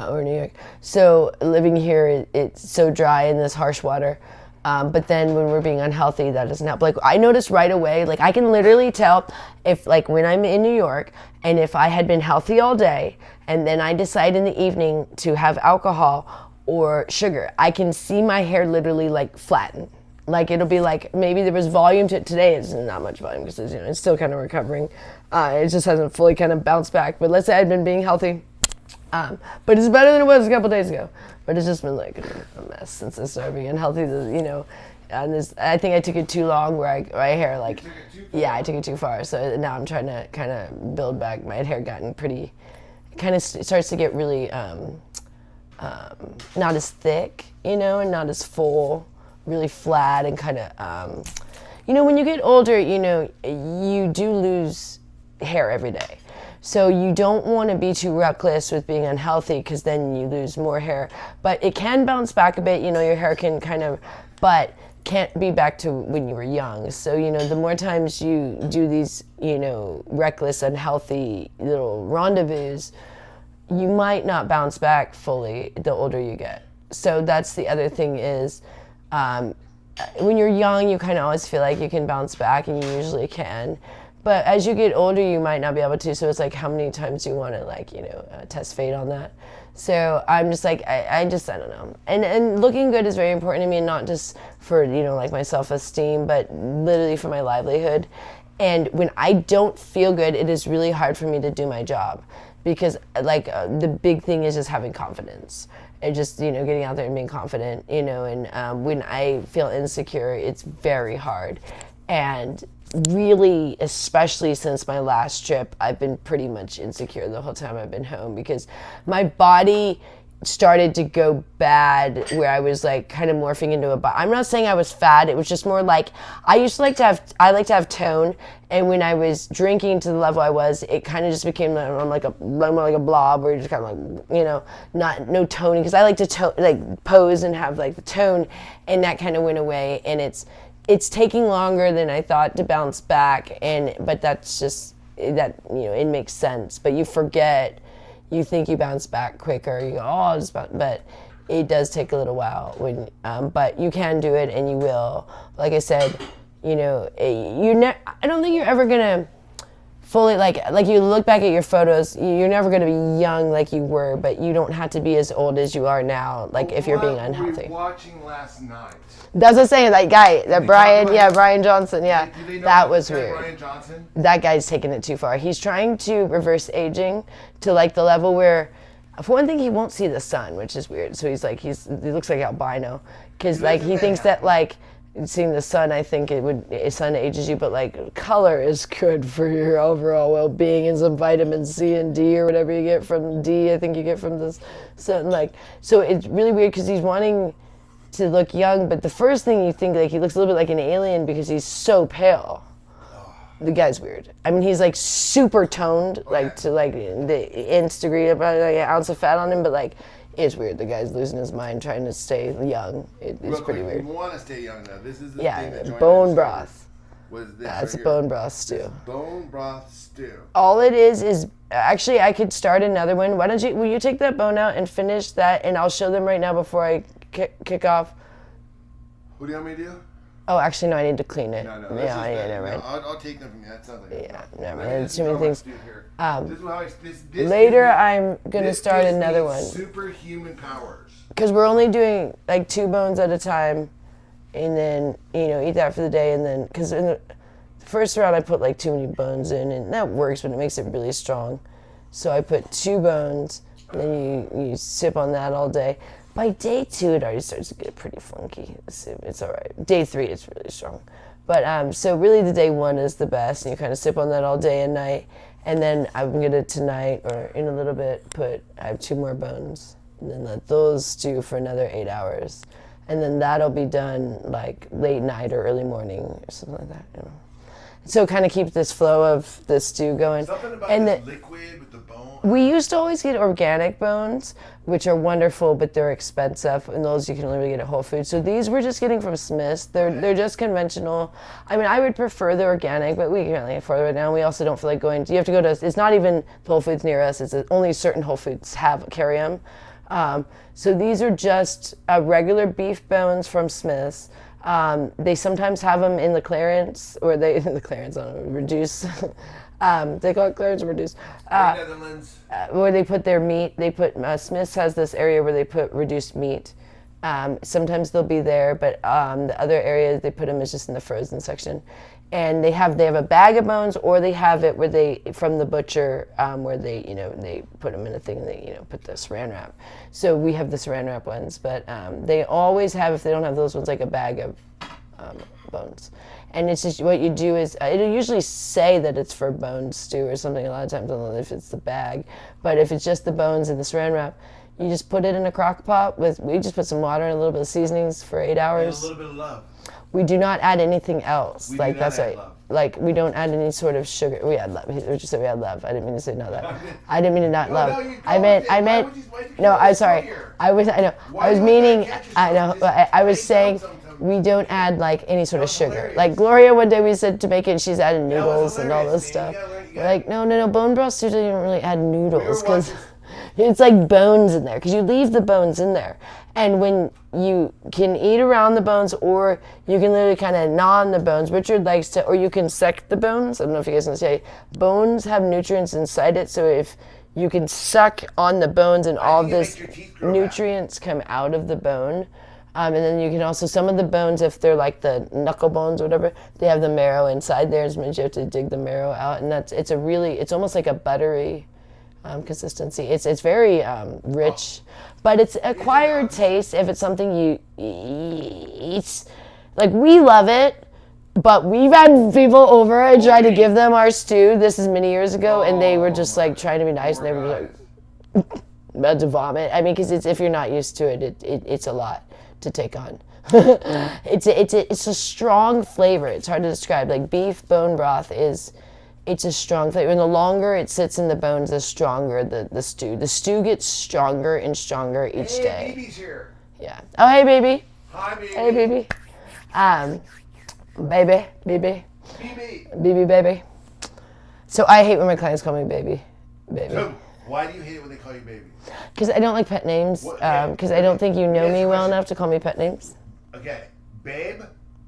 or New York. So living here, it's so dry in this harsh water. But then when we're being unhealthy, that doesn't help. Like I noticed right away, like I can literally tell if like when I'm in New York and if I had been healthy all day and then I decide in the evening to have alcohol or sugar, I can see my hair literally like flatten. Like it'll be like maybe there was volume to it. Today. It's not much volume because it's still kind of recovering. It just hasn't fully kind of bounced back. But let's say I'd been being healthy, but it's better than it was a couple days ago. But it's just been like a mess since I started being unhealthy. And I think I took it too long where my hair like I took it too far. So now I'm trying to kind of build back. My hair gotten pretty, kind of starts to get really not as thick, and not as full. Really flat and kind of, when you get older, you do lose hair every day. So you don't want to be too reckless with being unhealthy because then you lose more hair. But it can bounce back a bit, your hair can kind of, but can't be back to when you were young. So, the more times you do these, reckless, unhealthy little rendezvous, you might not bounce back fully the older you get. So that's the other thing is, when you're young, you kind of always feel like you can bounce back, and you usually can. But as you get older, you might not be able to. So it's like, how many times do you want to test fate on that? So I'm just like, I don't know. And looking good is very important to me, not just for, like my self-esteem, but literally for my livelihood. And when I don't feel good, it is really hard for me to do my job because the big thing is just having confidence. And just, getting out there and being confident, and when I feel insecure, it's very hard. And really, especially since my last trip, I've been pretty much insecure the whole time I've been home because my body started to go bad where I was like kind of morphing into a body. I'm not saying I was fat. It was just more like I like to have tone. And when I was drinking to the level I was, it kind of just became more like a blob where you're just kind of like, no toning. Because I like to pose and have like the tone, and that kind of went away. And it's taking longer than I thought to bounce back. But that's just that, it makes sense. But you forget. You think you bounce back quicker. You go, but it does take a little while. But you can do it, and you will. Like I said, I don't think you're ever gonna fully like you look back at your photos. You're never gonna be young like you were, but you don't have to be as old as you are now. Like if you're being unhealthy. What were we watching last night? That's what I'm saying. That guy, Brian Johnson. Yeah, that was weird. Brian Johnson? That guy's taking it too far. He's trying to reverse aging to like the level where, for one thing, he won't see the sun, which is weird. So he looks like albino, because like he thinks that like seeing the sun, I think sun ages you, but like color is good for your overall well-being, and some vitamin C and D or whatever you get from D. I think you get from this sun. Like, so it's really weird because he's wanting to look young, but the first thing you think, like, he looks a little bit like an alien because he's so pale. The guy's weird. I mean, he's like super toned, like to like the nth degree, about like an ounce of fat on him, but like it's weird. The guy's losing his mind trying to stay young. It's pretty weird. You want to stay young now. This is the thing that joined bone us. broth. What is this? That's right bone broth stew. Bone broth stew. All it is actually I could start another one. Will you take that bone out and finish that, and I'll show them right now before I kick off. What do you want me to do? Oh, actually, no, I need to clean it. No, never mind. I'll take them from you. That sounds like never mind. There's too many things. This Later, I'm going to start another one. Superhuman powers. Because we're only doing like 2 bones at a time, and then, eat that for the day, and then, because in the first round, I put like too many bones in, and that works, but it makes it really strong. So I put 2 bones, and then you sip on that all day. By day 2, it already starts to get pretty funky. It's all right. Day 3, it's really strong. But so really the day 1 is the best, and you kind of sip on that all day and night. And then I'm going to tonight, or in a little bit, I have 2 more bones, and then let those stew for another 8 hours. And then that'll be done like late night or early morning or something like that. So kind of keep this flow of the stew going. Something about and this liquid with the bone. We used to always get organic bones, which are wonderful, but they're expensive, and those you can only really get at Whole Foods. So these we're just getting from Smith's. They're just conventional. I mean, I would prefer the organic, but we can't really afford it right now. We also don't feel like going. You have to go to. It's not even Whole Foods near us. It's only certain Whole Foods carry them. So these are just regular beef bones from Smith's. They sometimes have them in the clearance, or the clearance on reduce. They call it clearance or reduce. Netherlands. Where they put their meat. They put Smith's has this area where they put reduced meat, Sometimes they'll be there, but the other areas they put them is just in the frozen section. And they have a bag of bones, or they have it where they from the butcher where they put them in a thing and they put the saran wrap. So we have the saran wrap ones, but they always have, if they don't have those ones, like a bag of bones. And it's just what you do is it'll usually say that it's for bone stew or something. A lot of times, I don't know if it's the bag, but if it's just the bones and the saran wrap, you just put it in a crock pot we just put some water and a little bit of seasonings for 8 hours. And a little bit of love. We do not add anything else. We like do not that's add right. love. Like we don't add any sort of sugar. We add love. We just said we add love. I didn't mean to say no that. I didn't mean to not love. I meant. why'd you No, keep I'm it sorry. here? I know. Why I was do you meaning. catch yourself? I know. Just I was write saying down something. we don't add like any sort of That was sugar. hilarious. Like Gloria, one day we said to make it, she's adding That was noodles and all hilarious, this man. stuff. You gotta- We're like, no. Bone broth stew doesn't even really add noodles We were because it's like bones in there because you leave the bones in there. And when you can eat around the bones, or you can literally kind of gnaw on the bones. Richard likes to, or you can suck the bones. I don't know if you guys can say, bones have nutrients inside it. So if you can suck on the bones and all do you this make your teeth grow back? nutrients come out of the bone. And then you can also, some of the bones, if they're like the knuckle bones or whatever, they have the marrow inside there. It means you have to dig the marrow out. And it's almost like a buttery consistency. It's very rich, but it's acquired taste if it's something you eat. Like we love it, but we've had people over and tried to give them our stew. This is many years ago, and they were just like trying to be nice, and they were like about to vomit. I mean, because if you're not used to it, it's a lot to take on. It's a strong flavor. It's hard to describe. Like beef bone broth it's a strong flavor. And the longer it sits in the bones, the stronger the stew. The stew gets stronger and stronger each day. Hey, baby's here. Yeah. Oh, hey, baby. Hi, baby. Hey, baby. Baby. Baby. Baby. So I hate when my clients call me baby. So, why do you hate it when they call you baby? Because I don't like pet names. What- okay. Because I don't think you know Yes, me well question. enough to call me pet names. Okay, babe,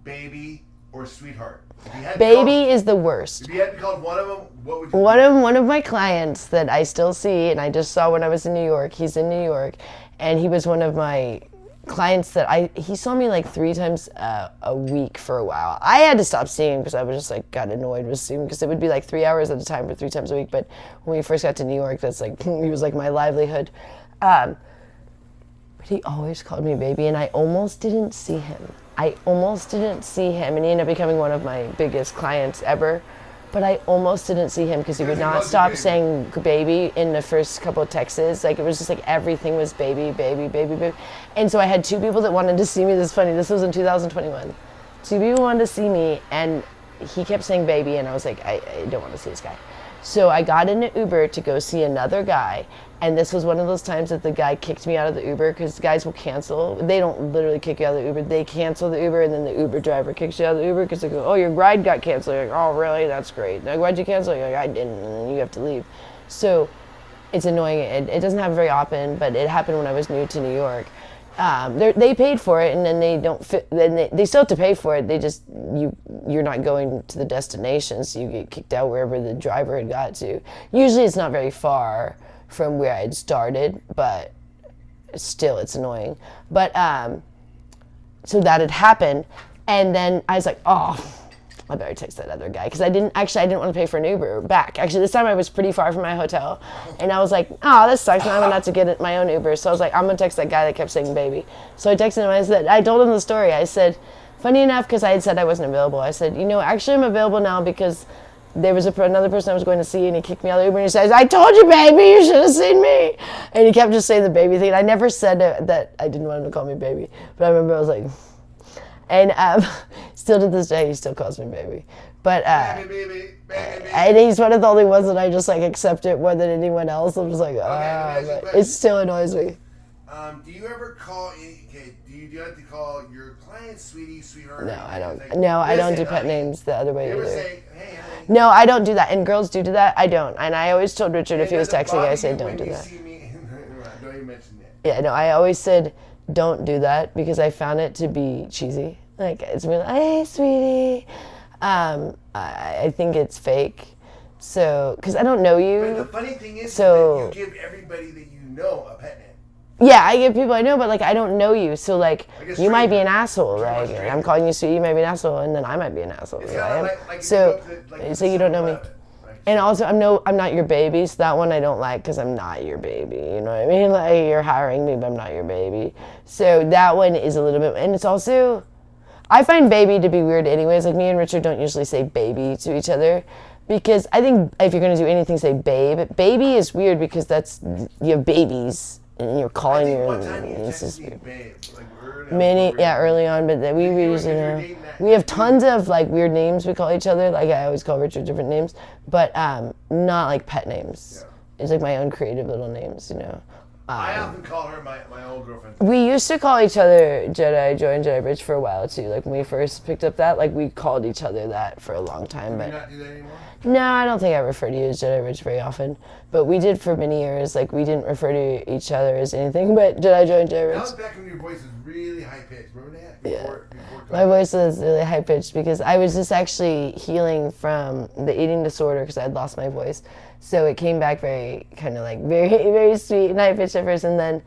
baby, or sweetheart. If you had to Baby is the worst. Call, if you had to call one of them, what would you? One of my clients that I still see, and I just saw when I was in New York. He's in New York, and he was one of my clients that he saw me like 3 times a week for a while. I had to stop seeing him because I was just like got annoyed with seeing him because it would be like 3 hours at a time for 3 times a week. But when we first got to New York, that's like he was like my livelihood. But he always called me baby, and I almost didn't see him. And he ended up becoming one of my biggest clients ever. But I almost didn't see him because he would Because he not wasn't stop baby. saying baby in the first couple of texts. Like it was just like everything was baby. And so I had 2 people that wanted to see me. This is funny. This was in 2021. 2 people wanted to see me, and he kept saying baby, and I was like, I don't want to see this guy. So I got in an Uber to go see another guy, and this was one of those times that the guy kicked me out of the Uber because guys will cancel. They don't literally kick you out of the Uber. They cancel the Uber, and then the Uber driver kicks you out of the Uber because they go, oh, your ride got canceled. You're like, oh, really? That's great. They're like, why'd you cancel? You're like, I didn't, and then you have to leave. So it's annoying. It doesn't happen very often, but it happened when I was new to New York. They paid for it, and then they don't fit. Then they still have to pay for it. They just you're not going to the destination, so you get kicked out wherever the driver had got to. Usually, it's not very far from where I'd started, but still, it's annoying. But so that had happened, and then I was like, oh, I better text that other guy because I didn't want to pay for an Uber back. Actually, this time I was pretty far from my hotel, and I was like, oh, this sucks. Now I'm gonna have to get my own Uber. So I was like, I'm gonna text that guy that kept saying baby. So I texted him. I told him the story. I said, funny enough, because I had said I wasn't available. I said, actually I'm available now because there was another person I was going to see, and he kicked me out of the Uber, and he says, I told you, baby, you should have seen me. And he kept just saying the baby thing. I never said that I didn't want him to call me baby, but I remember I was like. And still to this day, he still calls me baby. But Baby. and he's one of the only ones that I just like accept it more than anyone else. I'm just like, let me ask you a but question. it still annoys me. Do you ever call? Okay, do you have to call your client sweetie, sweetheart? No, I don't. Like, No, I don't do listen, pet honey. names the other way You ever either. say, hey, honey? No, I don't do that. And girls do that. I don't. And I always told Richard if he was Does it texting, I bother said you don't when do you that. see me? Don't even mention that. Yeah, no, I always said don't do that because I found it to be cheesy. Like it's really, hey, sweetie. I think it's fake. So, because I don't know But you. the funny thing is So- that you give everybody that you know a pet name. Yeah, I get people I know, but like I don't know you, so like guess you might be stranger. an asshole, right? stranger. I'm calling you sweet, you might be an asshole, and then I might be an asshole. It's Right? kind of like So, you so you don't know me. Right? And also, I'm not your baby, so that one I don't like because I'm not your baby. You know what I mean? Like you're hiring me, but I'm not your baby. So that one is a little bit, and it's also, I find baby to be weird anyways. Like me and Richard don't usually say baby to each other because I think if you're gonna do anything, say babe. Baby is weird because that's, you have babies and you're calling I think your. one time you It's texted just me, weird. babe. Like Early on, but we usually you're know. dating that We have dude. tons of like weird names we call each other. Like I always call Richard different names, but not like pet names. Yeah. It's like my own creative little names, you know. I often call her my old girlfriend. We used to call each other Jedi Joy and Jedi Bridge for a while too. Like when we first picked up that, like we called each other that for a long time. Do But you not do that anymore? no, I don't think I refer to you as Jedi Bridge very often. But we did for many years. Like we didn't refer to each other as anything but Jedi Joy and Jedi That Bridge. was back when your voice was really high pitched. Remember that? Before My voice was really high pitched because I was just actually healing from the eating disorder because I had lost my voice. So it came back very kind of like very, very sweet and high pitched at first. And then,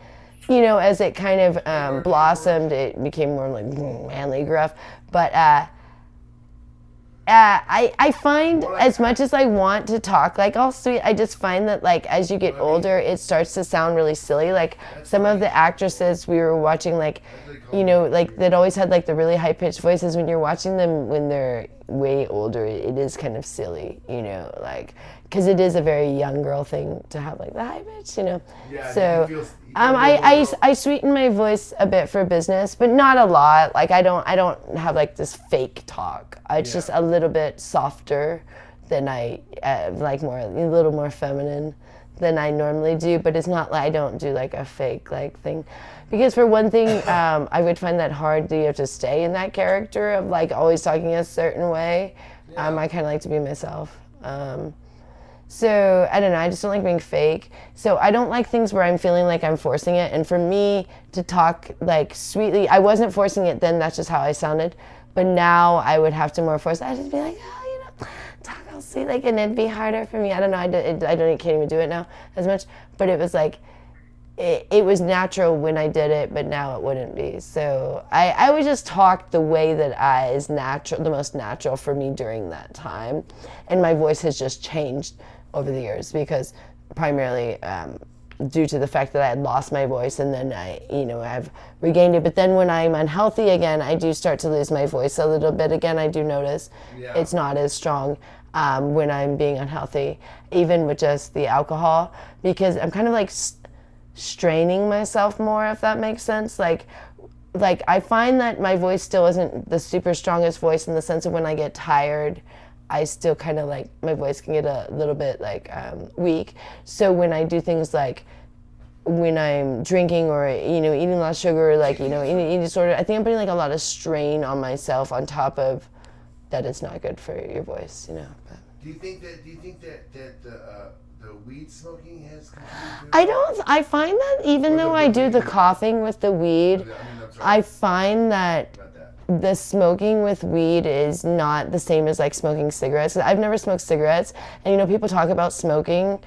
you know, as it kind of blossomed, it became more like manly gruff. But I find as much as I want to talk like all sweet, I just find that like as you get older, it starts to sound really silly. Like some of the actresses we were watching, like, you know, like that always had like the really high pitched voices. When you're watching them when they're way older, it is kind of silly, you know, like because it is a very young girl thing to have like the high pitch, you know. Yeah, So you feel I sweeten my voice a bit for business, but not a lot. Like I don't have like this fake talk. It's just a little bit softer than I like more a little more feminine than I normally do. But it's not like I don't do like a fake like thing, because for one thing, I would find that hard. You have to stay in that character of like always talking a certain way. I kind of like to be myself. So I don't know, I just don't like being fake. So I don't like things where I'm feeling like I'm forcing it. And for me to talk like sweetly, I wasn't forcing it then, that's just how I sounded. But now I would have to more force it. I'd just be like, oh, you know, talk all sweet, like, and it'd be harder for me. I don't know, can't even do it now as much. But it was like, it was natural when I did it, but now it wouldn't be. So I would just talk the way that is natural, the most natural for me during that time. And my voice has just changed over the years because primarily due to the fact that I had lost my voice and then I've regained it. But then when I'm unhealthy again, I do start to lose my voice a little bit again. I do notice it's not as strong when I'm being unhealthy, even with just the alcohol, because I'm kind of like straining myself more, if that makes sense. Like I find that my voice still isn't the super strongest voice in the sense of when I get tired, I still kind of like, my voice can get a little bit like weak. So when I do things like when I'm drinking or, you know, eating a lot of sugar, or like, you know, eating disorder, I think I'm putting like a lot of strain on myself on top of that it's not good for your voice, you know. But. Do you think that the weed smoking has contributed to it? I find that even though I do the coughing with the weed, I find that the smoking with weed is not the same as like smoking cigarettes. I've never smoked cigarettes, and you know, people talk about smoking,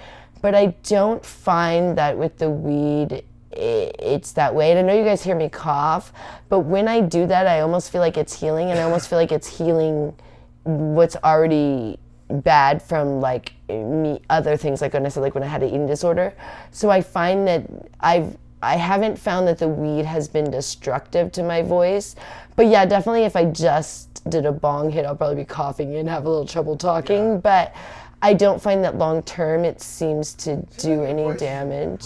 but I don't find that with the weed it's that way. And I know you guys hear me cough, but when I do that, I almost feel like it's healing, and I almost feel like it's healing what's already bad from like me, other things, like when I said, like when I had an eating disorder. So I find that I haven't found that the weed has been destructive to my voice. But yeah, definitely if I just did a bong hit, I'll probably be coughing and have a little trouble talking. Yeah. But I don't find that long term it seems to do any damage.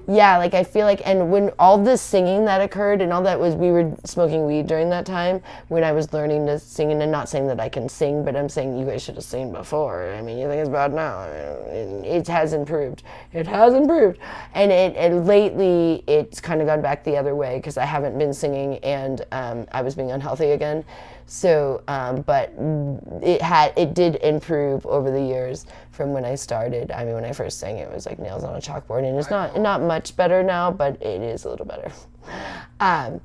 Yeah, like I feel like, and when all this singing that occurred and all that was, we were smoking weed during that time when I was learning to sing, and I'm not saying that I can sing, but I'm saying you guys should have seen before. I mean, you think it's bad now. It has improved. It has improved. And lately it's kind of gone back the other way because I haven't been singing and I was being unhealthy again. So, but it did improve over the years from when I started. I mean, when I first sang, it was like nails on a chalkboard, and it's not much better now, but it is a little better. I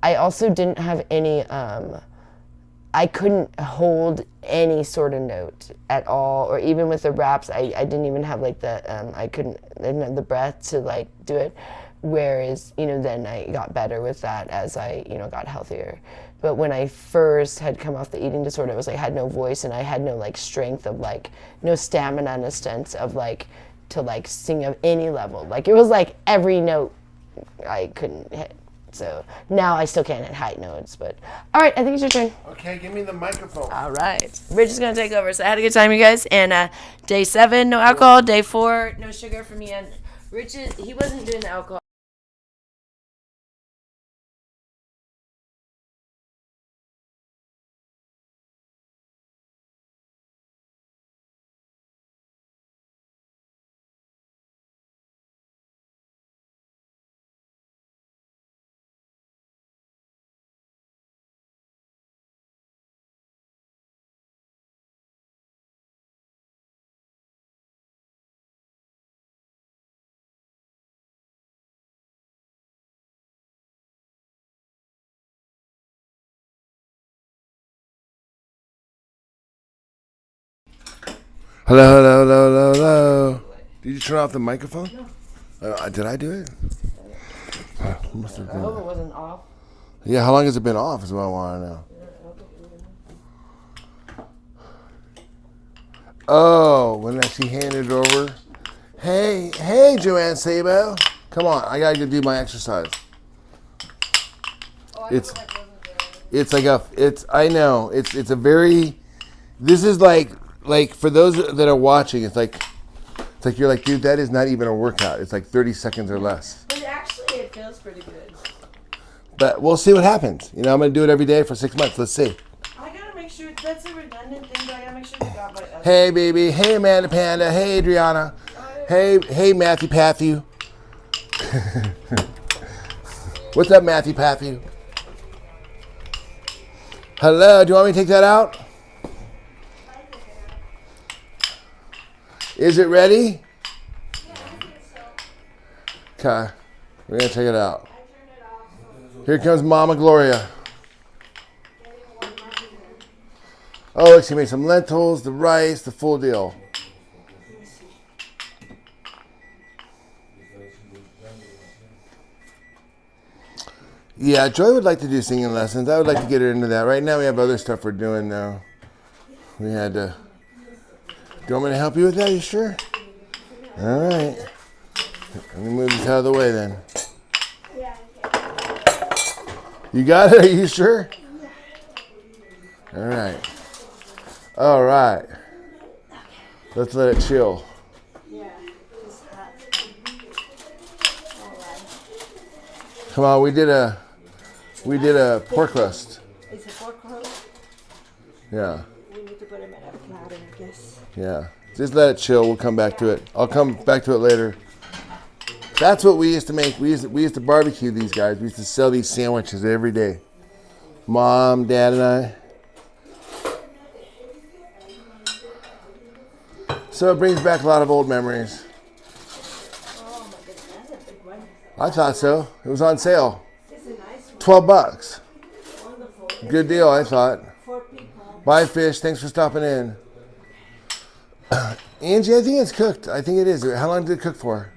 also didn't have any I couldn't hold any sort of note at all, or even with the raps, I didn't even have like the I didn't have the breath to like do it. Whereas, you know, then I got better with that as I, you know, got healthier. But when I first had come off the eating disorder, it was like I had no voice and I had no like strength of like, no stamina in a sense of like to like sing of any level. Like it was like every note I couldn't hit. So now I still can't hit high notes, but all right, I think it's your turn. Okay, give me the microphone. All right, Rich is gonna take over. So I had a good time, you guys. And day 7, no alcohol. Day 4, no sugar for me. And Rich he wasn't doing the alcohol. Hello, hello, hello, hello, hello. Did you turn off the microphone? No. Did I do it? Must have I done hope it. it wasn't off. Yeah, how long has it been off is what I want to know. Oh, when she handed it over. Hey, Joanne Sabo. Come on, I gotta go do my exercise. I know, it's a very, this is like for those that are watching, it's like you're like, dude, that is not even a workout. It's like 30 seconds or less. But actually, it feels pretty good. But we'll see what happens. You know, I'm gonna do it every day for 6 months. Let's see. I gotta make sure that's a redundant thing, but I gotta make sure you got my other. Hey, baby. Hey, Amanda Panda. Hey, Adriana. Hey, Matthew Patthew. What's up, Matthew Patthew? Hello, do you want me to take that out? Is it ready? Yeah, I think so. Okay, we're gonna take it out. Here comes Mama Gloria. Oh, look, she made some lentils, the rice, the full deal. Yeah, Joy would like to do singing lessons. I would like to get her into that. Right now we have other stuff we're doing though. We had to... Do you want me to help you with that? You sure? All right. Let me move this out of the way then. Yeah. You got it? Are you sure? All right. All right. Let's let it chill. Yeah. It's hot. All right. Come on, we did a pork roast. It's a pork roast. Yeah. We need to put them in a platter, I guess. Yeah. Just let it chill. We'll come back to it. I'll come back to it later. That's what we used to make. We used to barbecue these guys. We used to sell these sandwiches every day. Mom, Dad, and I. So it brings back a lot of old memories. Oh my goodness, that's a big one. I thought so. It was on sale. It's a nice $12. one. Wonderful. Good deal, I thought. 4 people. Bye, Fish. Thanks for stopping in. Angie, I think it's cooked. I think it is. How long did it cook for?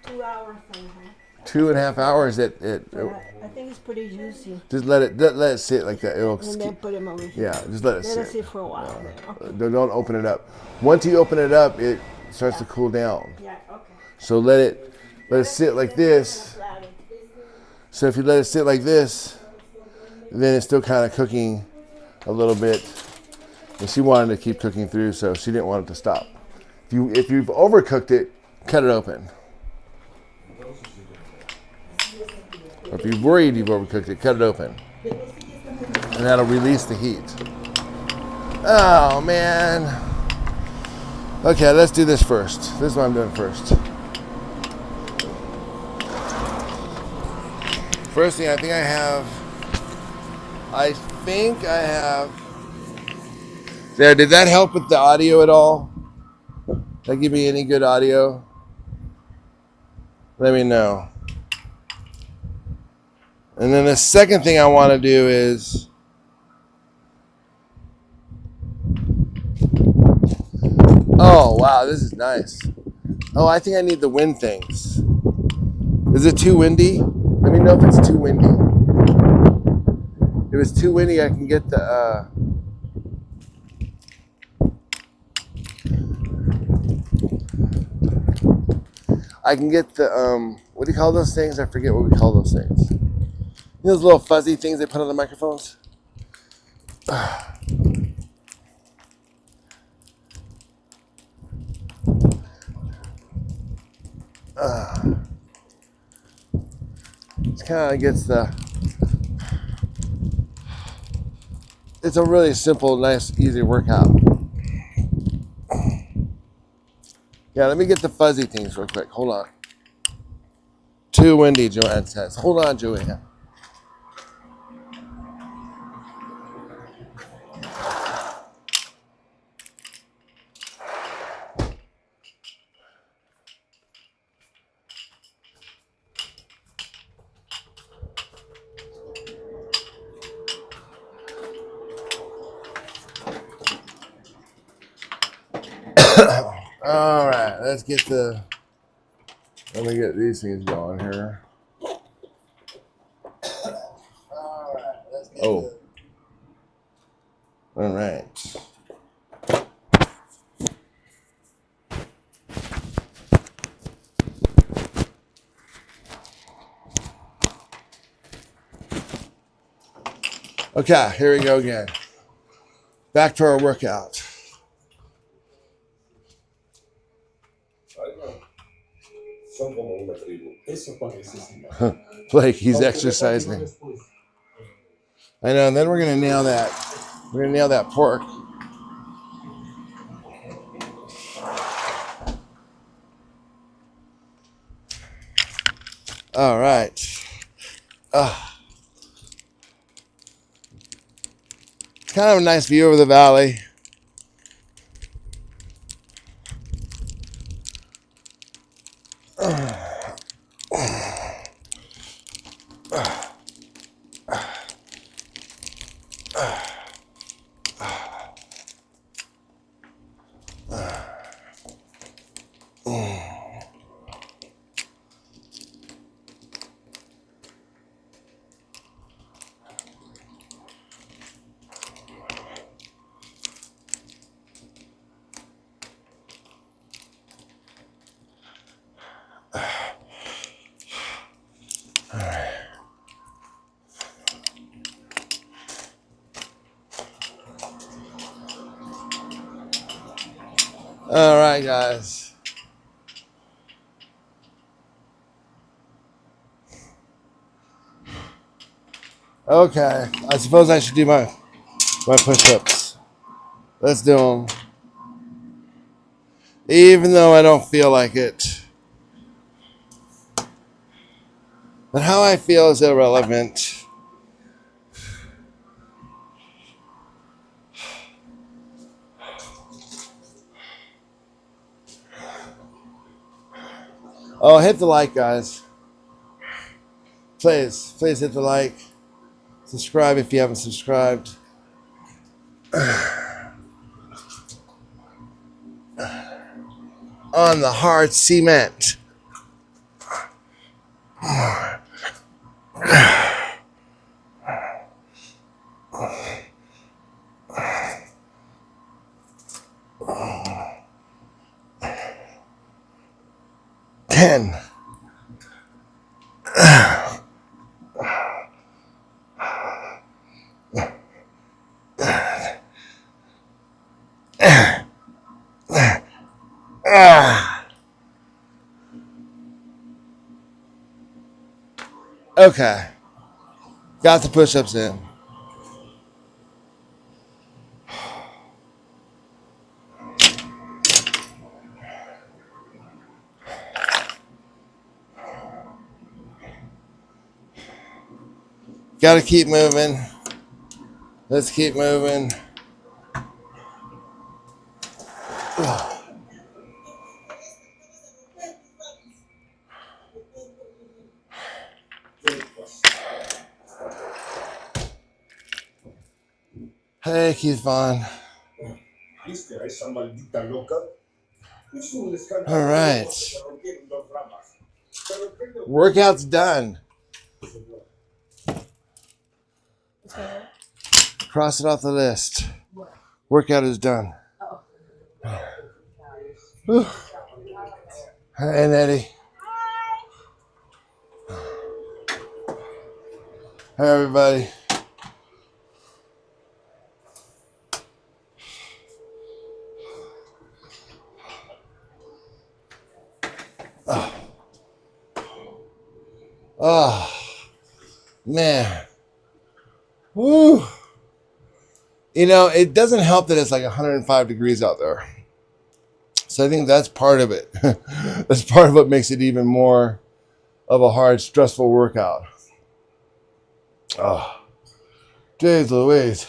2 hours and a half. 2.5 hours. I think it's pretty juicy. Just let it sit like that. It'll And then put them over here. yeah, just let it Let us sit. sit for a while. Then. Okay. Don't open it up. Once you open it up, it starts to cool down. Yeah, okay. So let it sit like this. Platter. So if you let it sit like this, then it's still kind of cooking a little bit. And she wanted to keep cooking through, so she didn't want it to stop. If you've overcooked it, cut it open. Or if you're worried you've overcooked it, cut it open. And that'll release the heat. Oh, man. Okay, let's do this first. This is what I'm doing first. First thing, I think I have... There, did that help with the audio at all? Did that give me any good audio? Let me know. And then the second thing I want to do is wow, this is nice. Oh, I think I need the wind things. Is it too windy? Let me know if it's too windy. If it's too windy, I can get the what do you call those things? I forget what we call those things. You know those little fuzzy things they put on the microphones? It kind of gets it's a really simple, nice, easy workout. Yeah, let me get the fuzzy things real quick. Hold on. Too windy, Joanne says. Hold on, Joanne. All right, let me get these things going here. All right, all right. Okay, here we go again. Back to our workout. Blake, he's exercising. I know, and then we're gonna nail that. We're gonna nail that pork. All right. Kind of a nice view over the valley. All right, guys. Okay, I suppose I should do my push-ups. Let's do them. Even though I don't feel like it. But how I feel is irrelevant. Oh, hit the like, guys. Please hit the like. Subscribe if you haven't subscribed. On the hard cement. Ten. Okay. Got the push-ups in. Got to keep moving. Let's keep moving. Hey, Keith Vaughn. ¿Viste a esa maldita loca? All right. Workout's done. Cross it off the list. Workout is done. Whew. Hi, Eddie. Hi, everybody. Oh, man. Woo. You know, it doesn't help that it's like 105 degrees out there. So I think that's part of it. That's part of what makes it even more of a hard, stressful workout. Oh, jeez Louise.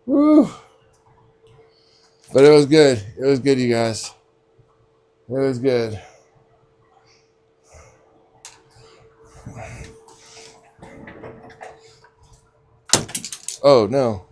Woo. But it was good. It was good, you guys. It was good. Oh, no.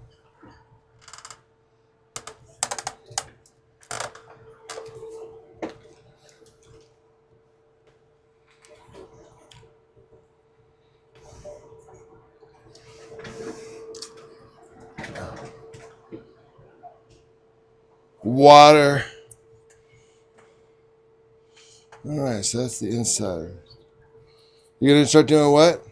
Water. All right, so that's the inside. You gonna start doing what?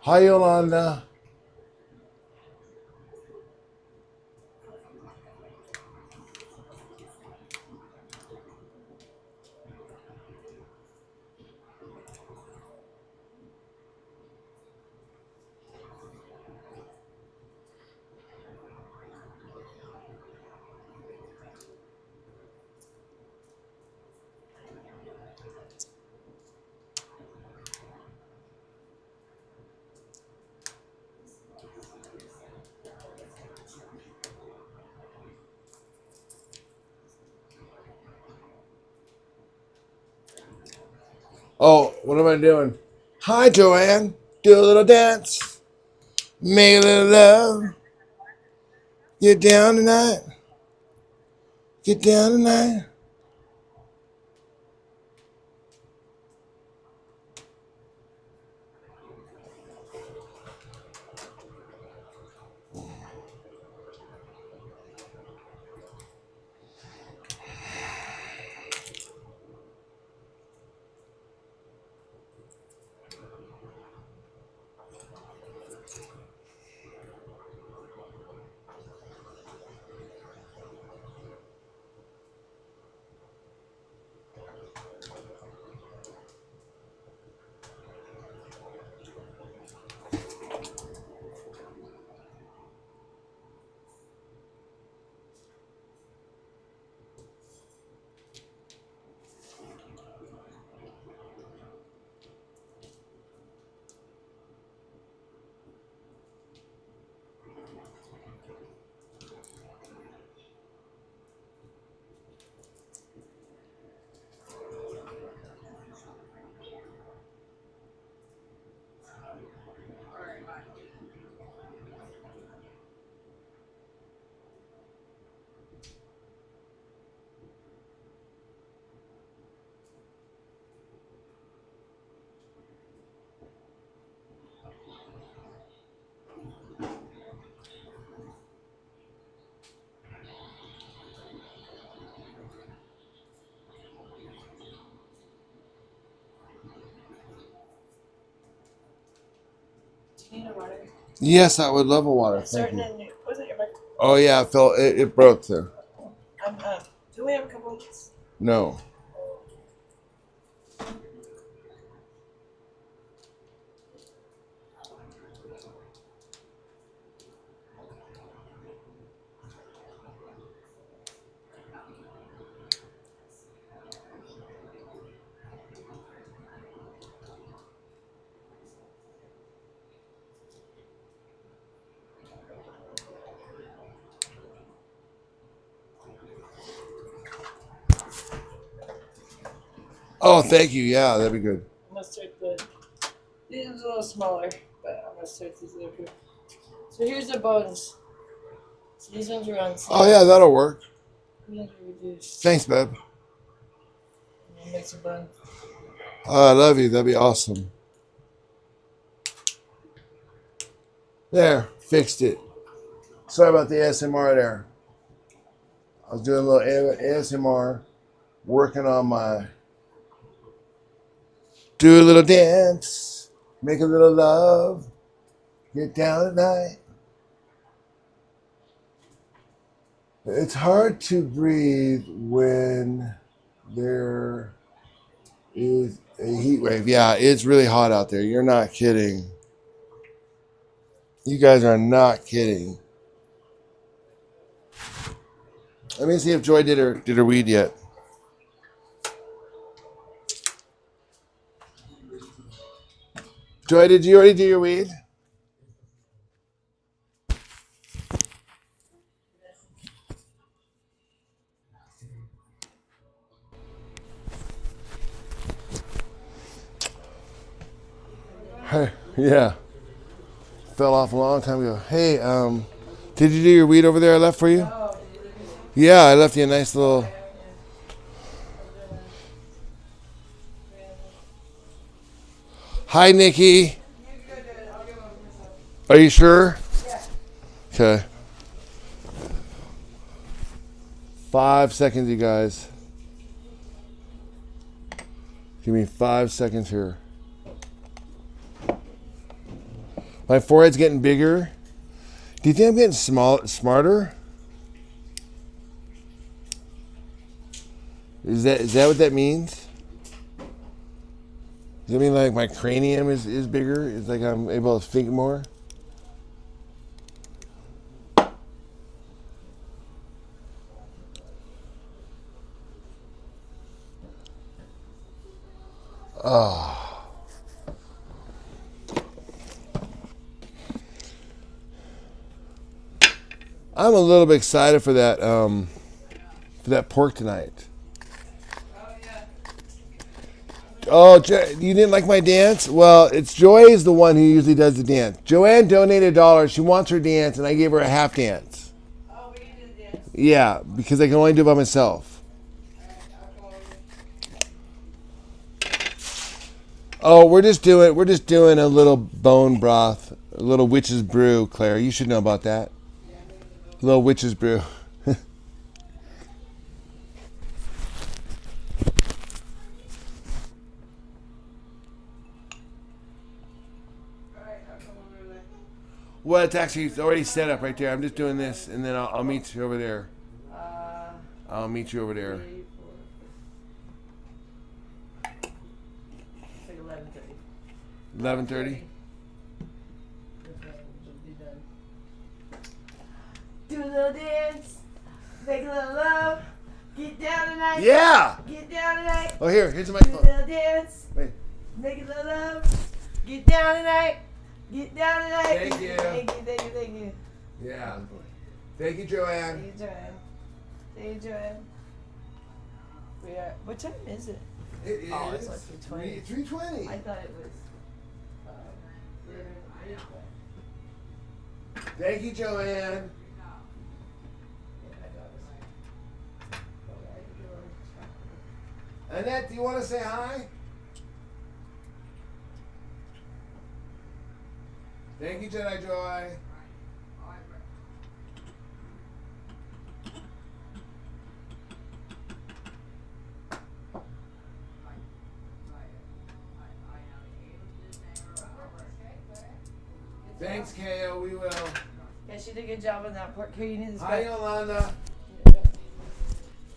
Hi, Yolanda. Oh, what am I doing? Hi, Joanne. Do a little dance. Make a little love. Get down tonight. Get down tonight. need a water? Yes, I would love a water. It's Thank starting you. in your, was it your back? Oh yeah, I felt it broke there. Do we have a couple weeks? No. Oh, thank you. Yeah, that'd be good. I'm gonna start the. These ones a little smaller, but I'm gonna start these little bit. So here's the bones. So these ones are on sale. Oh yeah, that'll work. These ones are reduced. Thanks, babe. And make some bun. Oh, I love you. That'd be awesome. There, fixed it. Sorry about the ASMR there. I was doing a little ASMR, working on my. Do a little dance, make a little love, get down at night. It's hard to breathe when there is a heat wave. Yeah, it's really hot out there. You're not kidding. You guys are not kidding. Let me see if Joy did her weed yet. Joy, did you already do your weed? Hey, yeah. Fell off a long time ago. Hey, did you do your weed over there I left for you? Yeah, I left you a nice little. Hi, Nikki. Are you sure? Yeah. Okay. 5 seconds, you guys. Give me 5 seconds here. My forehead's getting bigger. Do you think I'm getting smarter? Is that what that means? Does that mean like my cranium is bigger? It's like I'm able to think more? Oh. I'm a little bit excited for that pork tonight. Oh, you didn't like my dance? Well, it's Joy is the one who usually does the dance. Joanne donated $1. She wants her dance, and I gave her a half dance. Oh, we can do the dance. Yeah, because I can only do it by myself. Oh, we're just doing a little bone broth, a little witch's brew, Claire. You should know about that. A little witch's brew. Well, it's already set up right there. I'm just doing this, and then I'll meet you over there. I'll meet you over there. It's like 11:30. 11:30. Do a little dance, make a little love, get down tonight. Yeah. Get down tonight. Oh, here's the Do a microphone. little dance, Wait. make a little love, get down tonight. Get down tonight. Thank you. Thank you. Yeah. Thank you, Joanne. Thank you, Joanne. Thank you, Joanne. We are. What time is it? It is. Oh, it's like 3:20. 3:20. I thought it was. Thank you, Joanne. Annette, do you want to say hi? Thank you, Jedi Joy. Thanks, Ko. We will. Yeah, she did a good job on that pork. Here, you need this Hi, back. Yolanda.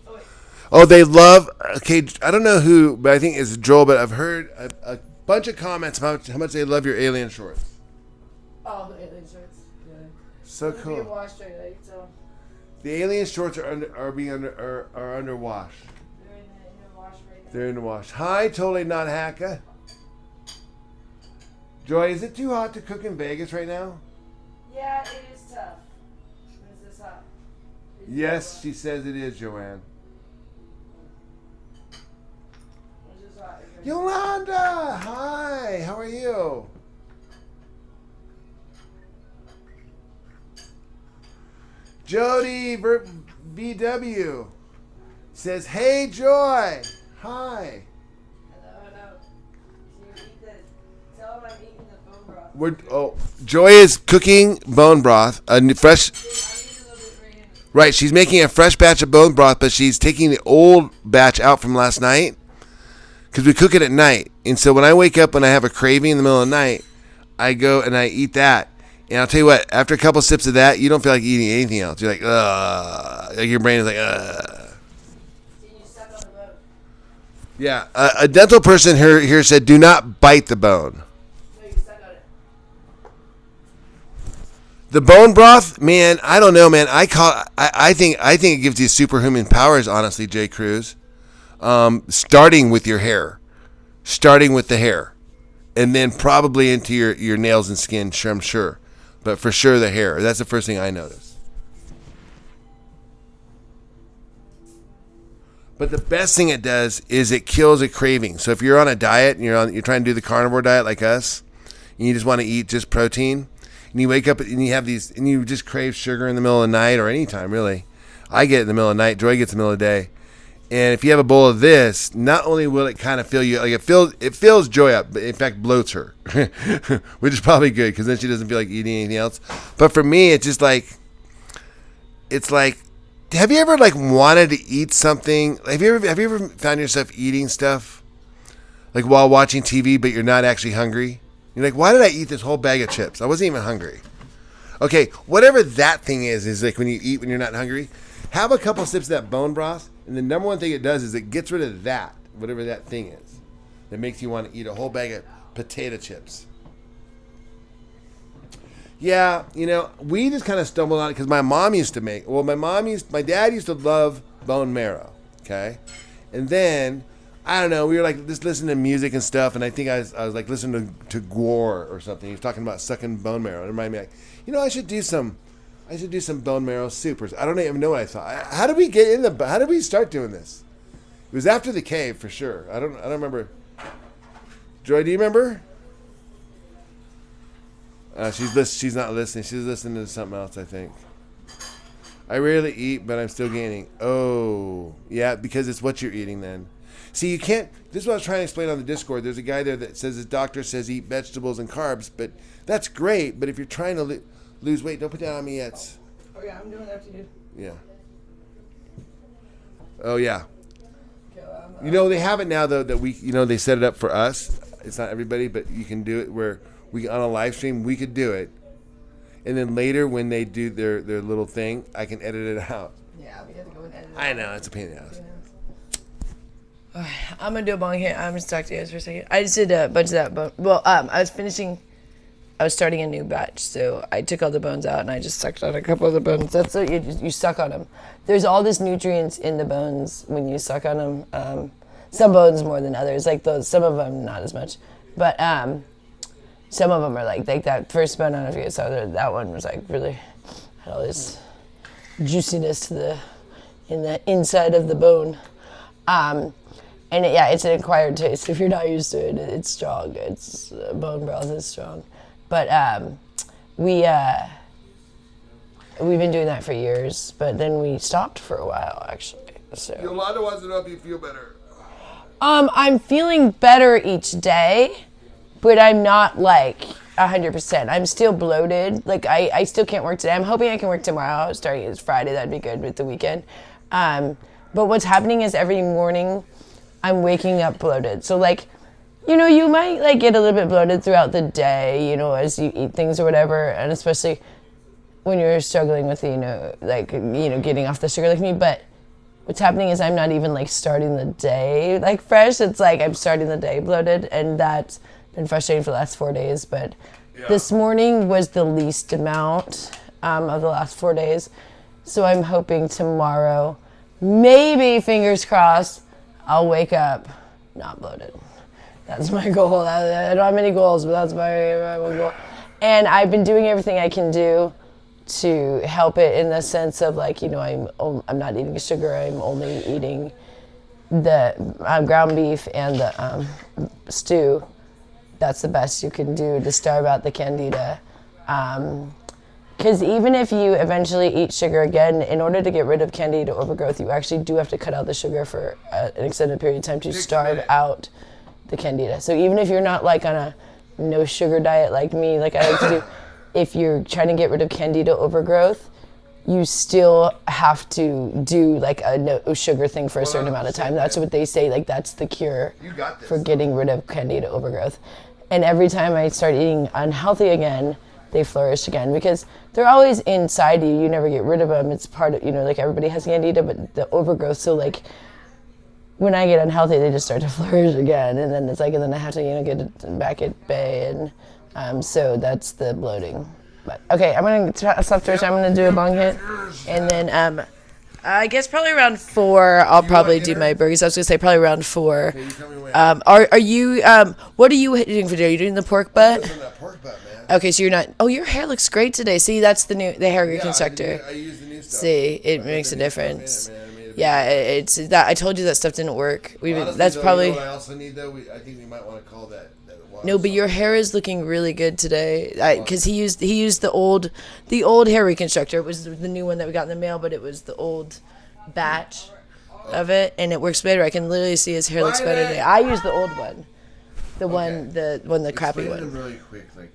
Oh, wait. Oh, they love. Okay, I don't know who, but I think it's Joel. But I've heard a bunch of comments about how much they love your alien shorts. Oh, the alien shorts. Yeah. So Those are cool. being washed right, like, so The alien shorts are under wash. they're in the wash right now. They're in the wash. Hi, totally not Hacka. Joy, is it too hot to cook in Vegas right now? Yeah, it is tough. Is this hot? Yes, she says it is, Joanne. Is this hot? Yolanda, hi. How are you? Jody VW says, "Hey, Joy. Hi." Hello. So you eat this. Tell them I'm eating the bone broth. Joy is cooking bone broth, fresh. I'm eating a little bit right in. Right, she's making a fresh batch of bone broth, but she's taking the old batch out from last night because we cook it at night. And so when I wake up and I have a craving in the middle of the night, I go and I eat that. And I'll tell you what, after a couple sips of that, you don't feel like eating anything else. You're like, ugh. Like your brain is like, ugh. You suck on the bone. Yeah, a dental person here said, do not bite the bone. No, you suck on it. The bone broth, man, I don't know, man. I think it gives you superhuman powers, honestly, Jay Cruz. Starting with your hair. Starting with the hair. And then probably into your nails and skin, sure, I'm sure. But for sure the hair. That's the first thing I noticed. But the best thing it does is it kills a craving. So if you're on a diet and you're trying to do the carnivore diet like us, and you just want to eat just protein, and you wake up and you have these, and you just crave sugar in the middle of the night or any time really. I get it in the middle of the night. Joy gets it in the middle of the day. And if you have a bowl of this, not only will it kind of fill you, like it fills Joy up, but in fact bloats her, which is probably good because then she doesn't feel like eating anything else. But for me, it's just like, it's like, have you ever like wanted to eat something? Have you ever found yourself eating stuff like while watching TV, but you're not actually hungry? You're like, why did I eat this whole bag of chips? I wasn't even hungry. Okay, whatever that thing is like when you eat when you're not hungry. Have a couple sips of that bone broth, and the number one thing it does is it gets rid of that, whatever that thing is, that makes you want to eat a whole bag of potato chips. Yeah, we just kind of stumbled on it because my mom used to make. Well, my dad used to love bone marrow. Okay, and then I don't know. We were like just listening to music and stuff, and I think I was like listening to Gore or something. He was talking about sucking bone marrow. It reminded me like, I should do some bone marrow supers. I don't even know what I thought. How did we get in how did we start doing this? It was after the cave for sure. I don't remember. Joy, do you remember? She's not listening. She's listening to something else, I think. I rarely eat, but I'm still gaining. Oh, yeah, because it's what you're eating then. See, you can't. This is what I was trying to explain on the Discord. There's a guy there that says his doctor says eat vegetables and carbs, but that's great. But if you're trying to lose weight, don't put that on me yet. Oh yeah, I'm doing that to you. Yeah. Oh yeah. Okay, They have it now though that we, they set it up for us. It's not everybody, but you can do it where we on a live stream we could do it, and then later when they do their little thing, I can edit it out. Yeah, we have to go and edit it. I know it's a pain in the ass. I'm gonna do a bong here. I'm gonna talk to you guys for a second. I just did a bunch of that bone. Well, I was starting a new batch, so I took all the bones out and I just sucked on a couple of the bones. That's what you suck on them. There's all this nutrients in the bones when you suck on them. Some bones more than others. Like some of them not as much, but some of them are like that first bone. I don't know if you guys saw that one was like really had all this juiciness in the inside of the bone. And it's an acquired taste. If you're not used to it, it's strong. It's bone broth is strong. But we've been doing that for years. But then we stopped for a while, actually. So Yolanda wants to know if you feel better. I'm feeling better each day, but I'm not like 100%. I'm still bloated. Like I still can't work today. I'm hoping I can work tomorrow. Starting it's Friday, that'd be good with the weekend. But what's happening is every morning I'm waking up bloated. So like you know, you might like get a little bit bloated throughout the day, you know, as you eat things or whatever, and especially when you're struggling with, you know, like, you know, getting off the sugar like me. But what's happening is I'm not even like starting the day like fresh. It's like I'm starting the day bloated, and that's been frustrating for the last 4 days. But this morning was the least amount of the last 4 days. So I'm hoping tomorrow, maybe, fingers crossed, I'll wake up not bloated. That's my goal. I don't have many goals, but that's my goal. And I've been doing everything I can do to help it, in the sense of like, you know, I'm not eating sugar. I'm only eating the ground beef and the stew. That's the best you can do to starve out the Candida. Because even if you eventually eat sugar again, in order to get rid of Candida overgrowth, you actually do have to cut out the sugar for an extended period of time to starve out the Candida. So even if you're not like on a no sugar diet like me, like I like to do, if you're trying to get rid of Candida overgrowth, you still have to do like a no sugar thing for a certain amount of time. That's what they say, like that's the cure for getting rid of Candida overgrowth. And every time I start eating unhealthy again, they flourish again, because they're always inside you. You never get rid of them. It's part of, you know, like everybody has Candida, but the overgrowth. So like when I get unhealthy, they just start to flourish again. And then it's like, and then I have to, you know, get it back at bay. And so that's the bloating. But okay, I'm going to stop Twitch. I'm going to do a bong hit. And then I guess probably around 4, I'll probably do my burgers. I was going to say probably around 4. Are you, what are you doing for dinner? Are you doing the pork butt? Pork butt, man. Okay, so you're not, oh, your hair looks great today. See, that's the hair reconstructor. I use the new stuff. See, it makes a difference. Yeah, it's that. I told you that stuff didn't work. Honestly, that's though, probably. You know what I also need though. I think we might want to call that. No, but your hair is looking really good today. Because he used the old hair reconstructor. It was the new one that we got in the mail, but it was the old batch of it, and it works better. I can literally see his hair looks better today. I use the old one, the crappy one. Explain them really quick, like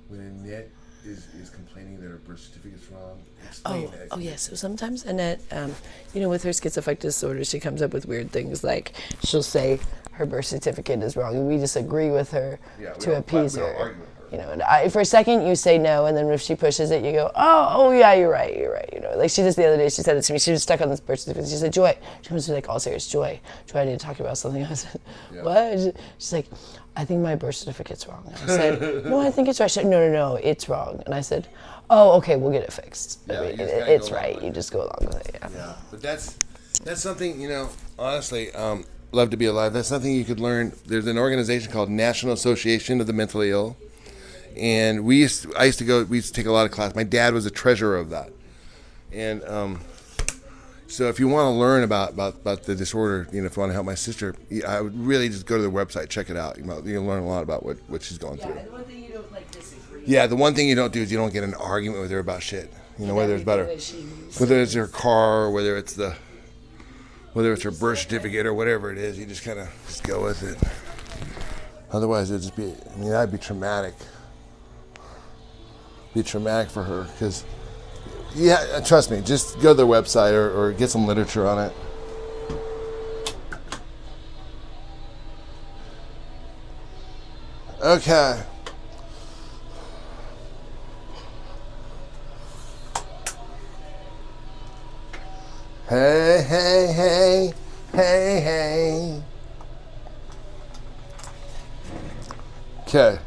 when Annette is complaining that her birth certificate's wrong. Oh yeah. So sometimes Annette, you know, with her schizoaffective disorder, she comes up with weird things. Like she'll say her birth certificate is wrong, and we just agree with her to appease her. You know, and for a second you say no, and then if she pushes it, you go, oh yeah, you're right. You know, like she just the other day, she said it to me. She was stuck on this birth certificate. She said, Joy. She was like, all serious, Joy, I need to talk about something. I said, what? She's like, I think my birth certificate's wrong. I said, no, I think it's right. She said, no, it's wrong. And I said, oh, okay, we'll get it fixed. Yeah, I mean, it's right. You just go along with it. Yeah, but that's something, you know. Honestly, love to be alive. That's something you could learn. There's an organization called National Association of the Mentally Ill, and I used to take a lot of class. My dad was a treasurer of that, and so if you want to learn about the disorder, you know, if you want to help my sister, I would really just go to their website, check it out. You'll learn a lot about what she's going through. And the one thing you don't like disagree. Yeah, the one thing you don't do is you don't get an argument with her about shit. You know, whether it's about whether it's her car, or whether it's her birth certificate or whatever it is, you just kind of just go with it. Otherwise, it'd just be, I mean, that'd be traumatic. Be traumatic for her, because, yeah, trust me, just go to their website or get some literature on it. Okay. Hey. Okay.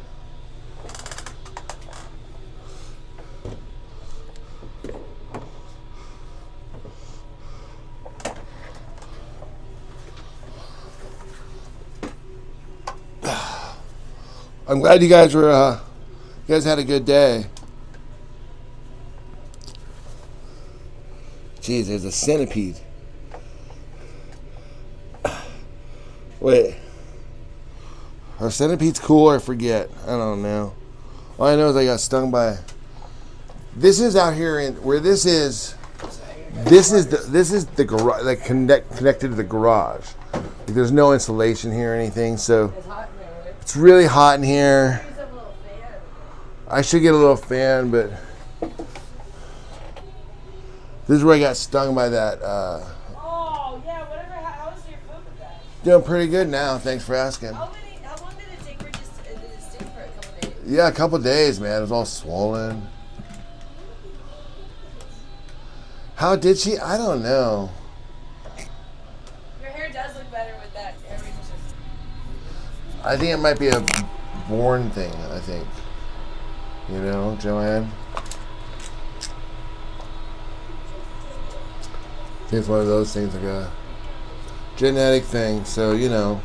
I'm glad you guys had a good day. Jeez, there's a centipede. Wait. Are centipedes cool, or I forget? I don't know. All I know is I got stung by. This is out here in where this is. This is the garage, like connected to the garage. Like, there's no insulation here or anything, so it's really hot in here. I should get a little fan, but this is where I got stung by that. Oh yeah, whatever. How was your food with that? Doing pretty good now. Thanks for asking. How long did Yeah, a couple days, man. It was all swollen. How did she? I don't know. Your hair does look better with that hair reduction. I think it might be a born thing, I think. You know, Joanne? I think it's one of those things, like a genetic thing, so, you know.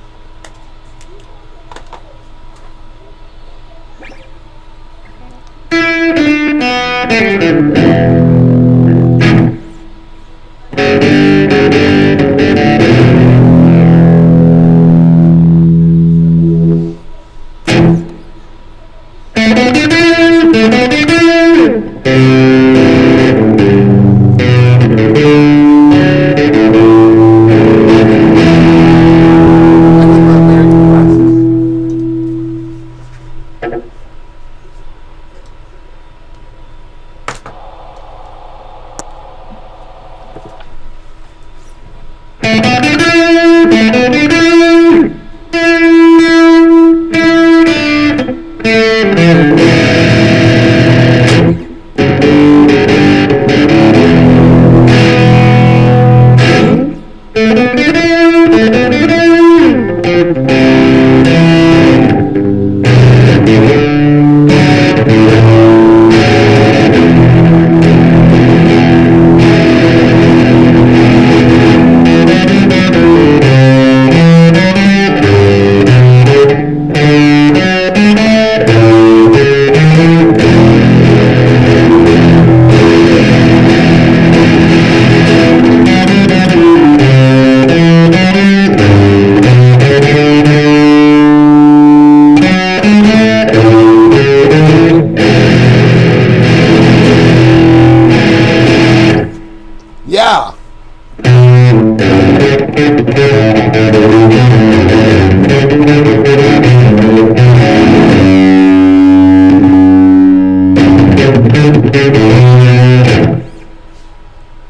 Yeah.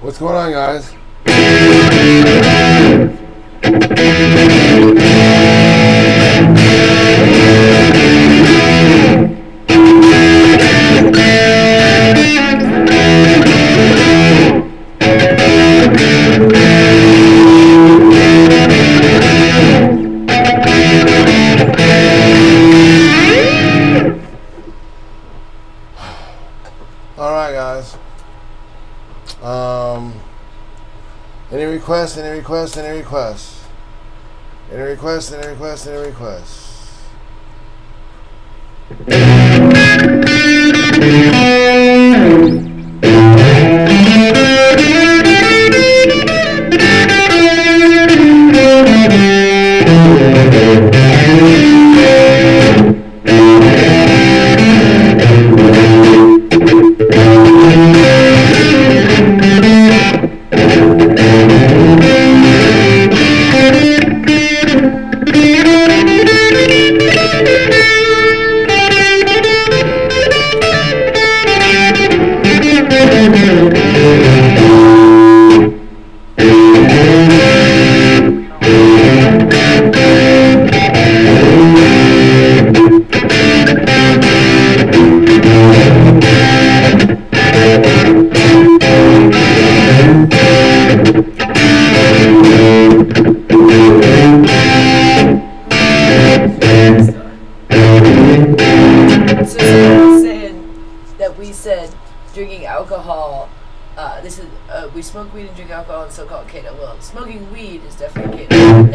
What's going on, guys? All right, guys. Any requests? Any requests? Any requests? Any requests? Any requests? Any requests? Drinking alcohol, we smoke weed and drink alcohol in so-called keto. Well, smoking weed is definitely keto.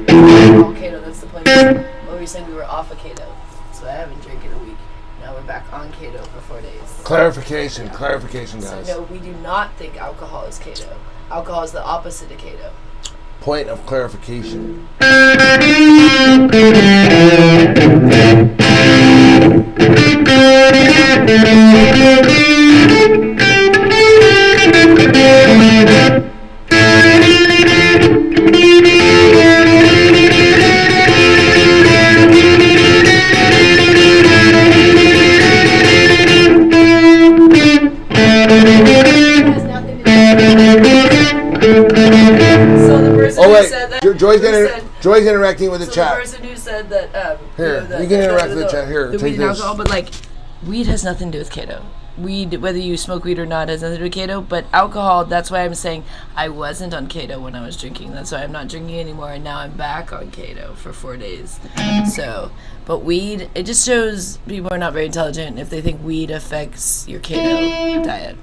No, all keto, that's the point. Well, we were saying we were off of keto, so I haven't drank in a week. Now we're back on keto for 4 days. Clarification, guys. So no, we do not think alcohol is keto. Alcohol is the opposite of keto. Point of clarification. So the person who said that... Joy's interacting with the chat. The person who said that Here, you can interact with the chat. Here, the take weed and this. alcohol, but like, weed has nothing to do with keto. Weed, whether you smoke weed or not, has nothing to do with keto. But alcohol, that's why I'm saying I wasn't on keto when I was drinking. That's why I'm not drinking anymore, and now I'm back on keto for 4 days. So, but weed, it just shows people are not very intelligent if they think weed affects your keto diet.